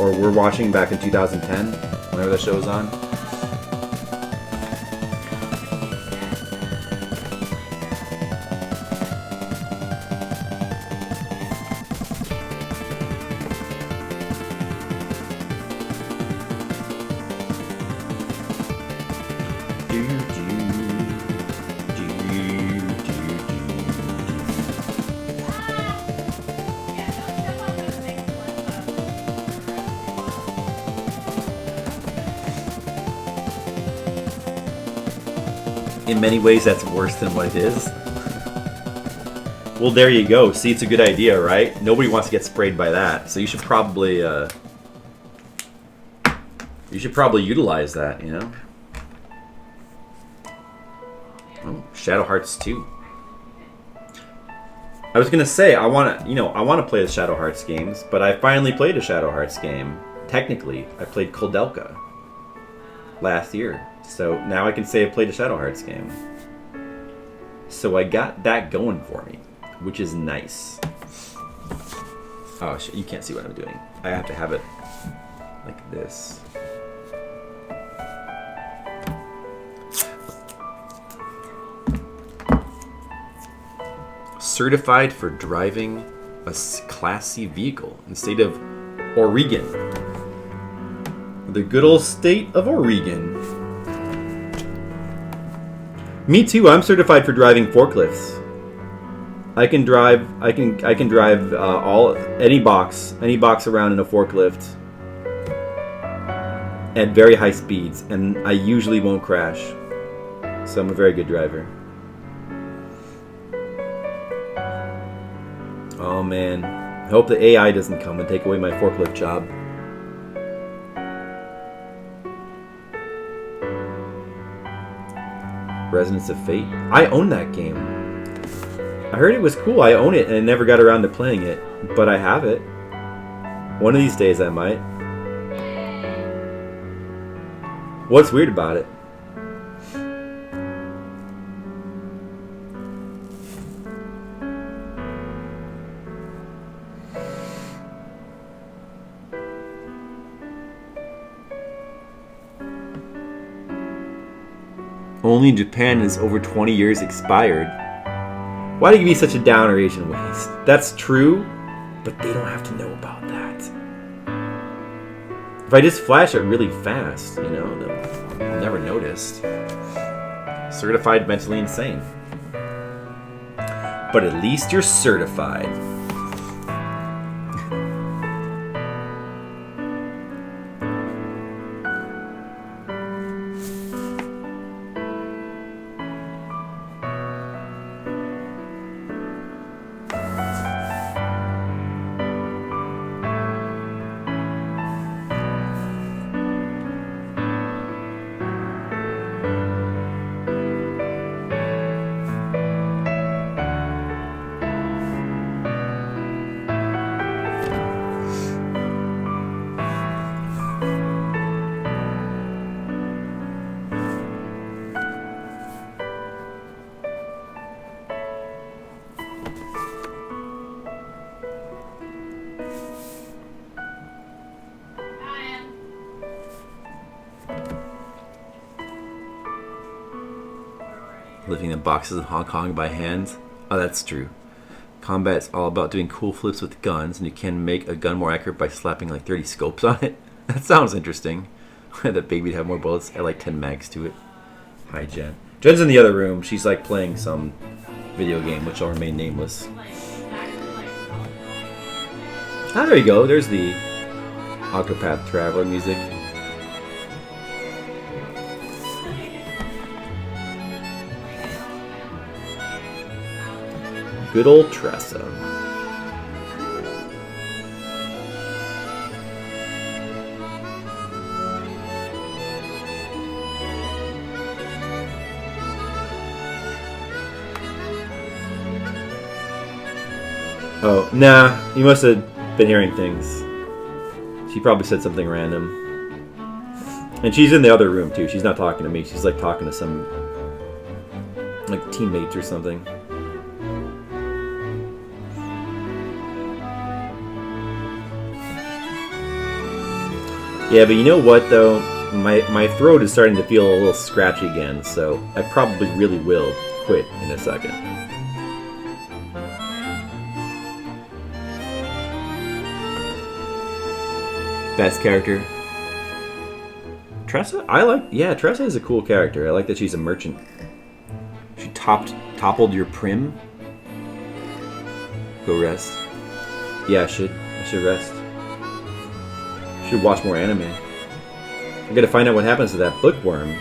S2: Or were watching back in 2010, whenever the show was on? In many ways, that's worse than what it is. Well, there you go. See, it's a good idea, right? Nobody wants to get sprayed by that, so you should probably utilize that, you know. Oh, Shadow Hearts 2. I was gonna say I want to play the Shadow Hearts games, but I finally played a Shadow Hearts game. Technically, I played Koldelka last year. So now I can say I played a Shadow Hearts game. So I got that going for me, which is nice. Oh shit, you can't see what I'm doing. I have to have it like this. Certified for driving a Class C vehicle in the state of Oregon. The good old state of Oregon. Me too. I'm certified for driving forklifts. I can drive. I can drive any box around in a forklift at very high speeds, and I usually won't crash. So I'm a very good driver. Oh man, I hope the AI doesn't come and take away my forklift job. Resonance of Fate. I own that game. I heard it was cool. I own it and I never got around to playing it, but I have it. One of these days I might. What's weird about it? Only in Japan is over 20 years expired. Why do you give me such a downer, Asian ways? That's true, but they don't have to know about that. If I just flash it really fast, you know, they'll never notice. Certified mentally insane. But at least you're certified. Lifting the boxes in Hong Kong by hand. Oh, that's true. Combat's all about doing cool flips with guns, and you can make a gun more accurate by slapping like 30 scopes on it. That sounds interesting. That baby'd have more bullets. I like 10 mags to it. Hi, Jen. Jen's in the other room. She's like playing some video game, which will remain nameless. Ah, there you go. There's the Octopath Traveler music. Good old Tressa. Oh, nah. You must have been hearing things. She probably said something random. And she's in the other room, too. She's not talking to me. She's, like, talking to some, like, teammates or something. Yeah, but you know what, though? My throat is starting to feel a little scratchy again, so I probably really will quit in a second. Best character? Tressa? Tressa is a cool character. I like that she's a merchant. She toppled your prim? Go rest. Yeah, I should rest. Should watch more anime. I gotta find out what happens to that bookworm.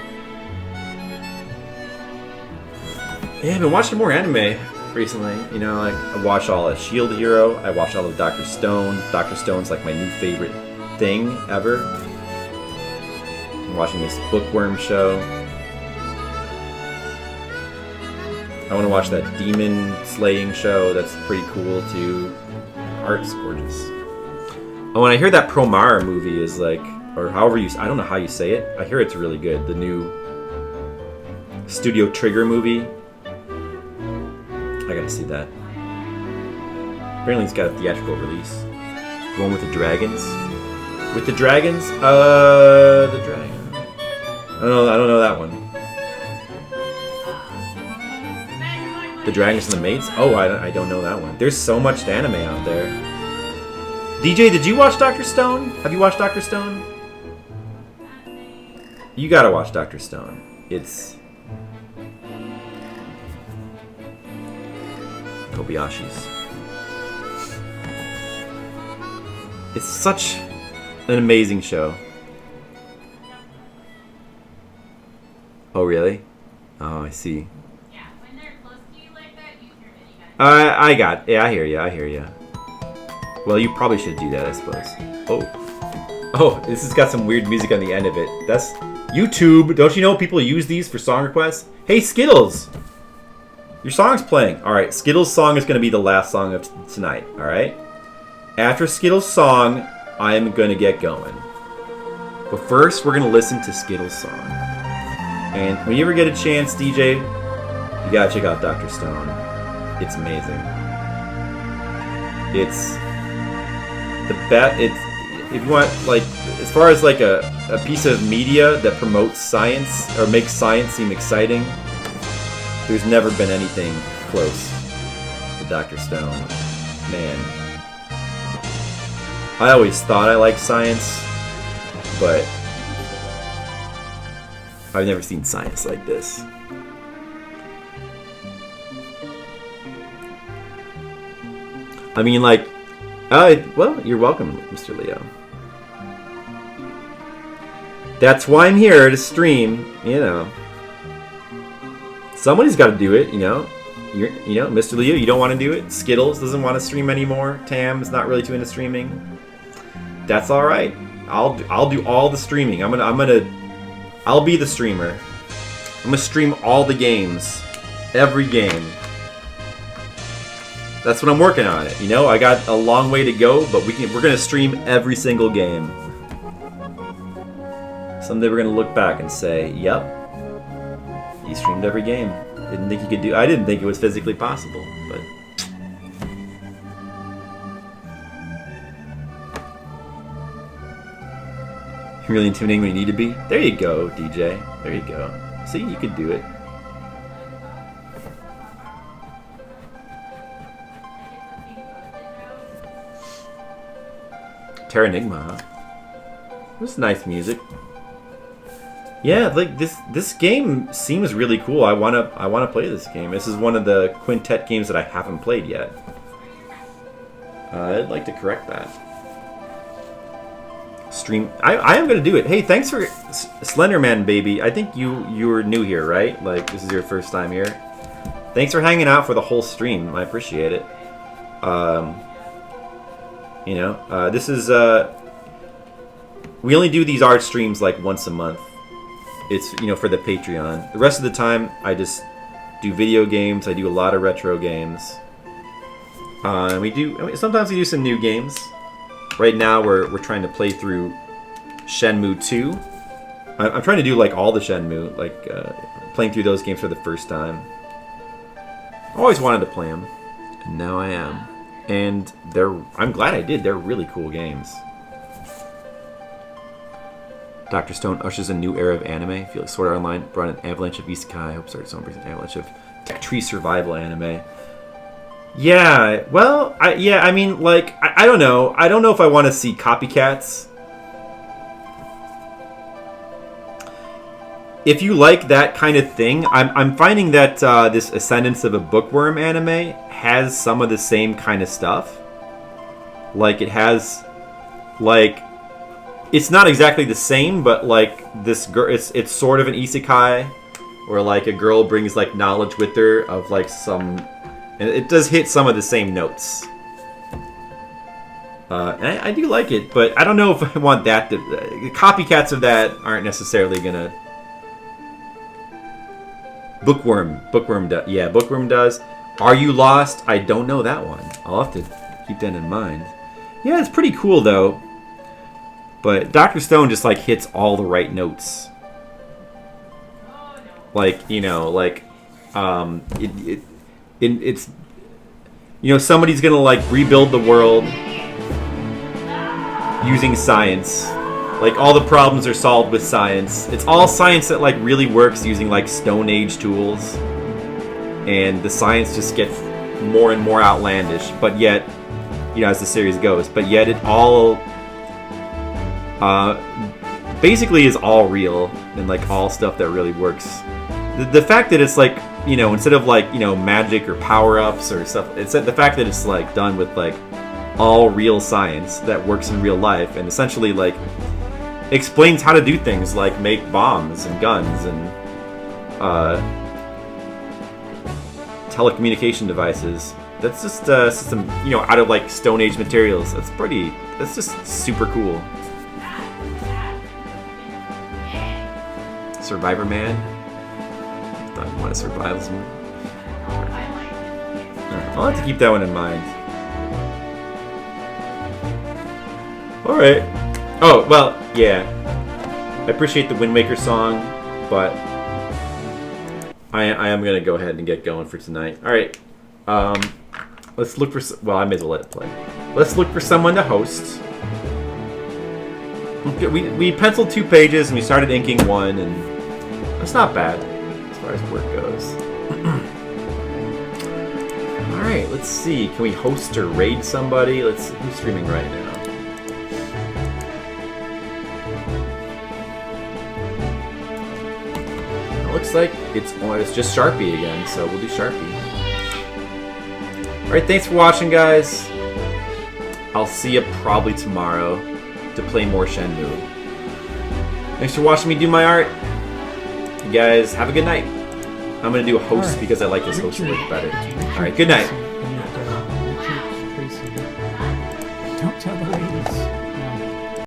S2: Yeah, I've been watching more anime recently. You know, like I watched all of Shield Hero. I watched all of Dr. Stone. Dr. Stone's like my new favorite thing ever. I'm watching this bookworm show. I want to watch that demon slaying show. That's pretty cool too. Art's gorgeous. Oh, and I hear that Promare movie is like, or however you, I don't know how you say it. I hear it's really good. The new Studio Trigger movie. I gotta see that. Apparently it's got a theatrical release. The one with the dragons. With the dragons? The dragon. I don't know that one. The Dragons and the Maids? Oh, I don't know that one. There's so much anime out there. DJ, did you watch Dr. Stone? Have you watched Dr. Stone? You gotta watch Dr. Stone. It's Kobayashi's. It's such an amazing show. Oh, really? Oh, I see.
S3: Yeah, when they're close to you like that, use your minigun.
S2: I hear you. Well, you probably should do that, I suppose. Oh, this has got some weird music on the end of it. That's YouTube. Don't you know people use these for song requests? Hey, Skittles! Your song's playing. Alright, Skittles' song is going to be the last song of tonight, alright? After Skittles' song, I am going to get going. But first, we're going to listen to Skittles' song. And when you ever get a chance, DJ, you gotta check out Dr. Stone. It's amazing. It's the best. If you want, like, as far as like a piece of media that promotes science or makes science seem exciting, there's never been anything close to Dr. Stone. Man, I always thought I liked science, but I've never seen science like this. I mean, like, well, you're welcome, Mr. Leo. That's why I'm here to stream, you know. Somebody's got to do it, you know. You know, Mr. Leo, you don't want to do it. Skittles doesn't want to stream anymore. Tam is not really too into streaming. That's all right. I'll do all the streaming. I'll be the streamer. I'm gonna stream all the games, every game. That's what I'm working on it. You know, I got a long way to go, but we're gonna stream every single game. Someday we're gonna look back and say, "Yep, he streamed every game." Didn't think he could do. I didn't think it was physically possible, but. Really intimidating when you need to be. There you go, DJ. There you go. See, you could do it. Terranigma, huh? This is nice music. Yeah, like this game seems really cool. I wanna play this game. This is one of the Quintet games that I haven't played yet. I'd like to correct that. Stream. I am gonna do it. Hey, thanks for Slenderman baby. I think you were new here, right? Like this is your first time here. Thanks for hanging out for the whole stream. I appreciate it. You know, this is we only do these art streams like once a month. It's, you know, for the Patreon. The rest of the time, I just do video games. I do a lot of retro games. Sometimes we do some new games. Right now, we're trying to play through Shenmue 2. I'm trying to do like all the Shenmue, like playing through those games for the first time. I always wanted to play them, and now I am. And I'm glad I did. They're really cool games. Dr. Stone ushers a new era of anime. I feel like Sword Art Online brought an avalanche of isekai. I hope Sword Art Online brings an avalanche of tech tree survival anime. Yeah, well, I mean, like, I don't know. I don't know if I want to see copycats. If you like that kind of thing, I'm finding that this Ascendance of a Bookworm anime has some of the same kind of stuff. Like, it has, like... It's not exactly the same, but like this girl, it's sort of an isekai, where like a girl brings like knowledge with her of like some, and it does hit some of the same notes. And I do like it, but I don't know if I want that. Copycats of that aren't necessarily gonna. Bookworm does. Yeah, Bookworm does. Are You Lost? I don't know that one. I'll have to keep that in mind. Yeah, it's pretty cool though. But Dr. Stone just like hits all the right notes. Like, you know, like it's, you know, somebody's gonna like rebuild the world using science. Like all the problems are solved with science. It's all science that like really works using like Stone Age tools. And the science just gets more and more outlandish, but yet, you know, as the series goes, but yet it all basically is all real and like all stuff that really works. The fact that it's like, you know, instead of like, you know, magic or power-ups or stuff, it's the fact that it's like done with like all real science that works in real life and essentially like explains how to do things like make bombs and guns and telecommunication devices. That's just some, you know, out of like Stone Age materials. That's just super cool. Survivor Man. I thought you wanted to survive this one. Alright, I'll have to keep that one in mind. Alright. Oh, well, yeah. I appreciate the Wind Waker song, but I am going to go ahead and get going for tonight. Alright. Let's look for... Well, I may as well let it play. Let's look for someone to host. We penciled 2 pages and we started inking 1, and that's not bad as far as work goes. Alright, let's see. Can we host or raid somebody? Who's streaming right now? It looks like it's just Sharpie again, so we'll do Sharpie. Alright, thanks for watching, guys. I'll see you probably tomorrow to play more Shenmue. Thanks for watching me do my art. You guys, have a good night. I'm going to do a host because I like this host work better. Alright, good night.
S4: Don't tell the ladies.